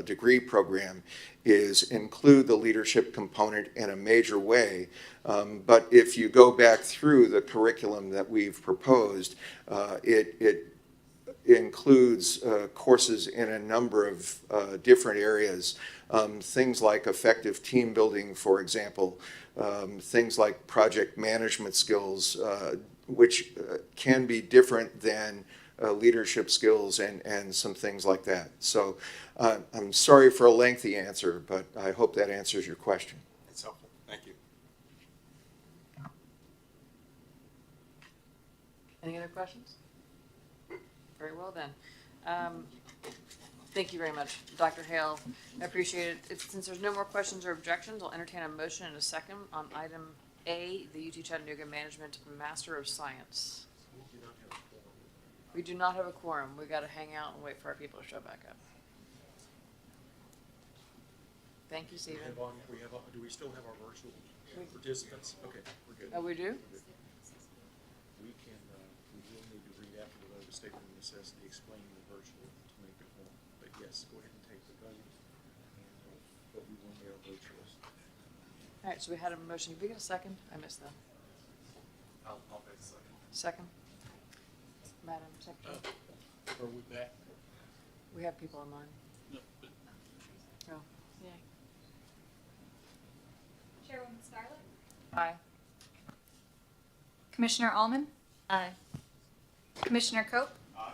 degree program is include the leadership component in a major way. But if you go back through the curriculum that we've proposed, it includes courses in a number of different areas. Things like effective team building, for example, things like project management skills, which can be different than leadership skills, and some things like that. So I'm sorry for a lengthy answer, but I hope that answers your question. It's helpful. Thank you. Any other questions? Very well then. Thank you very much, Dr. Hale. I appreciate it. Since there's no more questions or objections, I'll entertain a motion in a second on item A, the UT Chattanooga Management Master of Science. We do not have a quorum. We got to hang out and wait for our people to show back up. Thank you, Stephen. Do we still have our virtual participants? Okay, we're good. Oh, we do? We will need to read after the vote, a statement of necessity explaining the virtual to make it more. But yes, go ahead and take the vote, and, but we will mail virtuals. All right, so we had a motion. Did we get a second? I missed that. I'll make a second. Second? Madam Secretary? Are we back? We have people online. No. Oh, yay. Chairwoman Scarlett? Aye. Commissioner Allman? Aye. Commissioner Cope? Aye.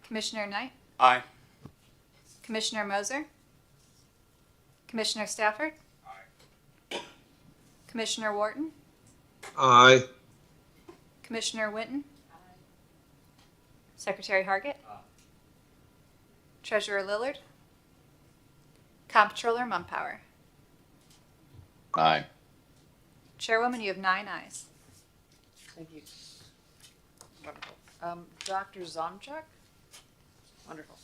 Commissioner Knight? Aye. Commissioner Moser? Commissioner Stafford? Aye. Commissioner Wharton? Aye. Commissioner Winton? Aye. Secretary Hargett? Aye. Treasurer Lillard? Comptroller Mumpower? Aye. Chairwoman, you have 9 ayes. Thank you. Wonderful. Dr. Zomchak? Wonderful.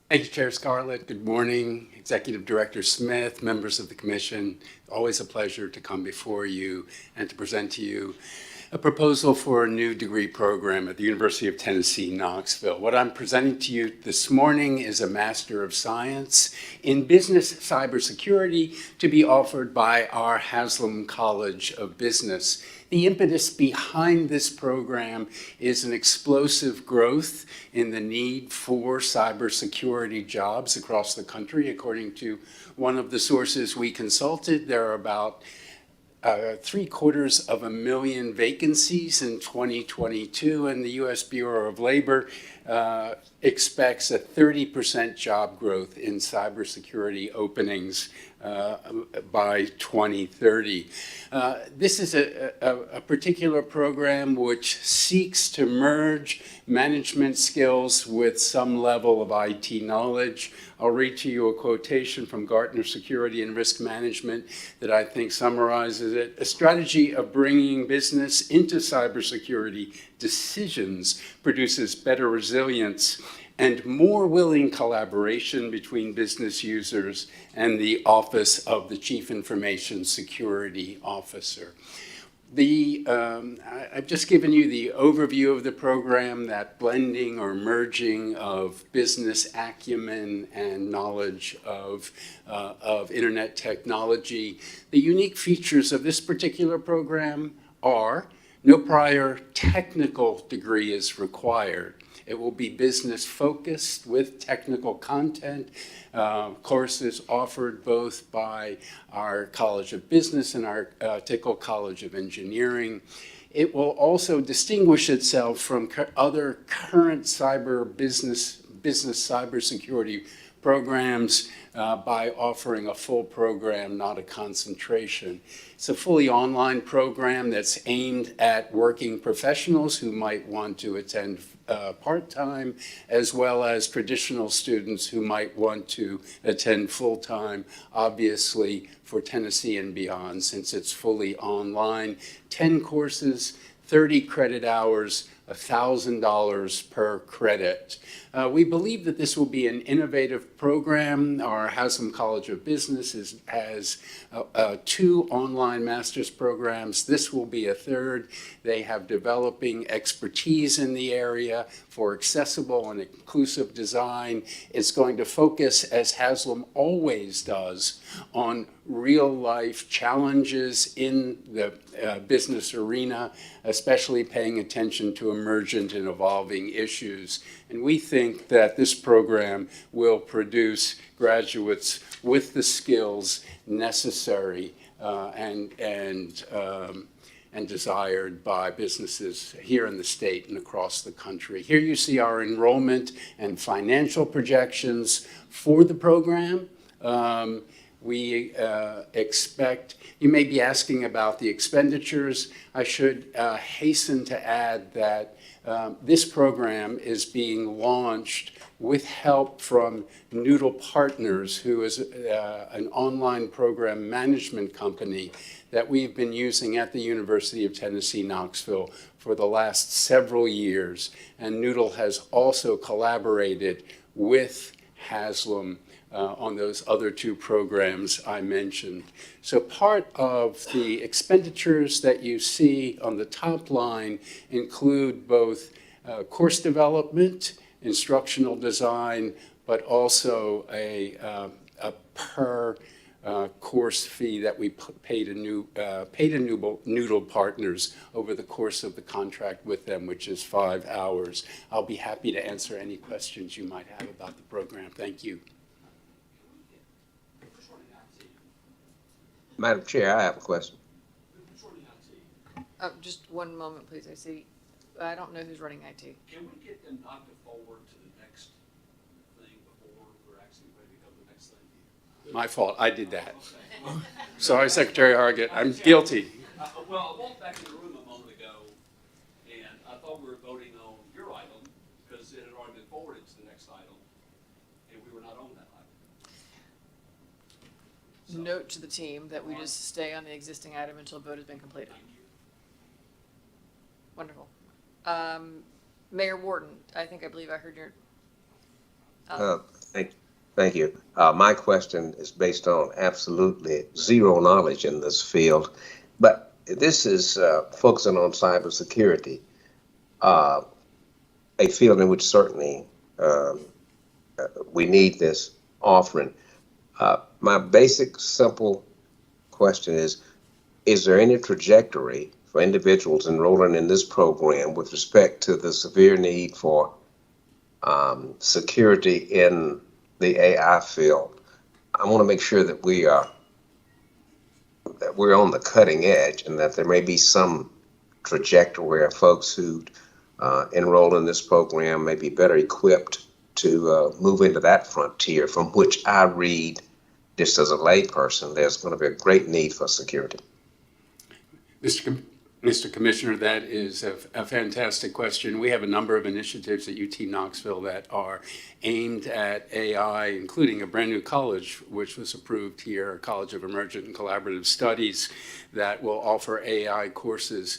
Thank you, Chair Scarlett. Good morning, Executive Director Smith, members of the Commission. Always a pleasure to come before you and to present to you a proposal for a new degree program at the University of Tennessee, Knoxville. What I'm presenting to you this morning is a Master of Science in Business Cybersecurity to be offered by our Haslam College of Business. The impetus behind this program is an explosive growth in the need for cybersecurity jobs across the country. According to one of the sources we consulted, there are about 750,000 vacancies in 2022, and the U.S. Bureau of Labor expects a 30% job growth in cybersecurity openings by 2030. This is a particular program which seeks to merge management skills with some level of IT knowledge. I'll read to you a quotation from Gartner Security and Risk Management that I think summarizes it. A strategy of bringing business into cybersecurity decisions produces better resilience and more willing collaboration between business users and the Office of the Chief Information Security Officer. I've just given you the overview of the program, that blending or merging of business acumen and knowledge of internet technology. The unique features of this particular program are no prior technical degree is required. It will be business focused with technical content, courses offered both by our College of Business and our Tickle College of Engineering. It will also distinguish itself from other current business cybersecurity programs by offering a full program, not a concentration. It's a fully online program that's aimed at working professionals who might want to attend part-time, as well as traditional students who might want to attend full-time, obviously for Tennessee and beyond, since it's fully online. 10 courses, 30 credit hours, $1,000 per credit. We believe that this will be an innovative program. Our Haslam College of Business has 2 online master's programs. This will be a 3rd. They have developing expertise in the area for accessible and inclusive design. It's going to focus, as Haslam always does, on real-life challenges in the business arena, especially paying attention to emergent and evolving issues. And we think that this program will produce graduates with the skills necessary and desired by businesses here in the state and across the country. Here you see our enrollment and financial projections for the program. We expect, you may be asking about the expenditures. I should hasten to add that this program is being launched with help from Noodle Partners, who is an online program management company that we've been using at the University of Tennessee, Knoxville for the last several years. And Noodle has also collaborated with Haslam on those other two programs I mentioned. So part of the expenditures that you see on the top line include both course development, instructional design, but also a per course fee that we paid to Noodle Partners over the course of the contract with them, which is 5 hours. I'll be happy to answer any questions you might have about the program. Thank you. Madam Chair, I have a question. Just one moment, please. I don't know who's running IT. Can we get them not to forward to the next thing before we're actually ready to go to the next thing? My fault, I did that. Sorry, Secretary Hargett, I'm guilty. Well, I walked back in the room a moment ago, and I thought we were voting on your item, because it had already been forwarded to the next item, and we were not on that item. Note to the team that we just stay on the existing item until vote has been completed. Wonderful. Mayor Wharton, I believe I heard your. Thank you. My question is based on absolutely zero knowledge in this field, but this is focusing on cybersecurity, a field in which certainly we need this offering. My basic, simple question is there any trajectory for individuals enrolling in this program with respect to the severe need for security in the AI field? I want to make sure that we're on the cutting edge, and that there may be some trajectory where folks who enroll in this program may be better equipped to move into that frontier, from which I read, just as a layperson, there's going to be a great need for security. Mr. Commissioner, that is a fantastic question. We have a number of initiatives at UT Knoxville that are aimed at AI, including a brand new college, which was approved here, a College of Emergent and Collaborative Studies, that will offer AI courses.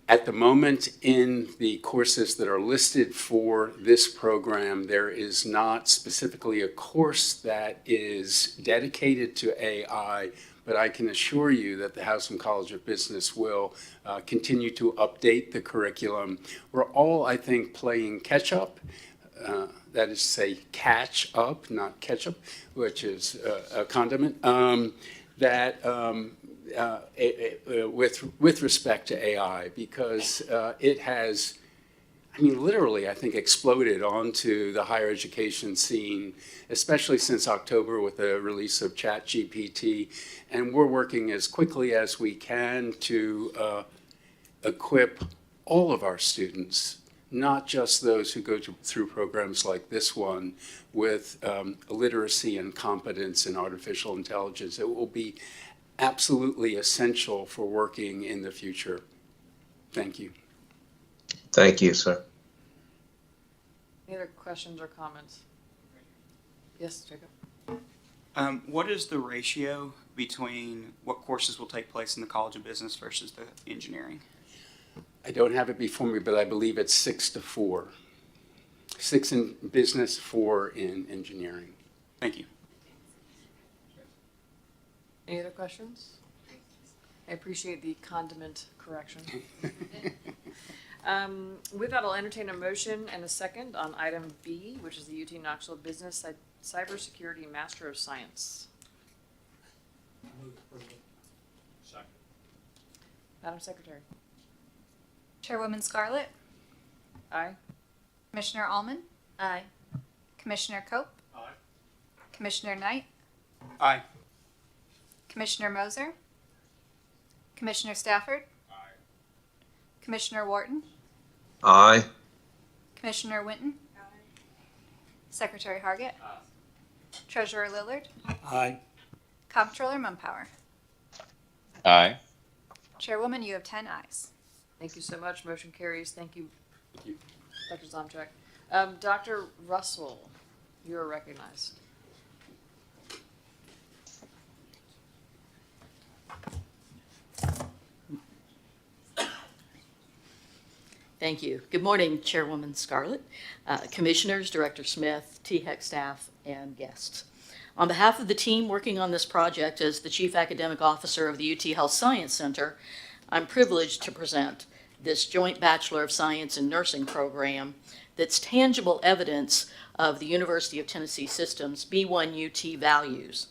At the moment, in the courses that are listed for this program, there is not specifically a course that is dedicated to AI, but I can assure you that the Haslam College of Business will continue to update the curriculum. We're all, I think, playing catch up. That is to say, catch up, not ketchup, which is a condiment. With respect to AI, because it has, literally, I think, exploded onto the higher education scene, especially since October with the release of ChatGPT. And we're working as quickly as we can to equip all of our students, not just those who go through programs like this one, with literacy and competence in artificial intelligence. It will be absolutely essential for working in the future. Thank you. Thank you, sir. Any other questions or comments? Yes, Jacob. What is the ratio between what courses will take place in the College of Business versus the engineering? I don't have it before me, but I believe it's 6 to 4. 6 in business, 4 in engineering. Thank you. Any other questions? I appreciate the condiment correction. With that, I'll entertain a motion and a second on item B, which is the UT Knoxville Business Cybersecurity Master of Science. Second. Madam Secretary. Chairwoman Scarlett, Aye. Commissioner Allman, Aye. Commissioner Cope, Aye. Commissioner Knight, Aye. Commissioner Moser, Commissioner Stafford, Aye. Commissioner Wharton, Aye. Commissioner Winton, Secretary Hargett, Treasurer Lillard, Aye. Comptroller Mumpower. Aye. Chairwoman, you have 10 ayes. Thank you so much. Motion carries. Thank you, Thank you. Dr. Zomchak. Dr. Russell, you are recognized. Thank you. Good morning, Chairwoman Scarlett, Commissioners, Director Smith, THEC staff, and guests. On behalf of the team working on this project as the Chief Academic Officer of the UT Health Science Center, I'm privileged to present this joint Bachelor of Science in Nursing program that's tangible evidence of the University of Tennessee System's B1 UT values.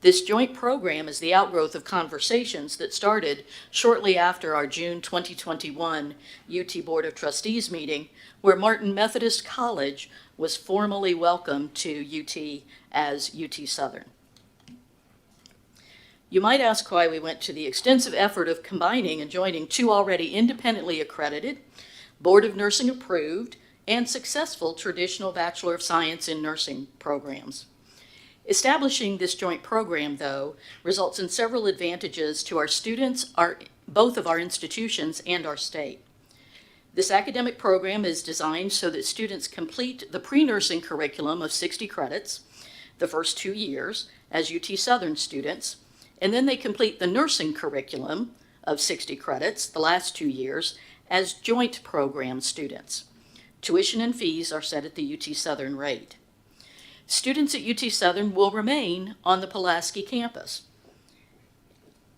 This joint program is the outgrowth of conversations that started shortly after our June 2021 UT Board of Trustees meeting, where Martin Methodist College was formally welcomed to UT as UT Southern. You might ask why we went to the extensive effort of combining and joining two already independently accredited, Board of Nursing approved, and successful traditional Bachelor of Science in Nursing programs. Establishing this joint program, though, results in several advantages to our students, both of our institutions and our state. This academic program is designed so that students complete the pre-nursing curriculum of 60 credits the first 2 years as UT Southern students, and then they complete the nursing curriculum of 60 credits the last 2 years as joint program students. Tuition and fees are set at the UT Southern rate. Students at UT Southern will remain on the Pulaski campus.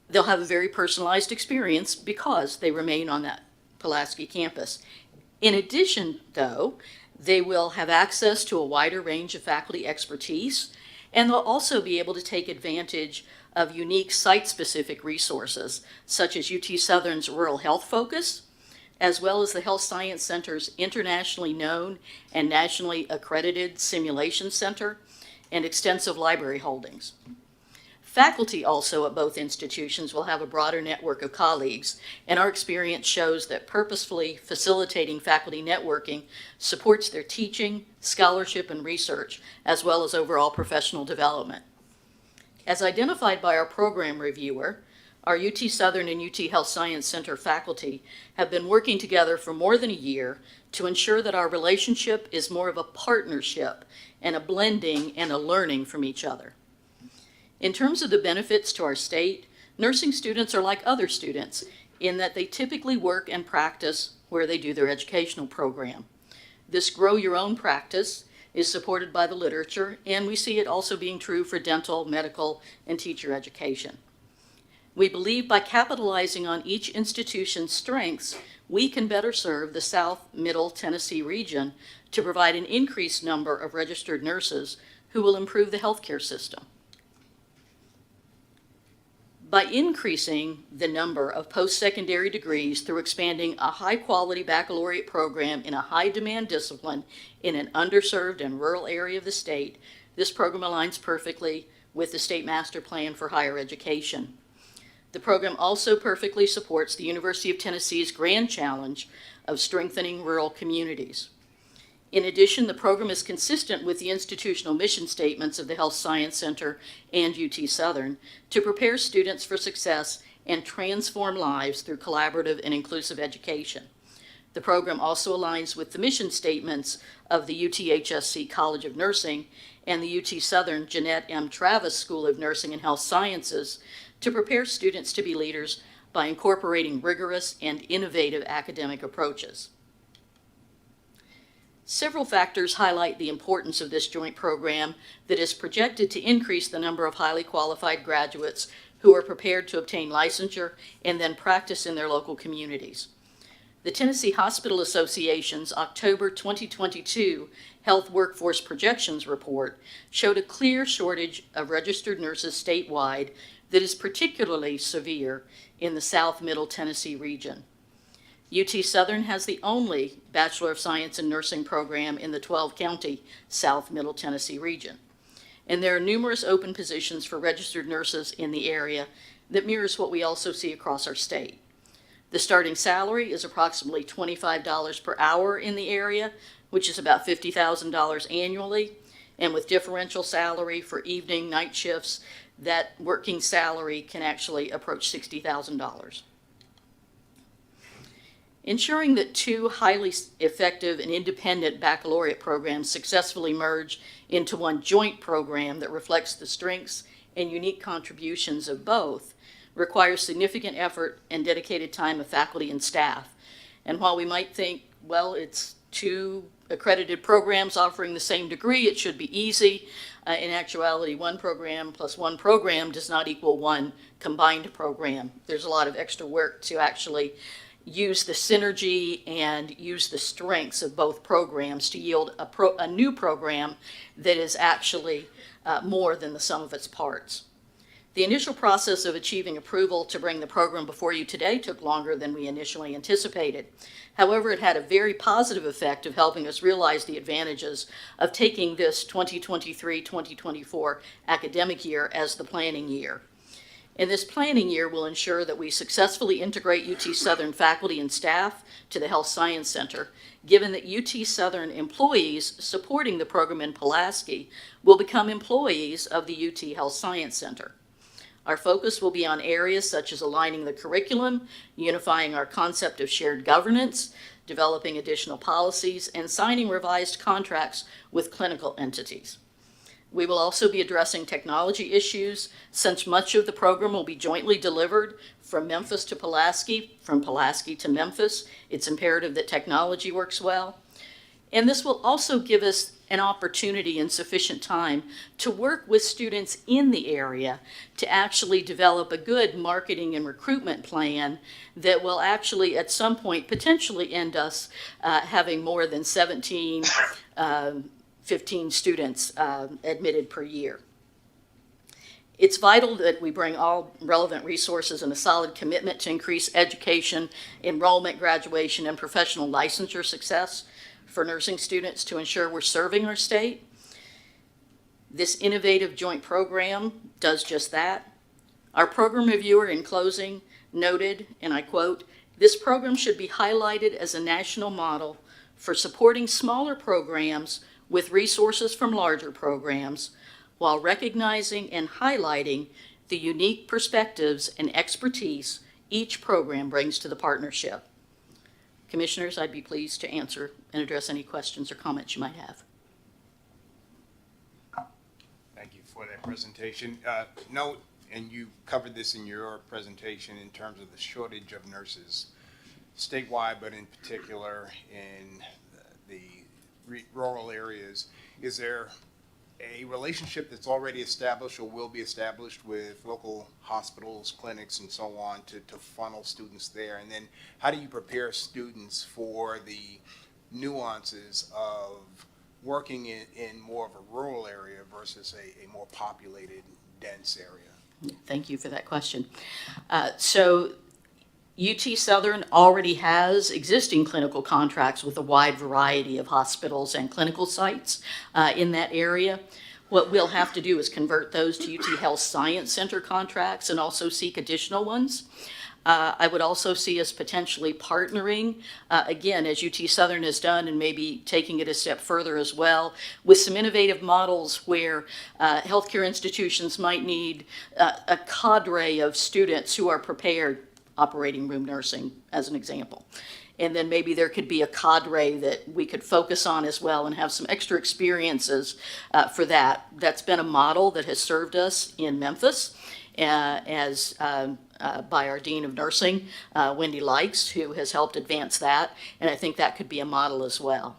They'll have a very personalized experience because they remain on that Pulaski campus. In addition, though, they will have access to a wider range of faculty expertise, and they'll also be able to take advantage of unique site-specific resources, such as UT Southern's rural health focus, as well as the Health Science Center's internationally known and nationally accredited simulation center and extensive library holdings. Faculty also at both institutions will have a broader network of colleagues, and our experience shows that purposefully facilitating faculty networking supports their teaching, scholarship, and research, as well as overall professional development. As identified by our program reviewer, our UT Southern and UT Health Science Center faculty have been working together for more than a year to ensure that our relationship is more of a partnership and a blending and a learning from each other. In terms of the benefits to our state, nursing students are like other students in that they typically work and practice where they do their educational program. This grow your own practice is supported by the literature, and we see it also being true for dental, medical, and teacher education. We believe by capitalizing on each institution's strengths, we can better serve the South Middle Tennessee region to provide an increased number of registered nurses who will improve the healthcare system. By increasing the number of post-secondary degrees through expanding a high-quality baccalaureate program in a high-demand discipline in an underserved and rural area of the state, this program aligns perfectly with the state master plan for higher education. The program also perfectly supports the University of Tennessee's grand challenge of strengthening rural communities. In addition, the program is consistent with the institutional mission statements of the Health Science Center and UT Southern to prepare students for success and transform lives through collaborative and inclusive education. The program also aligns with the mission statements of the UTHSC College of Nursing and the UT Southern Jeanette M. Travis School of Nursing and Health Sciences to prepare students to be leaders by incorporating rigorous and innovative academic approaches. Several factors highlight the importance of this joint program that is projected to increase the number of highly qualified graduates who are prepared to obtain licensure and then practice in their local communities. The Tennessee Hospital Association's October 2022 Health Workforce Projections Report showed a clear shortage of registered nurses statewide that is particularly severe in the South Middle Tennessee region. UT Southern has the only Bachelor of Science in Nursing program in the 12-county South Middle Tennessee region. And there are numerous open positions for registered nurses in the area that mirrors what we also see across our state. The starting salary is approximately $25 per hour in the area, which is about $50,000 annually, and with differential salary for evening, night shifts, that working salary can actually approach $60,000. Ensuring that two highly effective and independent baccalaureate programs successfully merge into one joint program that reflects the strengths and unique contributions of both requires significant effort and dedicated time of faculty and staff. And while we might think, well, it's 2 accredited programs offering the same degree, it should be easy. In actuality, 1 program plus 1 program does not equal 1 combined program. There's a lot of extra work to actually use the synergy and use the strengths of both programs to yield a new program that is actually more than the sum of its parts. The initial process of achieving approval to bring the program before you today took longer than we initially anticipated. However, it had a very positive effect of helping us realize the advantages of taking this 2023-2024 academic year as the planning year. And this planning year will ensure that we successfully integrate UT Southern faculty and staff to the Health Science Center, given that UT Southern employees supporting the program in Pulaski will become employees of the UT Health Science Center. Our focus will be on areas such as aligning the curriculum, unifying our concept of shared governance, developing additional policies, and signing revised contracts with clinical entities. We will also be addressing technology issues, since much of the program will be jointly delivered from Memphis to Pulaski, from Pulaski to Memphis. It's imperative that technology works well. And this will also give us an opportunity and sufficient time to work with students in the area to actually develop a good marketing and recruitment plan that will actually at some point potentially end us having more than 15 students admitted per year. It's vital that we bring all relevant resources and a solid commitment to increase education, enrollment, graduation, and professional licensure success for nursing students to ensure we're serving our state. This innovative joint program does just that. Our program reviewer, in closing, noted, and I quote, "This program should be highlighted as a national model for supporting smaller programs with resources from larger programs, while recognizing and highlighting the unique perspectives and expertise each program brings to the partnership." Commissioners, I'd be pleased to answer and address any questions or comments you might have. Thank you for that presentation. Note, and you covered this in your presentation in terms of the shortage of nurses statewide, but in particular in the rural areas. Is there a relationship that's already established or will be established with local hospitals, clinics, and so on to funnel students there? And then how do you prepare students for the nuances of working in more of a rural area versus a more populated, dense area? Thank you for that question. So UT Southern already has existing clinical contracts with a wide variety of hospitals and clinical sites in that area. What we'll have to do is convert those to UT Health Science Center contracts and also seek additional ones. I would also see us potentially partnering, again, as UT Southern has done, and maybe taking it a step further as well, with some innovative models where healthcare institutions might need a cadre of students who are prepared, operating room nursing as an example. And then maybe there could be a cadre that we could focus on as well and have some extra experiences for that. That's been a model that has served us in Memphis by our Dean of Nursing, Wendy Likes, who has helped advance that. And I think that could be a model as well.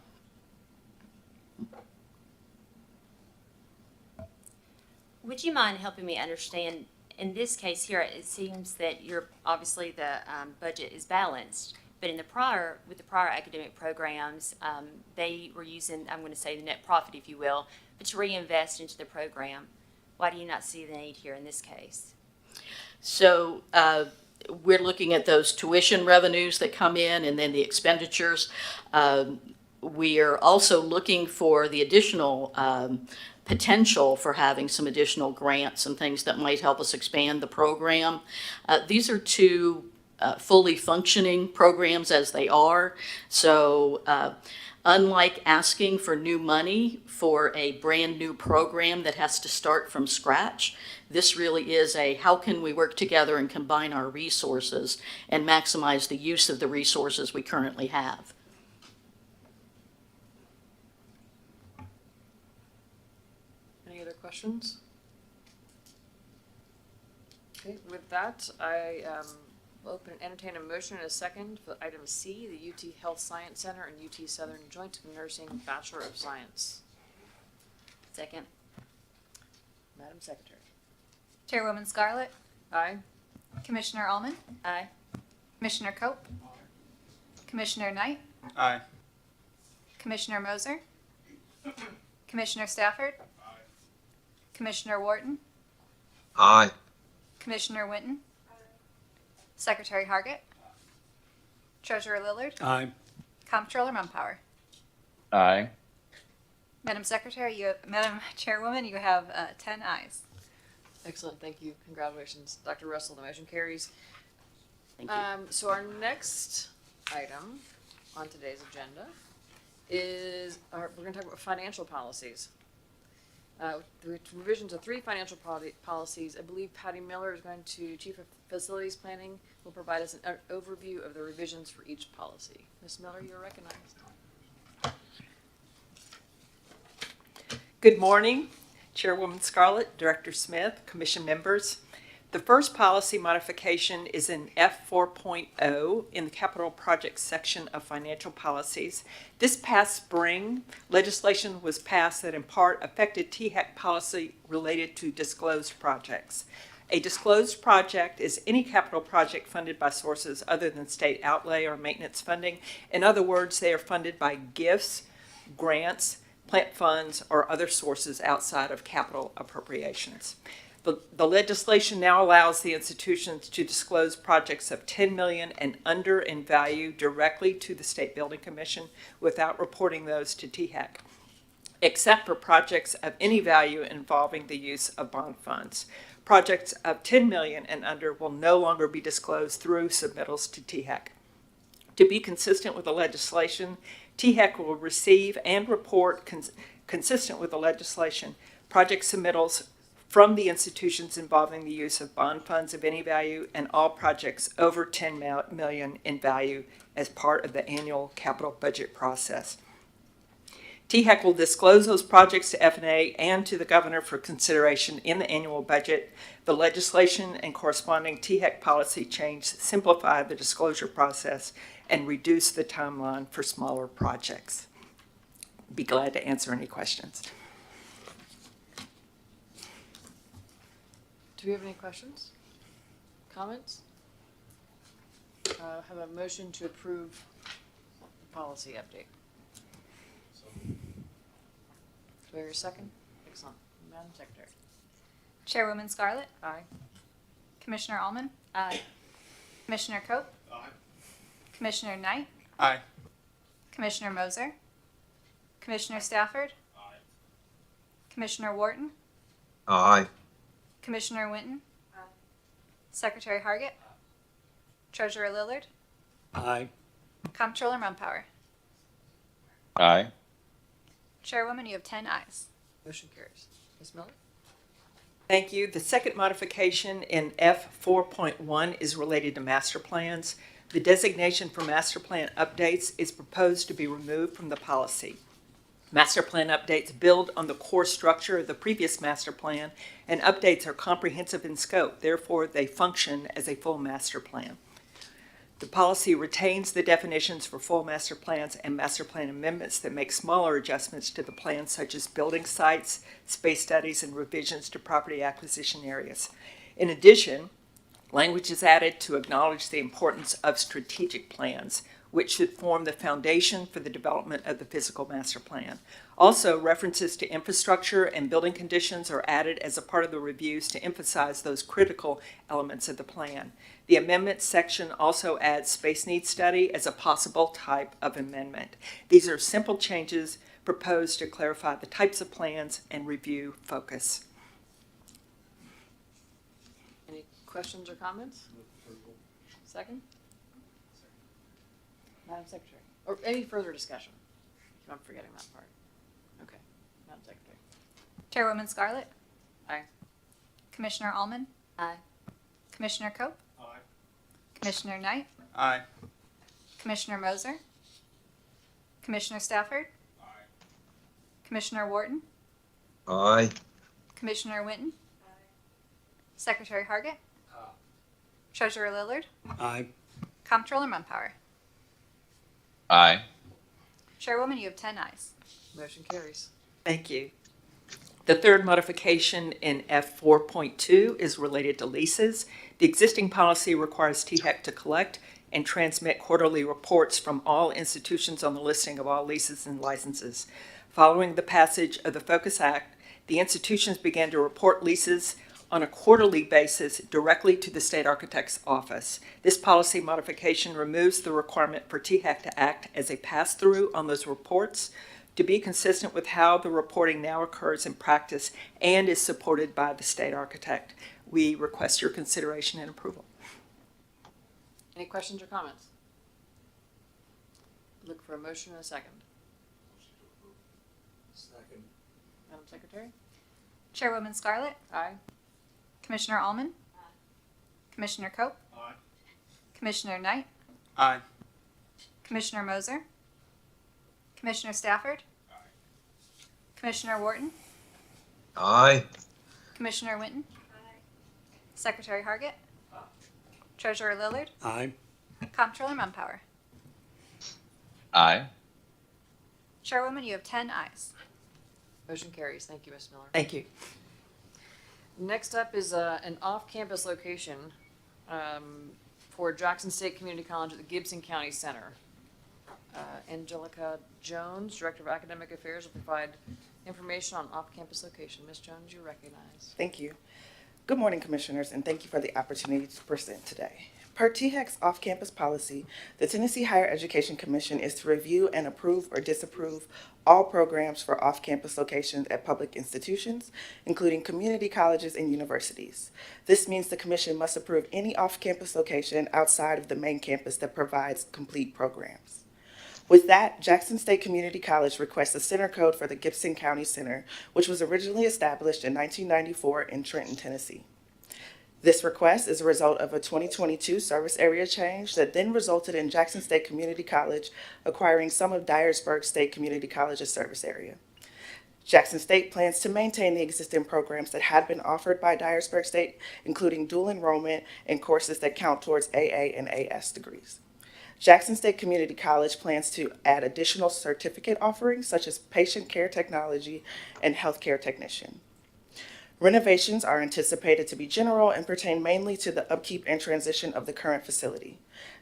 Would you mind helping me understand, in this case here, it seems that obviously the budget is balanced, but with the prior academic programs, they were using, I'm going to say, the net profit, if you will, but to reinvest into the program. Why do you not see the need here in this case? So we're looking at those tuition revenues that come in and then the expenditures. We are also looking for the additional potential for having some additional grants and things that might help us expand the program. These are two fully functioning programs as they are. So unlike asking for new money for a brand new program that has to start from scratch, this really is how can we work together and combine our resources and maximize the use of the resources we currently have. Any other questions? Okay, with that, I We'll open and entertain a motion and a second for item C, the UT Health Science Center and UT Southern Joint Nursing Bachelor of Science. Second. Madam Secretary. Chairwoman Scarlett, Aye. Commissioner Allman, Aye. Commissioner Cope, Commissioner Knight, Aye. Commissioner Moser, Commissioner Stafford, Commissioner Wharton, Aye. Commissioner Winton, Secretary Hargett, Treasurer Lillard, Aye. Comptroller Mumpower. Aye. Madam Secretary, Madam Chairwoman, you have 10 ayes. Excellent, thank you. Congratulations, Dr. Russell. The motion carries. Thank you. So our next item on today's agenda is, we're gonna talk about financial policies. The revisions of 3 financial policies. I believe Patty Miller is going to, Chief of Facilities Planning, will provide us an overview of the revisions for each policy. Ms. Miller, you're recognized. Good morning, Chairwoman Scarlett, Director Smith, Commission members. The first policy modification is in F 4.0 in the capital projects section of financial policies. This past spring, legislation was passed that in part affected THEC policy related to disclosed projects. A disclosed project is any capital project funded by sources other than state outlay or maintenance funding. In other words, they are funded by gifts, grants, plant funds, or other sources outside of capital appropriations. The legislation now allows the institutions to disclose projects of $10 million and under in value directly to the State Building Commission without reporting those to THEC, except for projects of any value involving the use of bond funds. Projects of $10 million and under will no longer be disclosed through submittals to THEC. To be consistent with the legislation, THEC will receive and report consistent with the legislation project submittals from the institutions involving the use of bond funds of any value and all projects over $10 million in value as part of the annual capital budget process. THEC will disclose those projects to FNA and to the governor for consideration in the annual budget. The legislation and corresponding THEC policy change simplify the disclosure process and reduce the timeline for smaller projects. Be glad to answer any questions. Do we have any questions? Comments? Have a motion to approve the policy update. Do we have a second? Excellent. Madam Secretary. Chairwoman Scarlett, Aye. Commissioner Allman, Aye. Commissioner Cope, Aye. Commissioner Knight, Aye. Commissioner Moser, Commissioner Stafford, Aye. Commissioner Wharton, Aye. Commissioner Winton, Secretary Hargett, Treasurer Lillard, Aye. Comptroller Mumpower. Aye. Chairwoman, you have 10 ayes. Motion carries. Ms. Miller? Thank you. The second modification in F 4.1 is related to master plans. The designation for master plan updates is proposed to be removed from the policy. Master plan updates build on the core structure of the previous master plan, and updates are comprehensive in scope. Therefore, they function as a full master plan. The policy retains the definitions for full master plans and master plan amendments that make smaller adjustments to the plan, such as building sites, space studies, and revisions to property acquisition areas. In addition, language is added to acknowledge the importance of strategic plans, which should form the foundation for the development of the physical master plan. Also, references to infrastructure and building conditions are added as a part of the reviews to emphasize those critical elements of the plan. The amendment section also adds space needs study as a possible type of amendment. These are simple changes proposed to clarify the types of plans and review focus. Any questions or comments? Second? Madam Secretary. Or any further discussion? I'm forgetting that part. Okay. Madam Secretary. Chairwoman Scarlett, Aye. Commissioner Allman, Aye. Commissioner Cope, Aye. Commissioner Knight, Aye. Commissioner Moser, Commissioner Stafford, Aye. Commissioner Wharton, Aye. Commissioner Winton, Secretary Hargett, Treasurer Lillard, Aye. Comptroller Mumpower. Aye. Chairwoman, you have 10 ayes. Motion carries. Thank you. The third modification in F4.2 is related to leases. The existing policy requires THEC to collect and transmit quarterly reports from all institutions on the listing of all leases and licenses. Following the passage of the Focus Act, the institutions began to report leases on a quarterly basis directly to the state architect's office. This policy modification removes the requirement for THEC to act as a pass-through on those reports to be consistent with how the reporting now occurs in practice and is supported by the state architect. We request your consideration and approval. Any questions or comments? Look for a motion and a second. Second. Madam Secretary? Chairwoman Scarlett, Aye. Commissioner Allman, Commissioner Cope, Aye. Commissioner Knight, Aye. Commissioner Moser, Commissioner Stafford, Commissioner Wharton, Aye. Commissioner Winton, Secretary Hargett, Treasurer Lillard, Aye. Comptroller Mumpower. Aye. Chairwoman, you have 10 ayes. Motion carries. Thank you, Ms. Miller. Thank you. Next up is an off-campus location for Jackson State Community College at the Gibson County Center. Angelica Jones, Director of Academic Affairs, will provide information on off-campus location. Ms. Jones, you recognize. Thank you. Good morning, Commissioners, and thank you for the opportunity to present today. Per THEC's off-campus policy, the Tennessee Higher Education Commission is to review and approve or disapprove all programs for off-campus locations at public institutions, including community colleges and universities. This means the Commission must approve any off-campus location outside of the main campus that provides complete programs. With that, Jackson State Community College requests a center code for the Gibson County Center, which was originally established in 1994 in Trenton, Tennessee. This request is a result of a 2022 service area change that then resulted in Jackson State Community College acquiring some of Dyersburg State Community College's service area. Jackson State plans to maintain the existing programs that had been offered by Dyersburg State, including dual enrollment and courses that count towards AA and AS degrees. Jackson State Community College plans to add additional certificate offerings such as patient care technology and healthcare technician. Renovations are anticipated to be general and pertain mainly to the upkeep and transition of the current facility.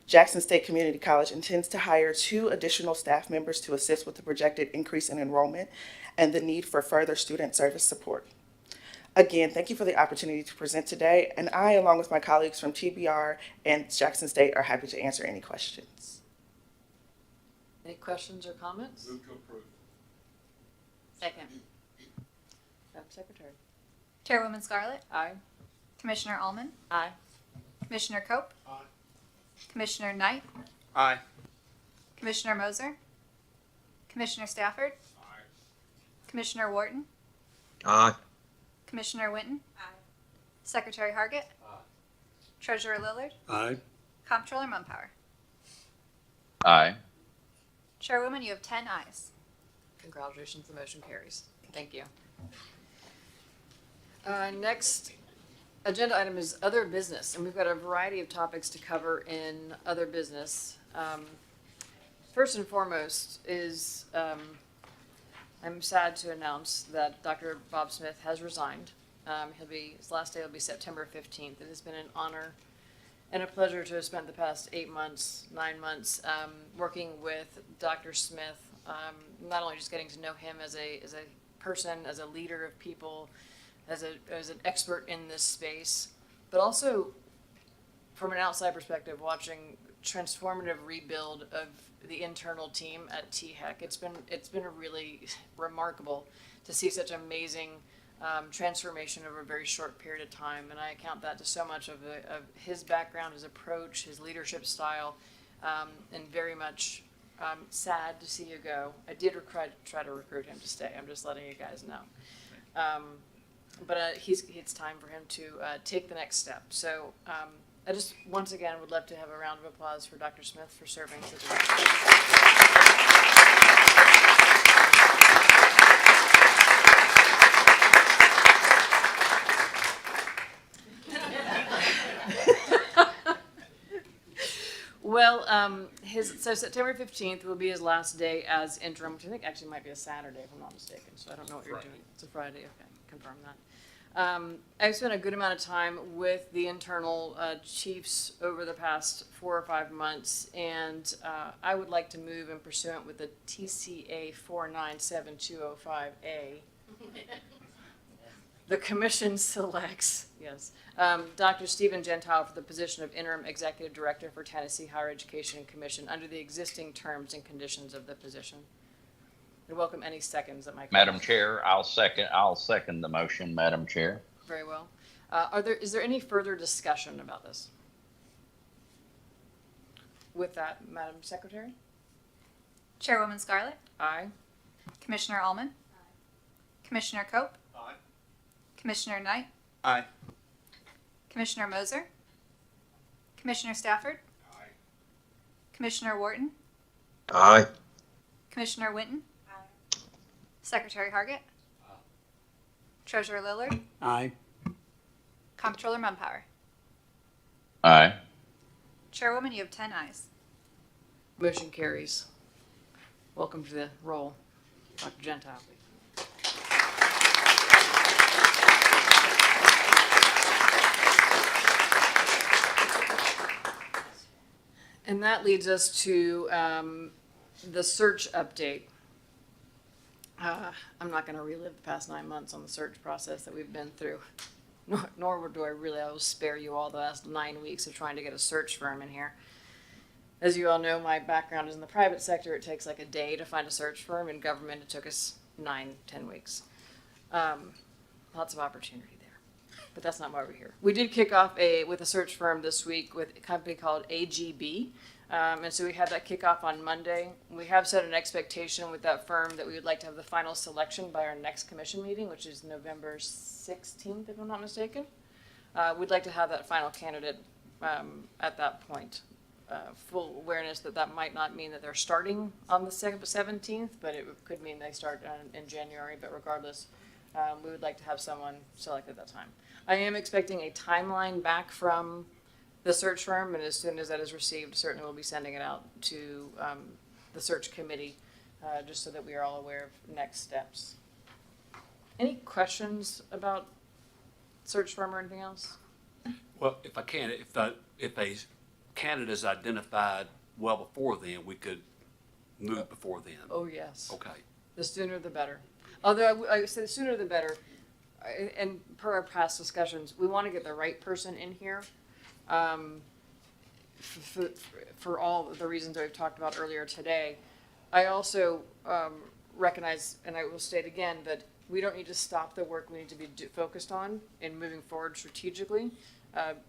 Jackson State Community College intends to hire 2 additional staff members to assist with the projected increase in enrollment and the need for further student service support. Again, thank you for the opportunity to present today, and I, along with my colleagues from TBR and Jackson State, are happy to answer any questions. Any questions or comments? Move to approve. Second. Madam Secretary? Chairwoman Scarlett, Aye. Commissioner Allman, Aye. Commissioner Cope, Aye. Commissioner Knight, Aye. Commissioner Moser, Commissioner Stafford, Aye. Commissioner Wharton, Aye. Commissioner Winton, Secretary Hargett, Treasurer Lillard, Aye. Comptroller Mumpower. Aye. Chairwoman, you have 10 ayes. Congratulations, the motion carries. Thank you. Next agenda item is other business, and we've got a variety of topics to cover in other business. First and foremost is I'm sad to announce that Dr. Bob Smith has resigned. His last day will be September 15th. It has been an honor and a pleasure to have spent the past 9 months, working with Dr. Smith, not only just getting to know him as a person, as a leader of people, as an expert in this space, but also from an outside perspective, watching transformative rebuild of the internal team at THEC. It's been a really remarkable to see such amazing transformation over a very short period of time, and I account that to so much of his background, his approach, his leadership style, and very much sad to see you go. I did try to recruit him to stay. I'm just letting you guys know. But it's time for him to take the next step. So I just, once again, would love to have a round of applause for Dr. Smith for serving such a So September 15th will be his last day as interim, which I think actually might be a Saturday if I'm not mistaken, so I don't know what you're doing. It's a Friday, okay, confirm that. I've spent a good amount of time with the internal chiefs over the past 4 or 5 months, and I would like to move in pursuant with the TCA 497205A. The commission selects, yes, Dr. Stephen Gentile for the position of interim executive director for Tennessee Higher Education Commission under the existing terms and conditions of the position. I welcome any seconds that might. Madam Chair, I'll second the motion, Madam Chair. Very well. Is there any further discussion about this? With that, Madam Secretary? Chairwoman Scarlett, Aye. Commissioner Allman, Commissioner Cope, Aye. Commissioner Knight, Aye. Commissioner Moser, Commissioner Stafford, Aye. Commissioner Wharton, Aye. Commissioner Winton, Secretary Hargett, Treasurer Lillard, Aye. Comptroller Mumpower. Aye. Chairwoman, you have 10 ayes. Motion carries. Welcome to the role, Dr. Gentile. And that leads us to the search update. I'm not going to relive the past 9 months on the search process that we've been through, nor do I will spare you all the last 9 weeks of trying to get a search firm in here. As you all know, my background is in the private sector. It takes like a day to find a search firm. In government, it took us 9-10 weeks. Lots of opportunity there, but that's not why we're here. We did kick off with a search firm this week with a company called AGB. And so we had that kickoff on Monday. We have set an expectation with that firm that we would like to have the final selection by our next commission meeting, which is November 16th, if I'm not mistaken. We'd like to have that final candidate at that point. Full awareness that that might not mean that they're starting on the 17th, but it could mean they start in January. But regardless, we would like to have someone selected at that time. I am expecting a timeline back from the search firm, and as soon as that is received, certainly we'll be sending it out to the search committee, just so that we are all aware of next steps. Any questions about search firm or anything else? Well, if I can, if a candidate is identified well before then, we could move before then. Oh, yes. Okay. The sooner the better. Although I say the sooner the better, and per our past discussions, we want to get the right person in here. For all the reasons that we've talked about earlier today. I also recognize, and I will state again, that we don't need to stop the work we need to be focused on in moving forward strategically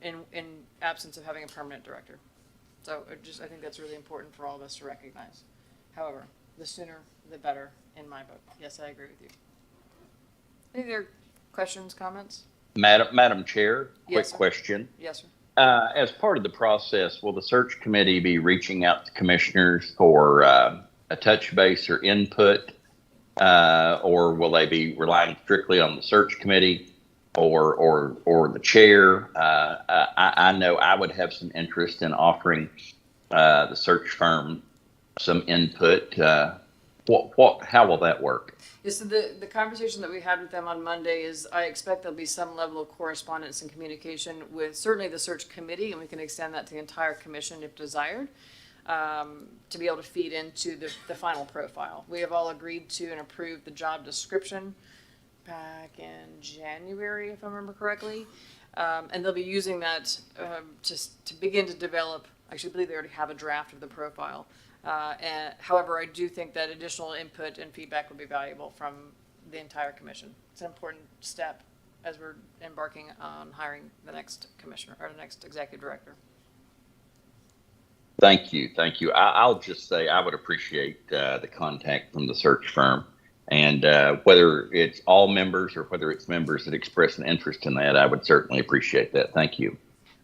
in absence of having a permanent director. So I think that's really important for all of us to recognize. However, the sooner the better in my book. Yes, I agree with you. Any other questions, comments? Madam Chair, quick Yes, sir. question. Yes, sir. As part of the process, will the search committee be reaching out to commissioners for a touch base or input, or will they be relying strictly on the search committee or the chair? I know I would have some interest in offering the search firm some input. How will that work? Yeah, so the conversation that we had with them on Monday is I expect there'll be some level of correspondence and communication with certainly the search committee, and we can extend that to the entire commission if desired, to be able to feed into the final profile. We have all agreed to and approved the job description back in January, if I remember correctly, and they'll be using that to begin to develop. Actually, I believe they already have a draft of the profile. However, I do think that additional input and feedback would be valuable from the entire commission. It's an important step as we're embarking on hiring the next commissioner or the next executive director. Thank you. I'll just say I would appreciate the contact from the search firm, and whether it's all members or whether it's members that express an interest in that, I would certainly appreciate that. Thank you.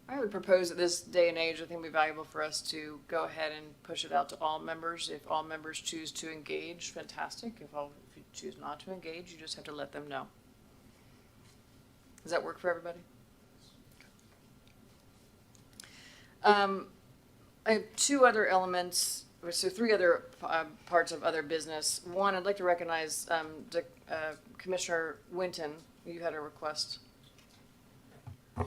I would propose at this day and age, I think it would be valuable for us to go ahead and push it out to all members. If all members choose to engage, fantastic. If you choose not to engage, you just have to let them know. Does that work for everybody? I have two other elements, so three other parts of other business. One, I'd like to recognize Commissioner Winton. You had a request.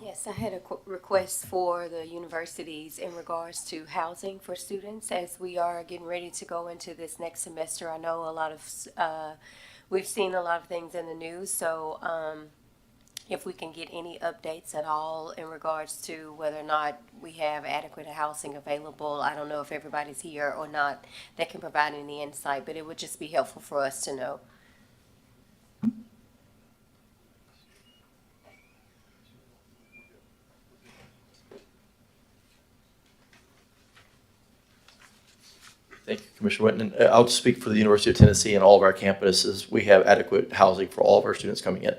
Yes, I had a request for the universities in regards to housing for students as we are getting ready to go into this next semester. I know a lot of, we've seen a lot of things in the news, so if we can get any updates at all in regards to whether or not we have adequate housing available. I don't know if everybody's here or not that can provide any insight, but it would just be helpful for us to know. Thank you, Commissioner Winton. I'll just speak for the University of Tennessee and all of our campuses. We have adequate housing for all of our students coming in.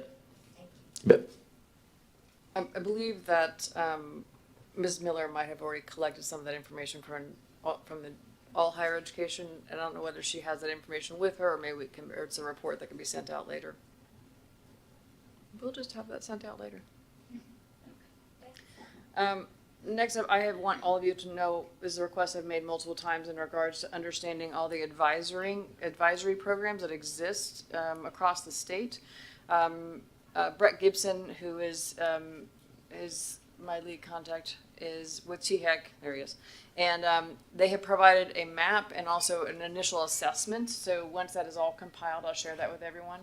But I believe that Ms. Miller might have already collected some of that information from the all higher education, and I don't know whether she has that information with her, or maybe or it's a report that can be sent out later. We'll just have that sent out later. Next up, I want all of you to know, this is a request I've made multiple times in regards to understanding all the advisory programs that exist across the state. Brett Gibson, who is my lead contact, is with THEC. There he is. And they have provided a map and also an initial assessment. So once that is all compiled, I'll share that with everyone.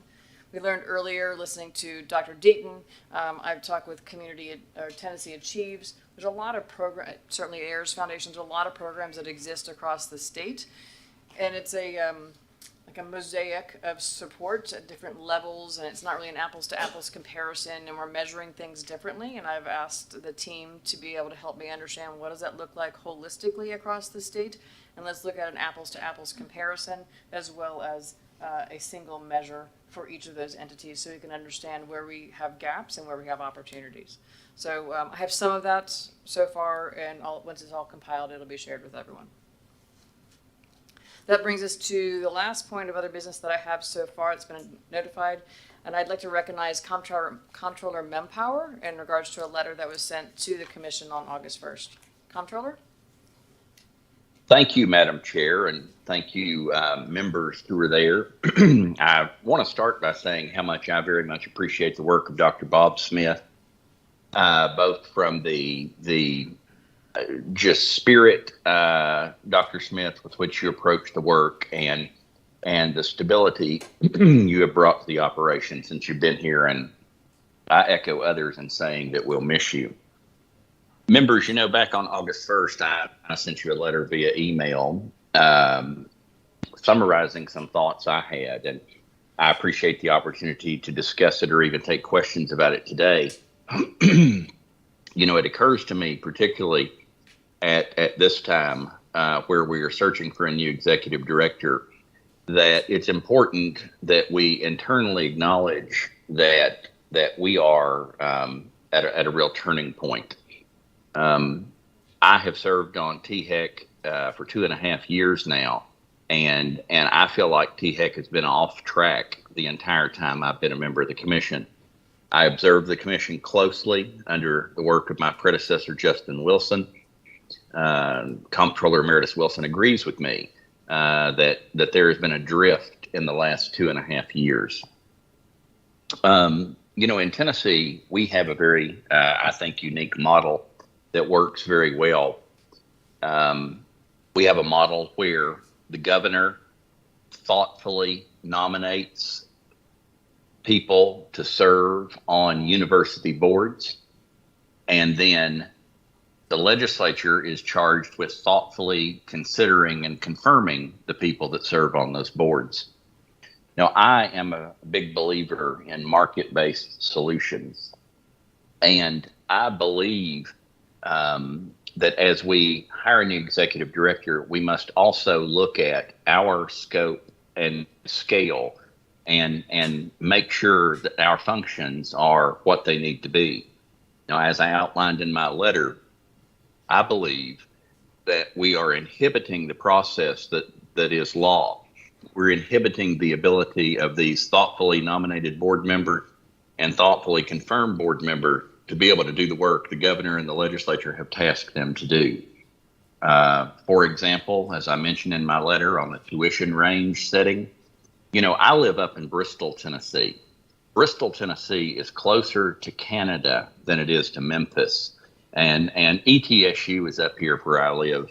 We learned earlier, listening to Dr. Deaton, I've talked with Tennessee Achieves. There's a lot of programs, certainly AIRS Foundation, there's a lot of programs that exist across the state. And it's like a mosaic of support at different levels, and it's not really an apples to apples comparison, and we're measuring things differently. And I've asked the team to be able to help me understand what does that look like holistically across the state. And let's look at an apples to apples comparison as well as a single measure for each of those entities so we can understand where we have gaps and where we have opportunities. So I have some of that so far, and once it's all compiled, it'll be shared with everyone. That brings us to the last point of other business that I have so far. It's been notified, and I'd like to recognize Comptroller Mempower in regards to a letter that was sent to the Commission on August 1st. Comptroller? Thank you, Madam Chair, and thank you, members who are there. I want to start by saying how much I very much appreciate the work of Dr. Bob Smith, both from the just spirit, Dr. Smith, with which you approach the work, and the stability you have brought to the operation since you've been here. And I echo others in saying that we'll miss you. Members, you know, back on August 1st, I sent you a letter via email summarizing some thoughts I had, and I appreciate the opportunity to discuss it or even take questions about it today. You know, it occurs to me, particularly at this time where we are searching for a new executive director, that it's important that we internally acknowledge that we are at a real turning point. I have served on THEC for 2.5 years now, and I feel like THEC has been off track the entire time I've been a member of the commission. I observed the commission closely under the work of my predecessor, Justin Wilson. Comptroller Emeritus Wilson agrees with me that there has been a drift in the last 2.5 years. You know, in Tennessee, we have a very, I think, unique model that works very well. We have a model where the governor thoughtfully nominates people to serve on university boards, and then the legislature is charged with thoughtfully considering and confirming the people that serve on those boards. Now, I am a big believer in market-based solutions, and I believe that as we hire a new executive director, we must also look at our scope and scale and make sure that our functions are what they need to be. Now, as I outlined in my letter, I believe that we are inhibiting the process that is law. We're inhibiting the ability of these thoughtfully nominated board members and thoughtfully confirmed board members to be able to do the work the governor and the legislature have tasked them to do. For example, as I mentioned in my letter on the tuition range setting, I live up in Bristol, Tennessee. Bristol, Tennessee is closer to Canada than it is to Memphis. And ETSU is up here where I live.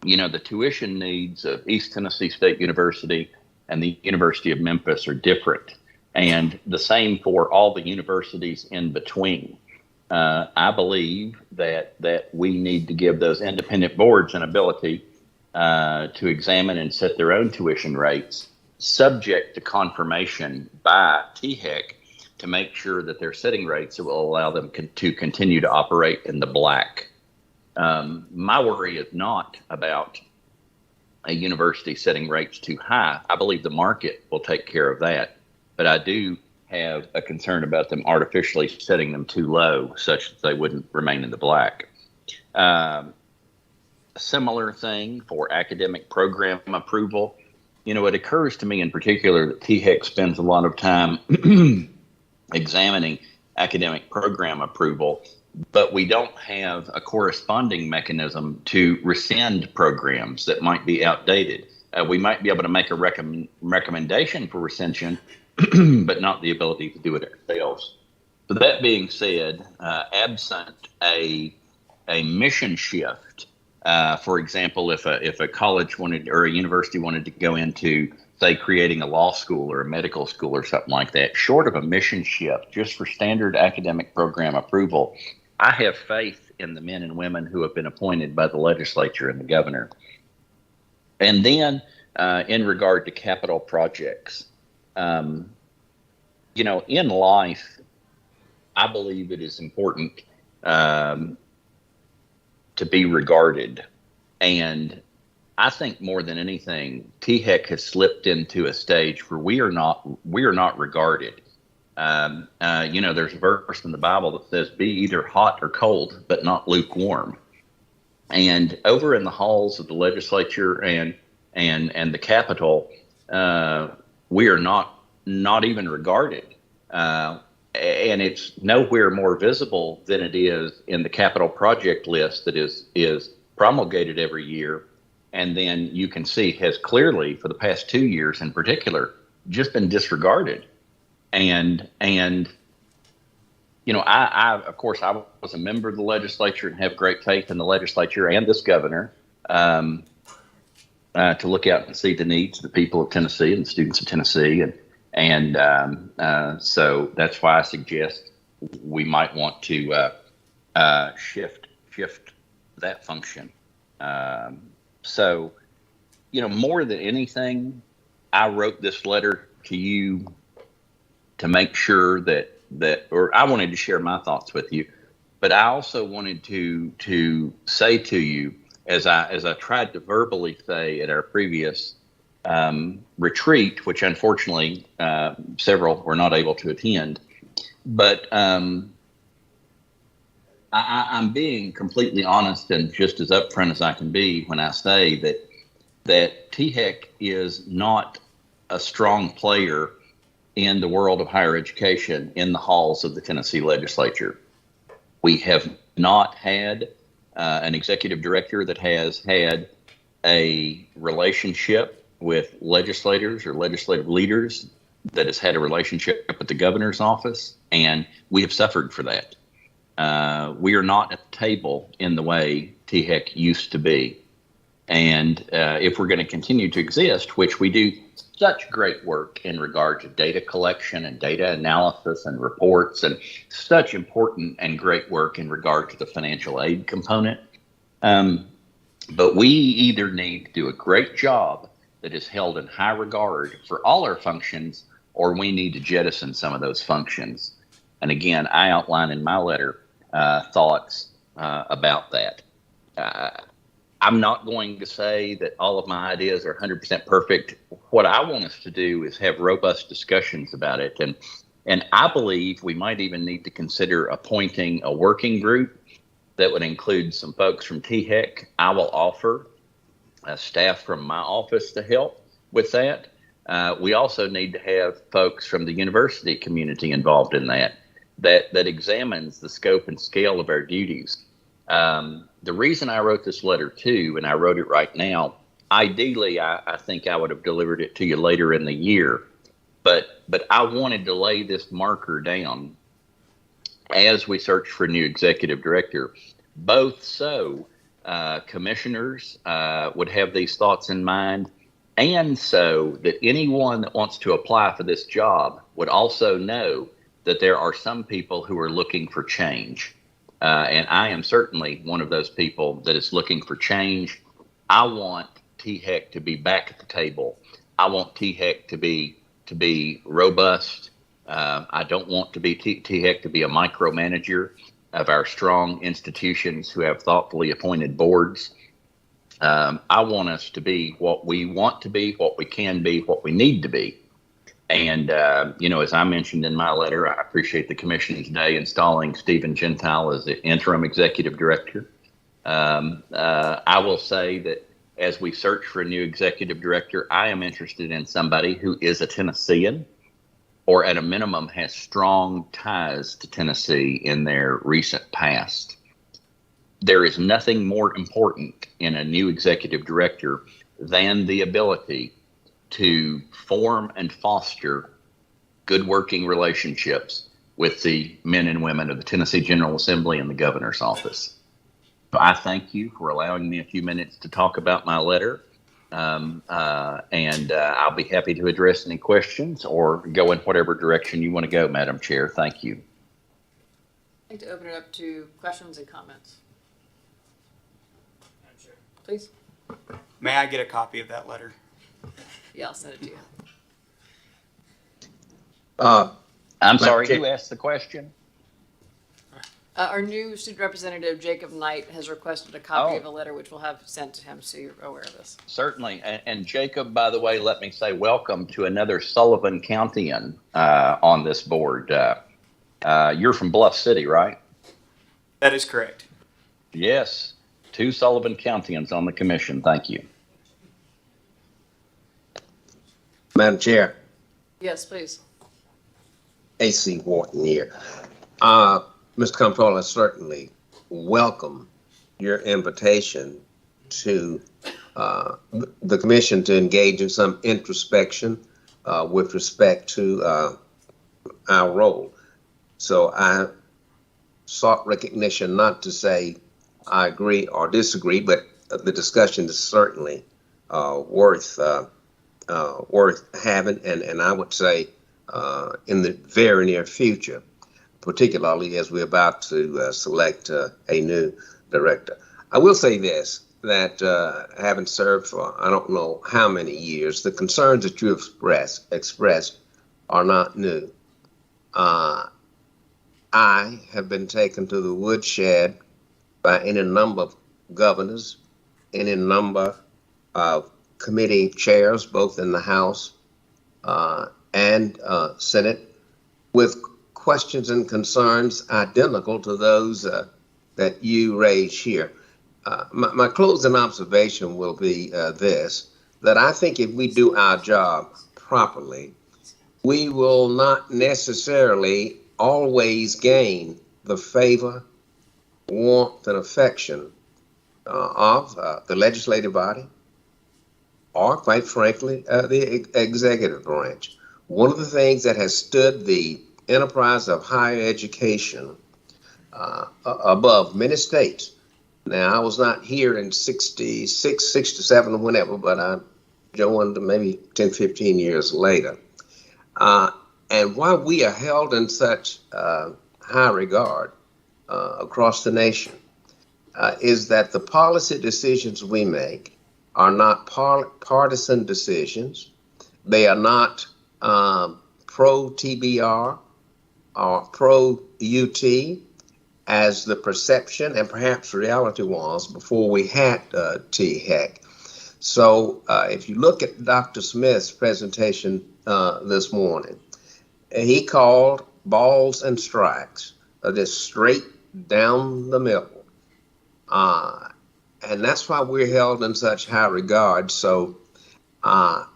The tuition needs of East Tennessee State University and the University of Memphis are different. And the same for all the universities in between. I believe that we need to give those independent boards an ability to examine and set their own tuition rates, subject to confirmation by THEC, to make sure that they're setting rates that will allow them to continue to operate in the black. My worry is not about a university setting rates too high. I believe the market will take care of that, but I do have a concern about them artificially setting them too low, such that they wouldn't remain in the black. A similar thing for academic program approval. It occurs to me in particular that THEC spends a lot of time examining academic program approval, but we don't have a corresponding mechanism to rescind programs that might be outdated. We might be able to make a recommendation for rescission, but not the ability to do it ourselves. So that being said, absent a mission shift, for example, if a college wanted or a university wanted to go into, say, creating a law school or a medical school or something like that, short of a mission shift, just for standard academic program approval, I have faith in the men and women who have been appointed by the legislature and the governor. And then in regard to capital projects, in life, I believe it is important to be regarded. And I think more than anything, THEC has slipped into a stage where we are not regarded. There's a verse in the Bible that says, "Be either hot or cold, but not lukewarm." And over in the halls of the legislature and the Capitol, we are not even regarded. And it's nowhere more visible than it is in the capital project list that is promulgated every year. And then you can see has clearly, for the past 2 years in particular, just been disregarded. And I of course, I was a member of the legislature and have great faith in the legislature and this governor to look out and see the needs of the people of Tennessee and the students of Tennessee. So that's why I suggest we might want to shift that function. More than anything, I wrote this letter to you to make sure or I wanted to share my thoughts with you, but I also wanted to say to you, as I tried to verbally say at our previous retreat, which unfortunately several were not able to attend, but I'm being completely honest and just as upfront as I can be when I say that THEC is not a strong player in the world of higher education in the halls of the Tennessee legislature. We have not had an executive director that has had a relationship with legislators or legislative leaders, that has had a relationship with the governor's office, and we have suffered for that. We are not at the table in the way THEC used to be. And if we're going to continue to exist, which we do such great work in regard to data collection and data analysis and reports, and such important and great work in regard to the financial aid component. But we either need to do a great job that is held in high regard for all our functions, or we need to jettison some of those functions. And again, I outline in my letter thoughts about that. I'm not going to say that all of my ideas are 100% perfect. What I want us to do is have robust discussions about it. And I believe we might even need to consider appointing a working group that would include some folks from THEC. I will offer staff from my office to help with that. We also need to have folks from the university community involved in that examines the scope and scale of our duties. The reason I wrote this letter too, and I wrote it right now, ideally, I think I would have delivered it to you later in the year, but I wanted to lay this marker down as we search for a new executive director, both so commissioners would have these thoughts in mind, and so that anyone that wants to apply for this job would also know that there are some people who are looking for change. And I am certainly one of those people that is looking for change. I want THEC to be back at the table. I want THEC to be robust. I don't want to be THEC to be a micromanager of our strong institutions who have thoughtfully appointed boards. I want us to be what we want to be, what we can be, what we need to be. And, as I mentioned in my letter, I appreciate the commission today installing Stephen Gentile as the interim executive director. I will say that as we search for a new executive director, I am interested in somebody who is a Tennessean, or at a minimum has strong ties to Tennessee in their recent past. There is nothing more important in a new executive director than the ability to form and foster good working relationships with the men and women of the Tennessee General Assembly and the governor's office. So I thank you for allowing me a few minutes to talk about my letter. And I'll be happy to address any questions or go in whatever direction you want to go, Madam Chair. Thank you. I'd like to open it up to questions and comments. Please. May I get a copy of that letter? Yeah, I'll send it to you. I'm sorry, who asked the question? Our new student representative, Jacob Knight, has requested a copy of a letter which we'll have sent to him, so you're aware of this. Certainly. And Jacob, by the way, let me say welcome to another Sullivan Countyan on this board. You're from Bluff City, right? That is correct. Yes. 2 Sullivan Countyans on the commission. Thank you. Madam Chair, Yes, please. A.C. Wharton here. Mr. Comptroller, certainly welcome your invitation to the commission to engage in some introspection with respect to our role. So I sought recognition not to say I agree or disagree, but the discussion is certainly worth having, and I would say in the very near future, particularly as we're about to select a new director. I will say this, that having served for I don't know how many years, the concerns that you have expressed are not new. I have been taken to the woodshed by any number of governors, any number of committee chairs, both in the House and Senate, with questions and concerns identical to those that you raise here. My closing observation will be this, that I think if we do our job properly, we will not necessarily always gain the favor, warmth, and affection of the legislative body, or quite frankly, the executive branch. One of the things that has stood the enterprise of higher education above many states. Now, I was not here in 66, 67, or whenever, but I joined maybe 10, 15 years later. And why we are held in such high regard across the nation is that the policy decisions we make are not partisan decisions. They are not pro-TBR or pro-UT, as the perception and perhaps reality was before we had THEC. So if you look at Dr. Smith's presentation this morning, he called balls and strikes, just straight down the middle. And that's why we're held in such high regard. So to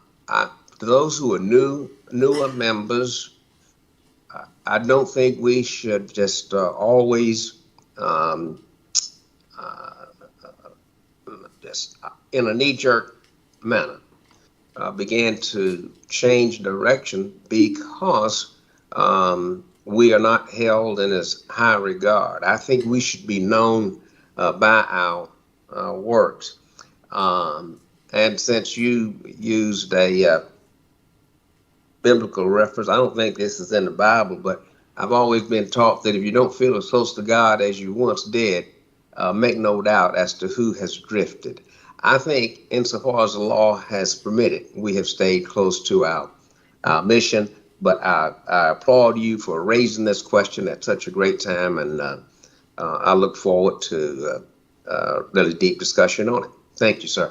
those who are newer members, I don't think we should just always this in a knee-jerk manner, began to change direction because we are not held in as high regard. I think we should be known by our works. And since you used a biblical reference, I don't think this is in the Bible, but I've always been taught that if you don't feel as close to God as you once did, make no doubt as to who has drifted. I think insofar as the law has permitted, we have stayed close to our mission, but I applaud you for raising this question at such a great time, and I look forward to really deep discussion on it. Thank you, sir.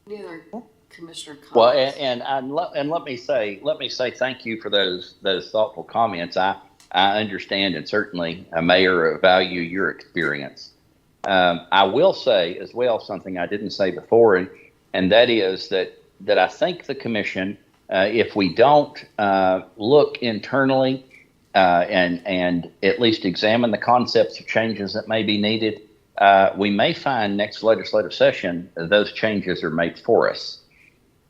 Any other commissioner comments? Well, and let me say thank you for those thoughtful comments. I understand, and certainly Mayor, value your experience. I will say as well something I didn't say before, and that is that I think the commission, if we don't look internally and at least examine the concepts of changes that may be needed, we may find next legislative session those changes are made for us.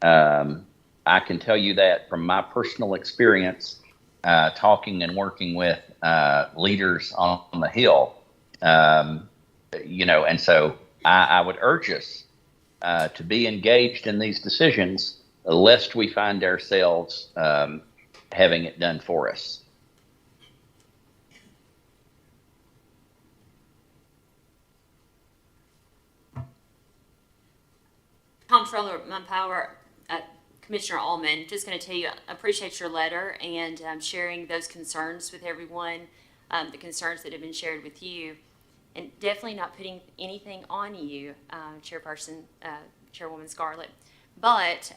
I can tell you that from my personal experience, talking and working with leaders on the Hill. And so I would urge us to be engaged in these decisions, lest we find ourselves having it done for us. Comptroller Mumpower, Commissioner Allman, just going to tell you, I appreciate your letter and sharing those concerns with everyone, the concerns that have been shared with you, and definitely not putting anything on you, Chairwoman Scarlett,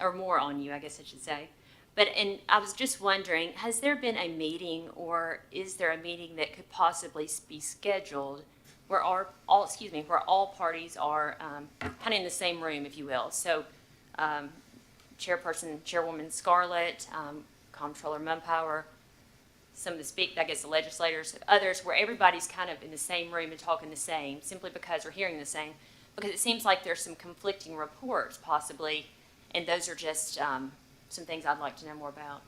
or more on you, I guess I should say. And I was just wondering, has there been a meeting, or is there a meeting that could possibly be scheduled where all parties are kind of in the same room, if you will? So, Chairwoman Scarlett, Comptroller Mumpower, some of the legislators, others, where everybody's kind of in the same room and talking the same, simply because we're hearing the same. Because it seems like there's some conflicting reports, possibly, and those are just some things I'd like to know more about.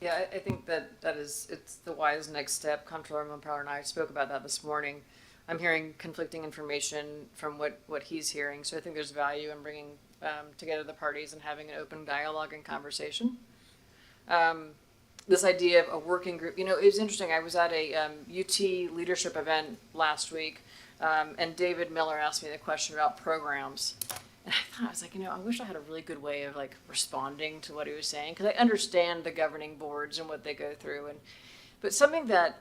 Yeah, I think it's the wise next step. Comptroller Mumpower and I spoke about that this morning. I'm hearing conflicting information from what he's hearing, so I think there's value in bringing together the parties and having an open dialogue and conversation. This idea of a working group, it was interesting. I was at a UT leadership event last week, and David Miller asked me the question about programs. And I was like, I wish I had a really good way of responding to what he was saying, because I understand the governing boards and what they go through. But something that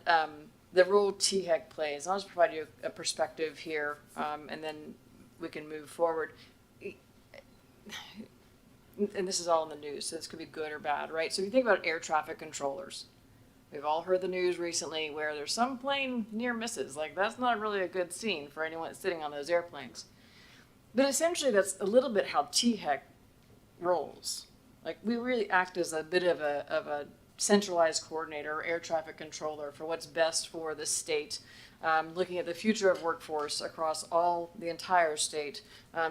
the role THEC plays, I'll just provide you a perspective here, and then we can move forward. And this is all in the news, so this could be good or bad, right? So if you think about air traffic controllers, we've all heard the news recently where there's some plane near misses. That's not really a good scene for anyone sitting on those airplanes. But essentially, that's a little bit how THEC rolls. We really act as a bit of a centralized coordinator or air traffic controller for what's best for the state, looking at the future of workforce across the entire state,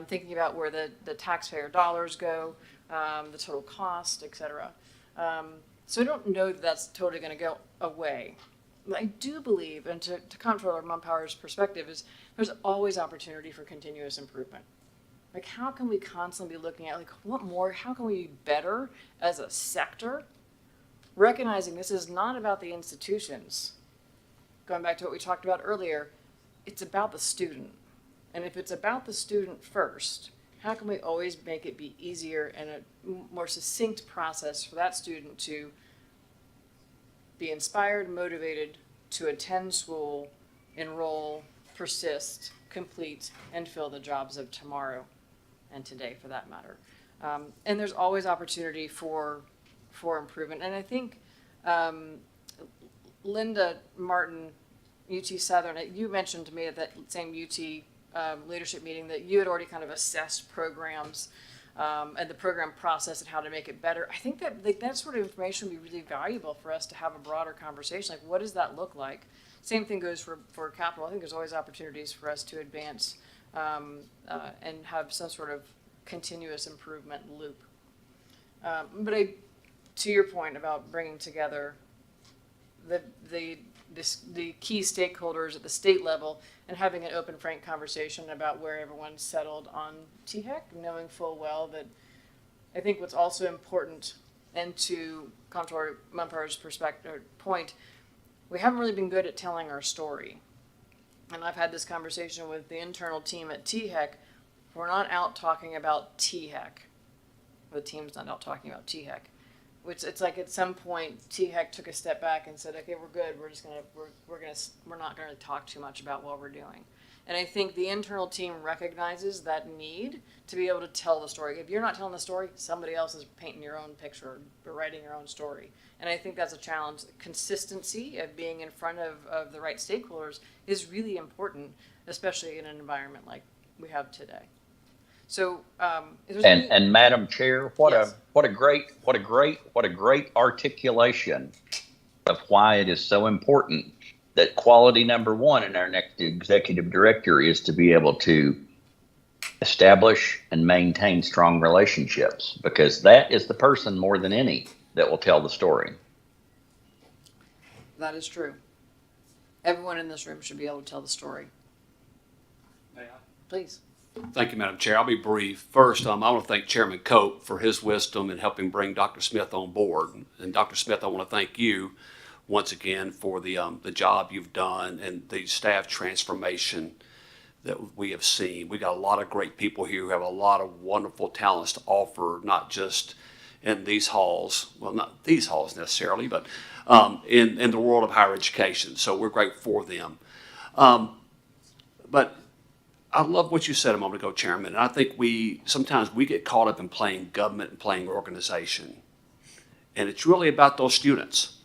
thinking about where the taxpayer dollars go, the total cost, et cetera. So I don't know that that's totally going to go away. But I do believe, and to Comptroller Mumpower's perspective, is there's always opportunity for continuous improvement. How can we constantly be looking at, what more, how can we be better as a sector, recognizing this is not about the institutions. Going back to what we talked about earlier, it's about the student. And if it's about the student first, how can we always make it be easier and a more succinct process for that student to be inspired, motivated to attend school, enroll, persist, complete, and fill the jobs of tomorrow and today, for that matter. And there's always opportunity for improvement. And I think Linda Martin, UT Southern, you mentioned to me at that same UT leadership meeting that you had already kind of assessed programs and the program process and how to make it better. I think that like, that sort of information would be really valuable for us to have a broader conversation. Like, what does that look like? Same thing goes for capital. I think there's always opportunities for us to advance and have some sort of continuous improvement loop. But to your point about bringing together the key stakeholders at the state level and having an open, frank conversation about where everyone's settled on THEC, knowing full well that I think what's also important, and to Comptroller Mumpar's point, we haven't really been good at telling our story. And I've had this conversation with the internal team at THEC. We're not out talking about THEC. The team's not out talking about THEC. Which it's like at some point THEC took a step back and said, okay, we're good. We're not gonna talk too much about what we're doing. And I think the internal team recognizes that need to be able to tell the story. If you're not telling the story, somebody else is painting your own picture or writing your own story. And I think that's a challenge. Consistency of being in front of the right stakeholders is really important, especially in an environment like we have today. So, and Madam Chair, what Yes. a great articulation of why it is so important that quality number one in our next executive director is to be able to establish and maintain strong relationships, because that is the person more than any that will tell the story. that is true. Everyone in this room should be able to tell the story. May I? Please. Thank you, Madam Chair. I'll be brief. First, I want to thank Chairman Cope for his wisdom in helping bring Dr. Smith on board. And Dr. Smith, I want to thank you once again for the job you've done and the staff transformation that we have seen. We got a lot of great people here who have a lot of wonderful talents to offer, not just in these halls, well, not these halls necessarily, but in the world of higher education. So we're grateful for them. But I love what you said a moment ago, Chairman. And I think sometimes we get caught up in playing government and playing organization. And it's really about those students.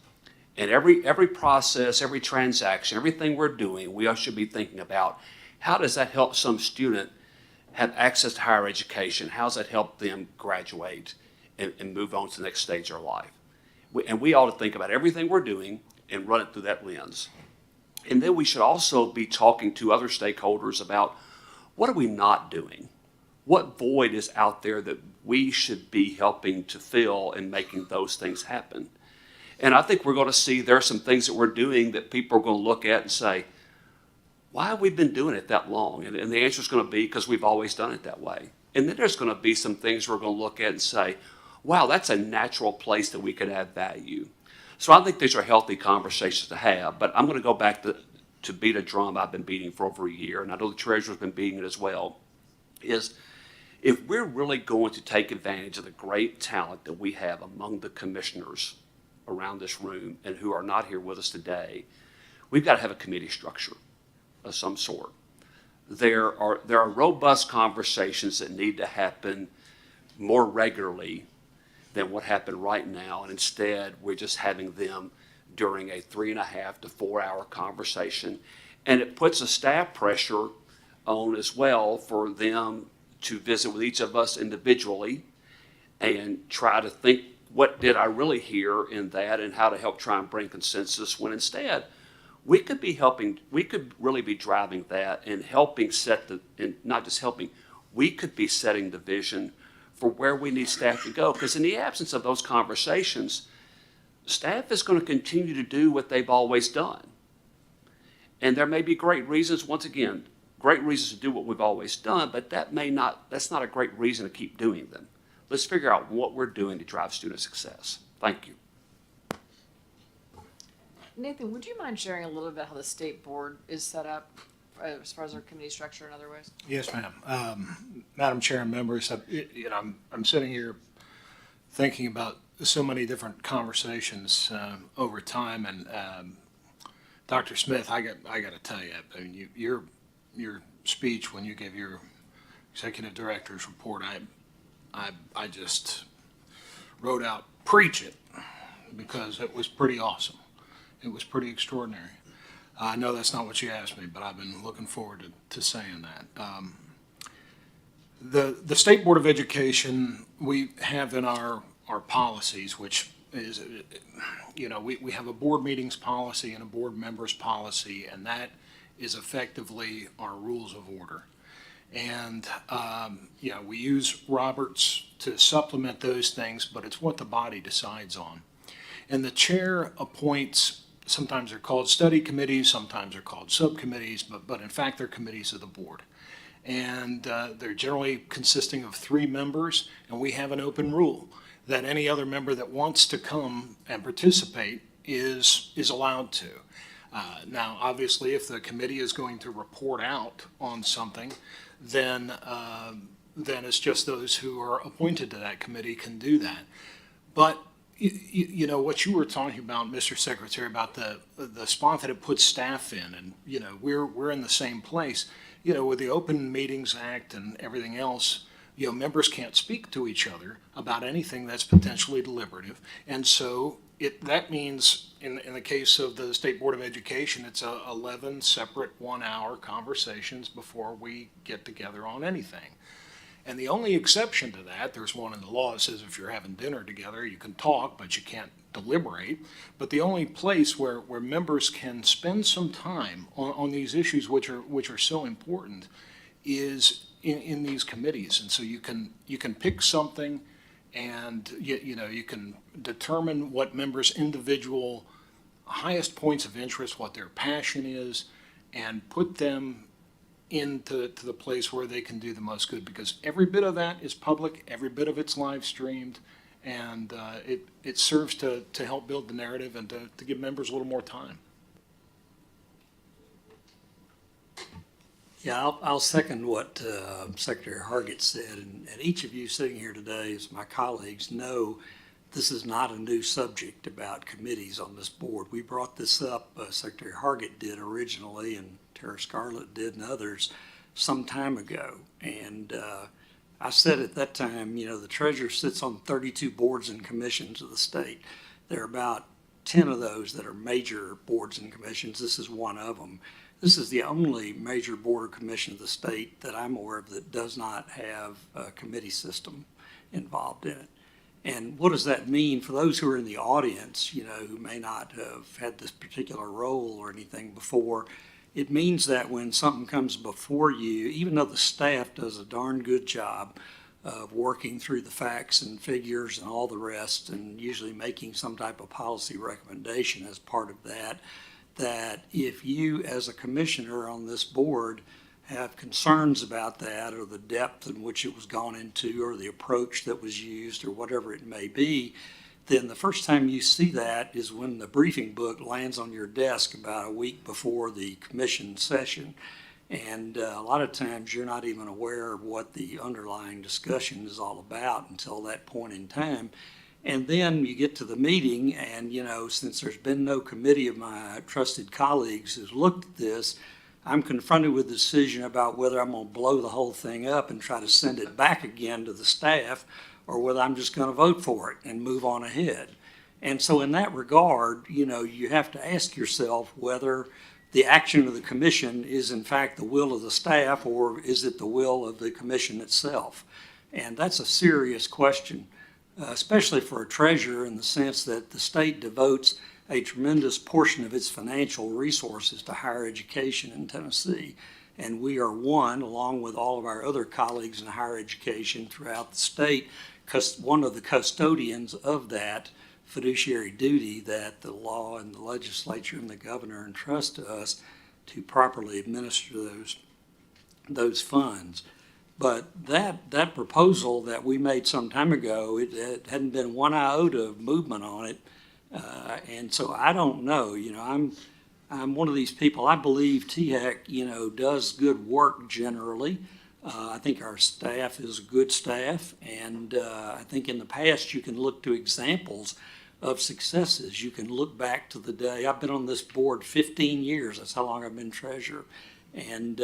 And every process, every transaction, everything we're doing, we all should be thinking about how does that help some student have access to higher education? How does that help them graduate and move on to the next stage of their life? And we ought to think about everything we're doing and run it through that lens. And then we should also be talking to other stakeholders about what are we not doing? What void is out there that we should be helping to fill and making those things happen? And I think we're going to see there are some things that we're doing that people are going to look at and say, why have we been doing it that long? And the answer is going to be because we've always done it that way. And then there's going to be some things we're going to look at and say, wow, that's a natural place that we could add value. So I think these are healthy conversations to have, but I'm going to go back to beat a drum I've been beating for over a year, and I know the treasurer's been beating it as well, is if we're really going to take advantage of the great talent that we have among the commissioners around this room and who are not here with us today, we've got to have a committee structure of some sort. There are robust conversations that need to happen more regularly than what happened right now, and instead we're just having them during a 3.5 to 4 hour conversation. And it puts a staff pressure on as well for them to visit with each of us individually and try to think, what did I really hear in that, and how to help try and bring consensus, when instead we could really be driving that and helping and not just helping, we could be setting the vision for where we need staff to go. Because in the absence of those conversations, staff is going to continue to do what they've always done. And there may be great reasons, once again, great reasons to do what we've always done, but that's not a great reason to keep doing them. Let's figure out what we're doing to drive student success. Thank you. Nathan, would you mind sharing a little bit how the state board is set up as far as our committee structure and other ways? Yes, ma'am. Madam Chair and members, I'm sitting here thinking about so many different conversations over time, and Dr. Smith, I got to tell you, I mean, your speech when you gave your executive director's report, I just wrote out, preach it, because it was pretty awesome. It was pretty extraordinary. I know that's not what you asked me, but I've been looking forward to saying that. The State Board of Education, we have in our policies, which is, we have a board meetings policy and a board members policy, and that is effectively our rules of order. And, we use Roberts to supplement those things, but it's what the body decides on. And the chair appoints, sometimes they're called study committees, sometimes they're called subcommittees, but in fact, they're committees of the board. And they're generally consisting of 3 members, and we have an open rule that any other member that wants to come and participate is allowed to. Now, obviously, if the committee is going to report out on something, then it's just those who are appointed to that committee can do that. But what you were talking about, Mr. Secretary, about the spot that it puts staff in, and we're in the same place. With the Open Meetings Act and everything else, members can't speak to each other about anything that's potentially deliberative, and so that means in the case of the State Board of Education, it's 11 separate 1-hour conversations before we get together on anything. And the only exception to that, there's one in the law that says if you're having dinner together, you can talk, but you can't deliberate. But the only place where members can spend some time on these issues, which are so important, is in these committees. And so you can pick something, and you can determine what members' individual highest points of interest, what their passion is, and put them into the place where they can do the most good, because every bit of that is public, every bit of it's live streamed, and it serves to help build the narrative and to give members a little more time. Yeah, I'll second what Secretary Hargett said, and each of you sitting here today, as my colleagues, know this is not a new subject about committees on this board. We brought this up, Secretary Hargett did originally, and Tara Scarlett did, and others, some time ago. And I said at that time, the treasurer sits on 32 boards and commissions of the state. There are about 10 of those that are major boards and commissions. This is one of them. This is the only major board or commission of the state that I'm aware of that does not have a committee system involved in it. And what does that mean for those who are in the audience, who may not have had this particular role or anything before? It means that when something comes before you, even though the staff does a darn good job of working through the facts and figures and all the rest, and usually making some type of policy recommendation as part of that, that if you as a commissioner on this board have concerns about that, or the depth in which it was gone into, or the approach that was used, or whatever it may be, then the first time you see that is when the briefing book lands on your desk about a week before the commission session. And a lot of times you're not even aware of what the underlying discussion is all about until that point in time. And then you get to the meeting, and since there's been no committee of my trusted colleagues who's looked at this, I'm confronted with a decision about whether I'm going to blow the whole thing up and try to send it back again to the staff, or whether I'm just going to vote for it and move on ahead. And so in that regard, you have to ask yourself whether the action of the commission is in fact the will of the staff, or is it the will of the commission itself? And that's a serious question, especially for a treasurer, in the sense that the state devotes a tremendous portion of its financial resources to higher education in Tennessee. And we are one, along with all of our other colleagues in higher education throughout the state, one of the custodians of that fiduciary duty that the law and the legislature and the governor entrust to us to properly administer those funds. But that proposal that we made some time ago, it hadn't been one iota of movement on it. And so I don't know, I'm one of these people. I believe THEC, does good work generally. I think our staff is good staff, and I think in the past you can look to examples of successes. You can look back to the day. I've been on this board 15 years. That's how long I've been treasurer. And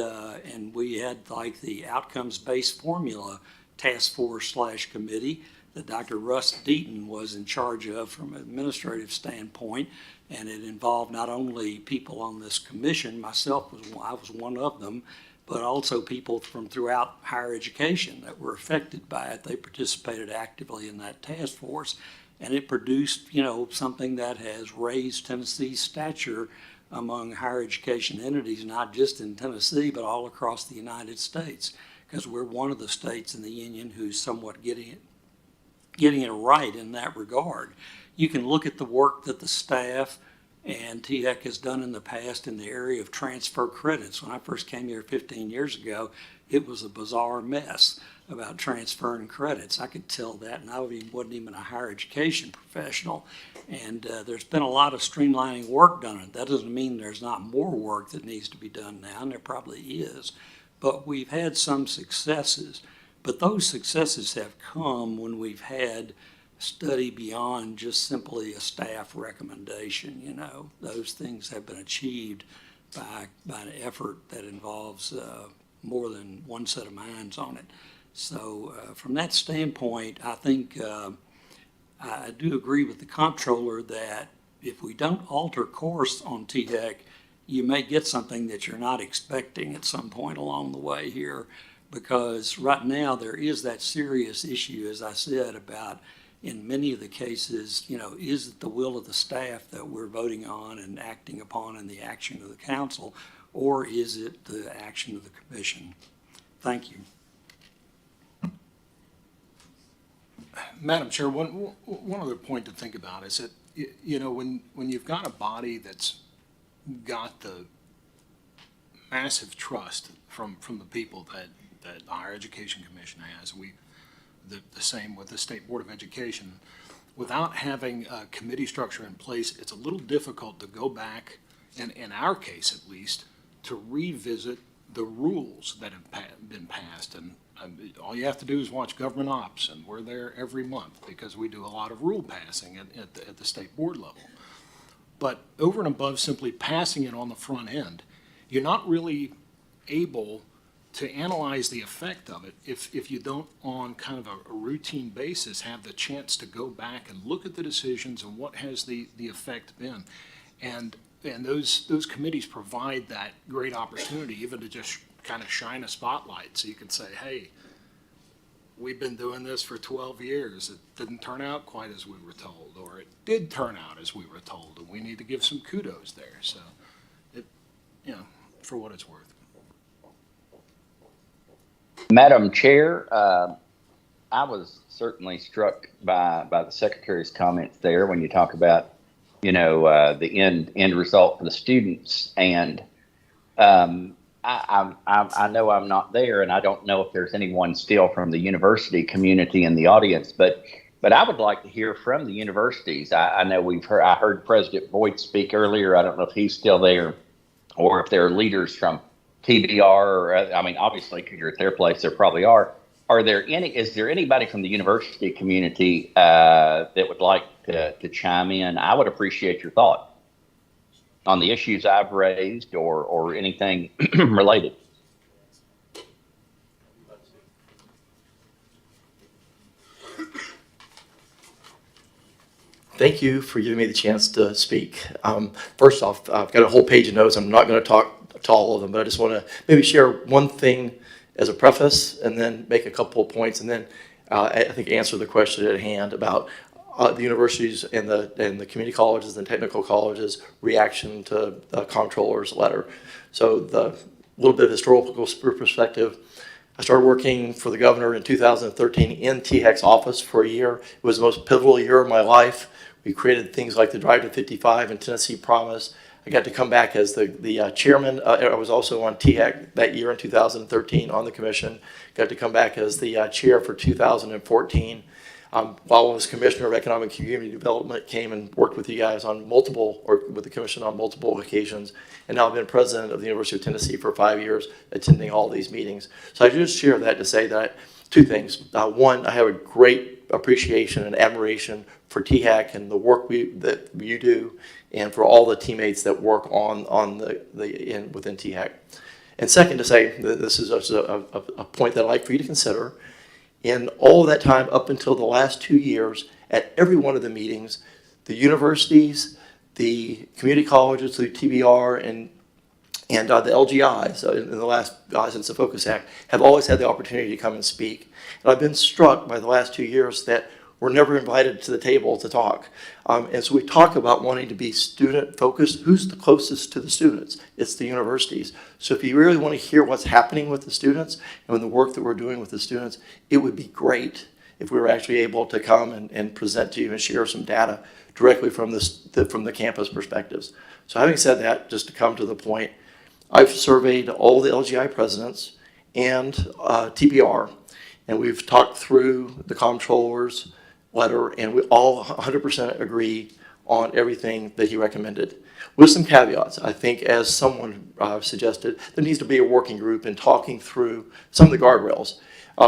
we had like the outcomes-based formula task force / committee that Dr. Russ Deaton was in charge of from an administrative standpoint, and it involved not only people on this commission, I was one of them, but also people from throughout higher education that were affected by it. They participated actively in that task force, and it produced, something that has raised Tennessee's stature among higher education entities, not just in Tennessee, but all across the United States, because we're one of the states in the union who's somewhat getting it right in that regard. You can look at the work that the staff and THEC has done in the past in the area of transfer credits. When I first came here 15 years ago, it was a bizarre mess about transferring credits. I could tell that, and I wasn't even a higher education professional. And there's been a lot of streamlining work done on it. That doesn't mean there's not more work that needs to be done now, and there probably is. But we've had some successes. But those successes have come when we've had study beyond just simply a staff recommendation. Those things have been achieved by an effort that involves more than one set of minds on it. So from that standpoint, I think I do agree with the comptroller that if we don't alter course on THEC, you may get something that you're not expecting at some point along the way here, because right now there is that serious issue, as I said, about in many of the cases, is it the will of the staff that we're voting on and acting upon in the action of the council, or is it the action of the commission? Thank you. Madam Chair, one other point to think about is that, when you've got a body that's got the massive trust from the people that the Higher Education Commission has, the same with the State Board of Education, without having a committee structure in place, it's a little difficult to go back, and in our case at least, to revisit the rules that have been passed. And all you have to do is watch Government Ops, and we're there every month because we do a lot of rule passing at the state board level. But over and above simply passing it on the front end, you're not really able to analyze the effect of it if you don't, on kind of a routine basis, have the chance to go back and look at the decisions and what has the effect been. And those committees provide that great opportunity even to just kind of shine a spotlight, so you can say, hey, we've been doing this for 12 years. It didn't turn out quite as we were told, or it did turn out as we were told, and we need to give some kudos there. So, for what it's worth. Madam Chair, I was certainly struck by the Secretary's comments there when you talk about, the end result for the students. And I know I'm not there, and I don't know if there's anyone still from the university community in the audience, but I would like to hear from the universities. I know I heard President Boyd speak earlier. I don't know if he's still there, or if there are leaders from TBR, or, obviously, because you're at their place, there probably are. Is there anybody from the university community that would like to chime in? I would appreciate your thought on the issues I've raised or anything related. Thank you for giving me the chance to speak. First off, I've got a whole page of notes. I'm not going to talk to all of them, but I just want to maybe share one thing as a preface and then make a couple of points, and then I think answer the question at hand about the universities and the community colleges and technical colleges' reaction to the comptroller's letter. So the little bit of historical perspective. I started working for the governor in 2013 in THEC's office for a year. It was the most pivotal year of my life. We created things like the Drive to 55 and Tennessee Promise. I got to come back as the chairman. I was also on THEC that year in 2013 on the commission. Got to come back as the chair for 2014. While I was commissioner of economic and community development, came and worked with you guys with the commission on multiple occasions. And now I've been president of the University of Tennessee for 5 years, attending all these meetings. So I just share that to say that two things. One, I have a great appreciation and admiration for THEC and the work that you do, and for all the teammates that work within THEC. And second, to say that this is a point that I'd like for you to consider. In all of that time, up until the last 2 years, at every one of the meetings, the universities, the community colleges, the TBR, And the LGIs, in the last, since the Focus Act, have always had the opportunity to come and speak. And I've been struck by the last 2 years that we're never invited to the table to talk. And so we talk about wanting to be student-focused. Who's the closest to the students? It's the universities. So if you really want to hear what's happening with the students and the work that we're doing with the students, it would be great if we were actually able to come and present to you and share some data directly from the campus perspectives. So having said that, just to come to the point, I've surveyed all the LGI presidents and TPR, and we've talked through the comptroller's letter, and we all 100% agree on everything that he recommended. With some caveats, I think as someone suggested, there needs to be a working group in talking through some of the guardrails,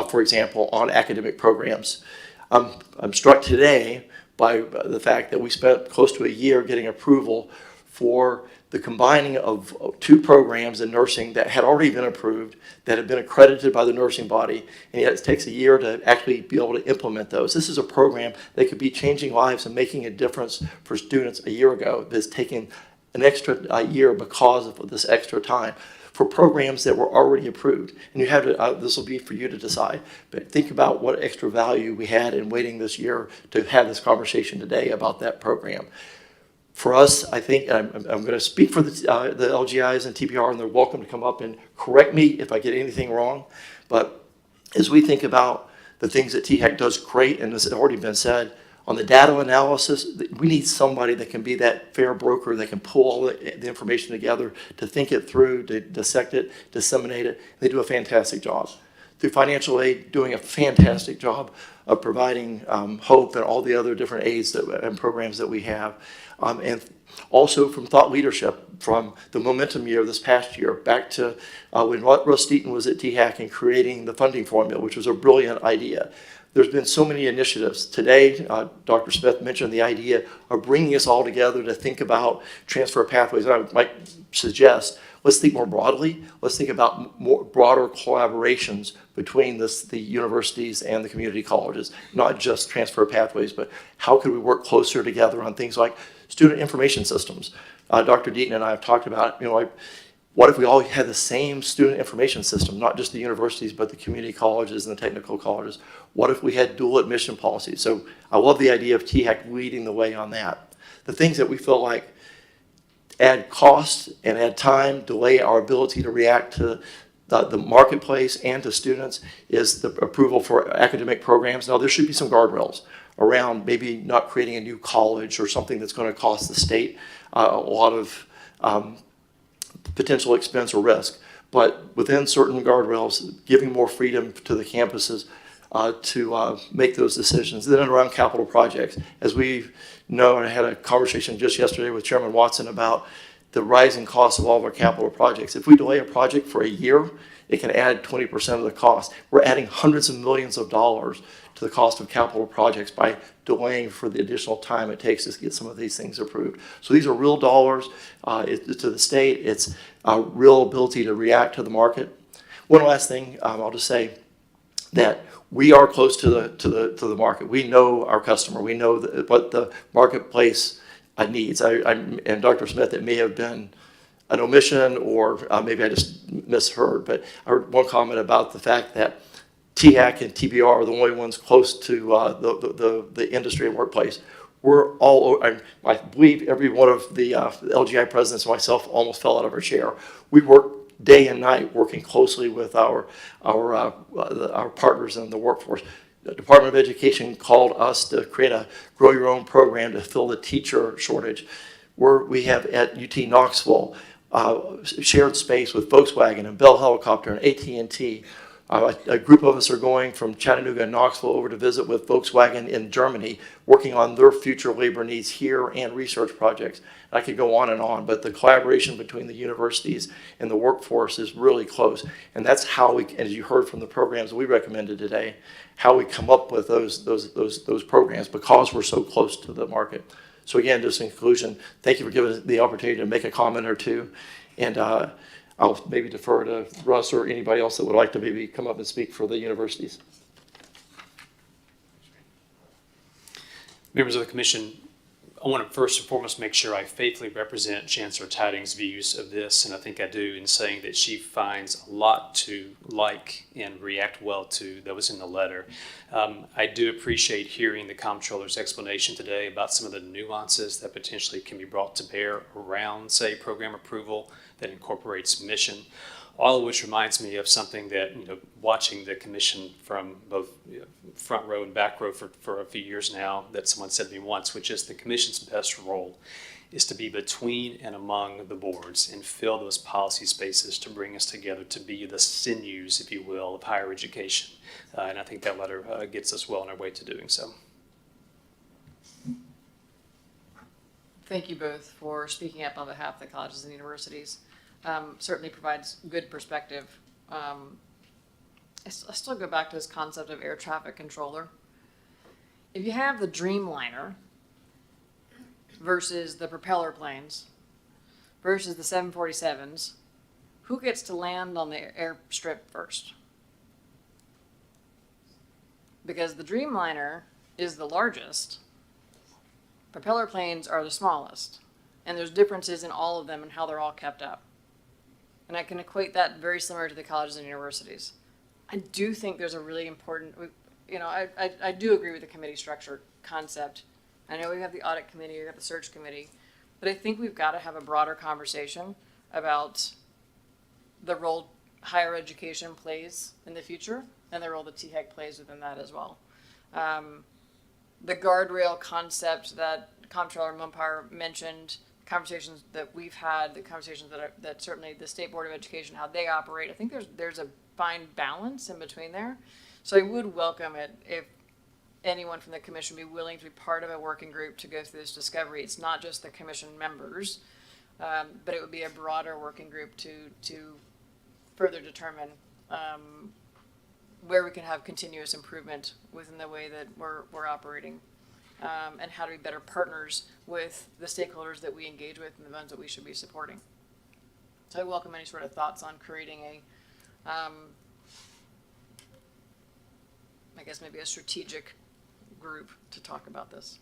for example, on academic programs. I'm struck today by the fact that we spent close to a year getting approval for the combining of 2 programs in nursing that had already been approved, that had been accredited by the nursing body, and yet it takes a year to actually be able to implement those. This is a program that could be changing lives and making a difference for students a year ago that's taken an extra year because of this extra time for programs that were already approved. And you have to, this will be for you to decide, but think about what extra value we had in waiting this year to have this conversation today about that program. For us, I think, I'm going to speak for the LGIs and TPR, and they're welcome to come up and correct me if I get anything wrong. But as we think about the things that THEC does great, and this has already been said, on the data analysis, we need somebody that can be that fair broker that can pull all the information together, to think it through, to dissect it, disseminate it. They do a fantastic job. Through financial aid, doing a fantastic job of providing hope and all the other different aids and programs that we have. And also from thought leadership, from the momentum year this past year, back to when Russ Deaton was at THEC and creating the funding formula, which was a brilliant idea. There's been so many initiatives. Today, Dr. Smith mentioned the idea of bringing us all together to think about transfer pathways. I might suggest, let's think more broadly. Let's think about more broader collaborations between the universities and the community colleges, not just transfer pathways, but how could we work closer together on things like student information systems. Dr. Deaton and I have talked about, what if we all had the same student information system, not just the universities, but the community colleges and the technical colleges? What if we had dual admission policies? So I love the idea of THEC leading the way on that. The things that we feel like add cost and add time, delay our ability to react to the marketplace and to students is the approval for academic programs. Now, there should be some guardrails around maybe not creating a new college or something that's going to cost the state a lot of potential expense or risk. But within certain guardrails, giving more freedom to the campuses to make those decisions. Then around capital projects, as we know, and I had a conversation just yesterday with Chairman Watson about the rising cost of all of our capital projects. If we delay a project for a year, it can add 20% of the cost. We're adding hundreds of millions of dollars to the cost of capital projects by delaying for the additional time it takes to get some of these things approved. So these are real dollars to the state. It's a real ability to react to the market. One last thing, I'll just say that we are close to the market. We know our customer. We know what the marketplace needs. And Dr. Smith, it may have been an omission, or maybe I just misheard, but I heard one comment about the fact that THEC and TBR are the only ones close to the industry and workplace. We're all, I believe every one of the LGI presidents and myself almost fell out of our chair. We work day and night working closely with our partners in the workforce. The Department of Education called us to create a Grow Your Own program to fill the teacher shortage. We have at UT Knoxville shared space with Volkswagen and Bell Helicopter and AT&T. A group of us are going from Chattanooga and Knoxville over to visit with Volkswagen in Germany, working on their future labor needs here and research projects. I could go on, but the collaboration between the universities and the workforce is really close. And that's how we, as you heard from the programs we recommended today, how we come up with those programs, because we're so close to the market. So again, just in conclusion, thank you for giving us the opportunity to make a comment or two. And I'll maybe defer to Russ or anybody else that would like to maybe come up and speak for the universities. Members of the commission, I want to first and foremost make sure I faithfully represent Chancellor Tiding's views of this, and I think I do in saying that she finds a lot to like and react well to that was in the letter. I do appreciate hearing the comptroller's explanation today about some of the nuances that potentially can be brought to bear around, say, program approval that incorporates mission. All of which reminds me of something that, watching the commission from both front row and back row for a few years now, that someone said to me once, which is the commission's best role is to be between and among the boards and fill those policy spaces to bring us together to be the sinews, if you will, of higher education. And I think that letter gets us well on our way to doing so. Thank you both for speaking up on behalf of the colleges and universities. Certainly provides good perspective. I still go back to this concept of air traffic controller. If you have the Dreamliner versus the propeller planes versus the 747s, who gets to land on the airstrip first? Because the Dreamliner is the largest, propeller planes are the smallest, and there's differences in all of them and how they're all kept up. And I can equate that very similar to the colleges and universities. I do think there's a really important, I do agree with the committee structure concept. I know we have the audit committee, we have the search committee, but I think we've got to have a broader conversation about the role higher education plays in the future and the role the THEC plays within that as well. The guardrail concept that Comptroller Mumpire mentioned, conversations that we've had, the conversations that certainly the State Board of Education, how they operate, I think there's a fine balance in between there. So I would welcome it if anyone from the commission be willing to be part of a working group to go through this discovery. It's not just the commission members, but it would be a broader working group to further determine where we can have continuous improvement within the way that we're operating. And how to be better partners with the stakeholders that we engage with and the ones that we should be supporting. So I welcome any sort of thoughts on creating I guess maybe a strategic group to talk about this.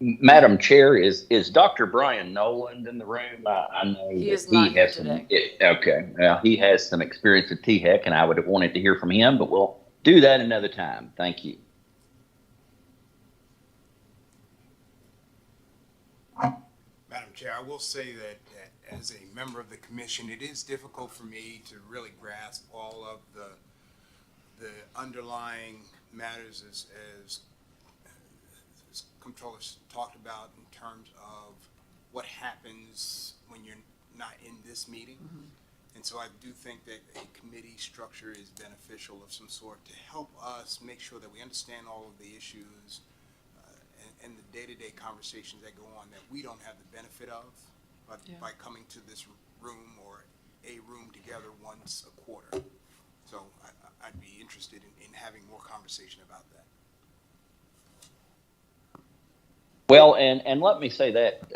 Madam Chair, is Dr. Brian Noland in the room? I know he that is not here has today. Okay, well, he has some experience at THEC, and I would have wanted to hear from him, but we'll do that another time. Thank you. Madam Chair, I will say that as a member of the commission, it is difficult for me to really grasp all of the underlying matters as controllers talked about in terms of what happens when you're not in this meeting. Mm-hmm. And so I do think that a committee structure is beneficial of some sort to help us make sure that we understand all of the issues and the day-to-day conversations that go on that we don't have the benefit of by coming to this room or a room together once a quarter. So I'd be interested in having more conversation about that. Well, and let me say that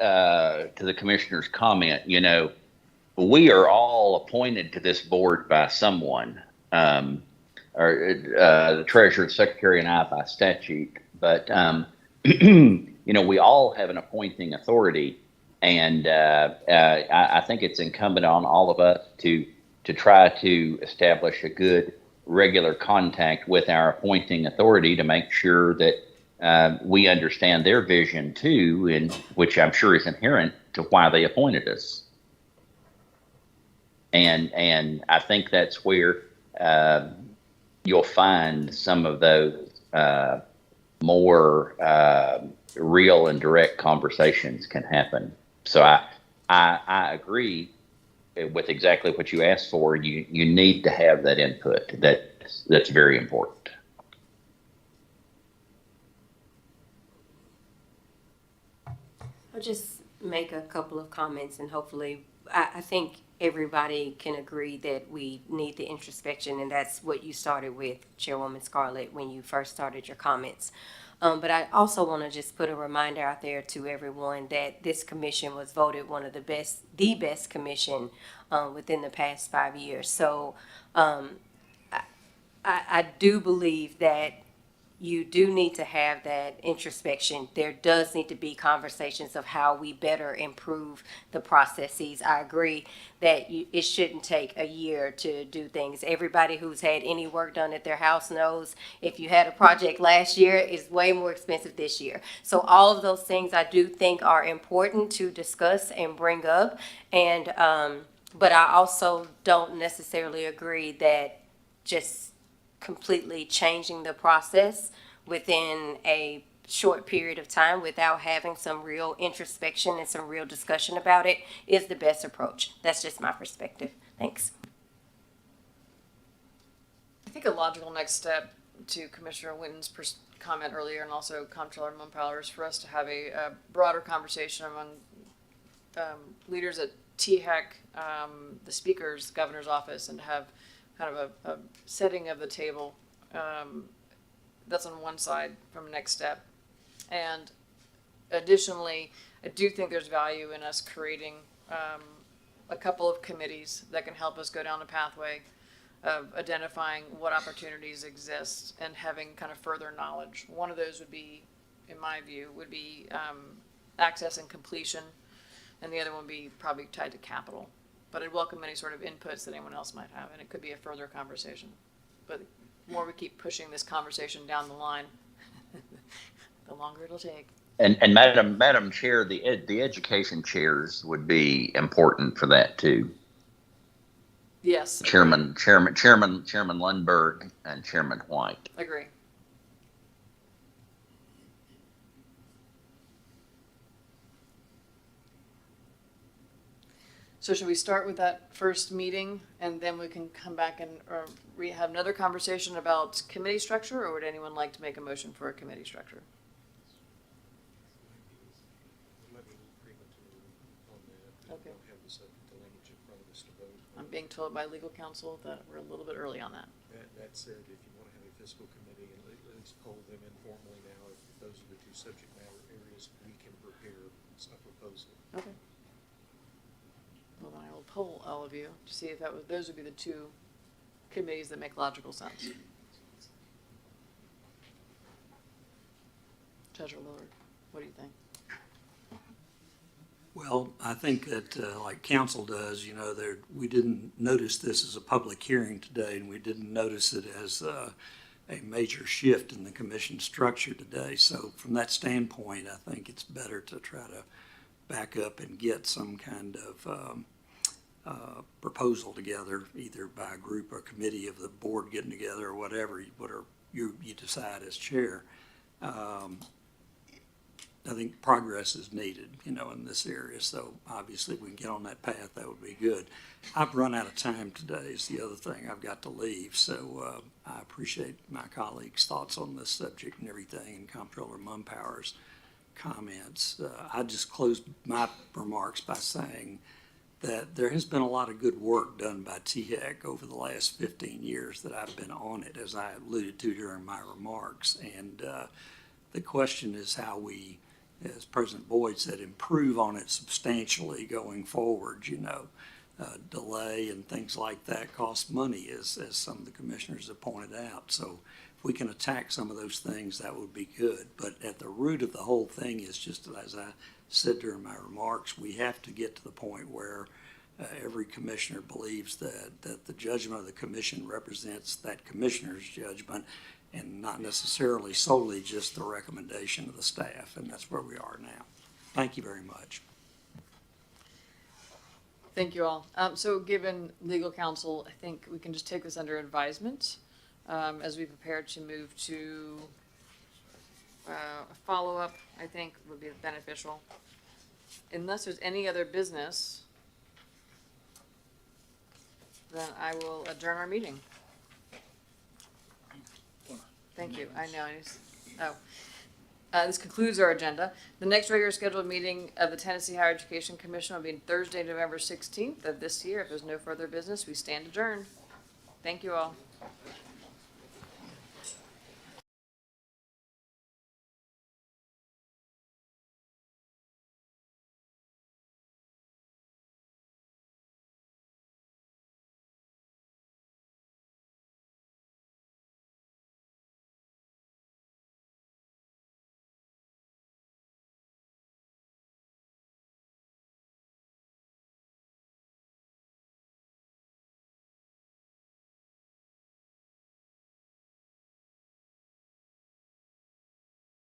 to the commissioner's comment, we are all appointed to this board by someone, or the treasurer, the secretary, and I by statute. But we all have an appointing authority, and I think it's incumbent on all of us to try to establish a good regular contact with our appointing authority to make sure that we understand their vision too, and which I'm sure is inherent to why they appointed us. And I think that's where you'll find some of those more real and direct conversations can happen. So I agree with exactly what you asked for. You need to have that input. That's very important. I'll just make a couple of comments, and hopefully I think everybody can agree that we need the introspection, and that's what you started with, Chairwoman Scarlett, when you first started your comments. But I also want to just put a reminder out there to everyone that this commission was voted one of the best commission within the past 5 years. So I do believe that you do need to have that introspection. There does need to be conversations of how we better improve the processes. I agree that it shouldn't take a year to do things. Everybody who's had any work done at their house knows if you had a project last year, it's way more expensive this year. So all of those things I do think are important to discuss and bring up. And but I also don't necessarily agree that just completely changing the process within a short period of time without having some real introspection and some real discussion about it is the best approach. That's just my perspective. Thanks. I think a logical next step to Commissioner Winton's comment earlier and also Comptroller Mumpower is for us to have a broader conversation among leaders at THEC, the speakers, governor's office, and have kind of a setting of the table. That's on one side from next step. And additionally, I do think there's value in us creating a couple of committees that can help us go down a pathway of identifying what opportunities exist and having kind of further knowledge. One of those would be, in my view, would be access and completion, and the other one would be probably tied to capital. But I'd welcome any sort of inputs that anyone else might have, and it could be a further conversation. But the more we keep pushing this conversation down the line, the longer it'll take. And Madam Chair, the education chairs would be important for that too. Yes. Chairman Lundberg and Chairman White. Agree. So should we start with that first meeting and then we can come back and have another conversation about committee structure, or would anyone like to make a motion for a committee structure? Okay. I'm being told by legal counsel that we're a little bit early on that. That said, if you want to have a fiscal committee, and at least poll them informally now, if those are the two subject matter areas, we can prepare a proposal. Okay. Well, then I will poll all of you to see if those would be the two committees that make logical sense. Treasurer Lillard, what do you think? Well, I think that, like council does, we didn't notice this as a public hearing today, and we didn't notice it as a major shift in the commission structure today. So from that standpoint, I think it's better to try to back up and get some kind of proposal together, either by a group or committee of the board getting together or whatever you decide as chair. I think progress is needed, in this area. So obviously if we can get on that path, that would be good. I've run out of time today is the other thing. I've got to leave. So I appreciate my colleagues' thoughts on this subject and everything, and Comptroller Mumpower's comments. I just closed my remarks by saying that there has been a lot of good work done by THEC over the last 15 years that I've been on it, as I alluded to during my remarks. And the question is how we, as President Boyd said, improve on it substantially going forward. Delay and things like that cost money, as some of the commissioners have pointed out. So if we can attack some of those things, that would be good. But at the root of the whole thing is, just as I said during my remarks, we have to get to the point where every commissioner believes that the judgment of the commission represents that commissioner's judgment, and not necessarily solely just the recommendation of the staff, and that's where we are now. Thank you very much. Thank you all. So given legal counsel, I think we can just take this under advisement as we prepare to move to a follow-up, I think would be beneficial. Unless there's any other business, then I will adjourn our meeting. Thank you. I know. This concludes our agenda. The next regular scheduled meeting of the Tennessee Higher Education Commission will be Thursday, November 16th of this year. If there's no further business, we stand adjourned. Thank you all.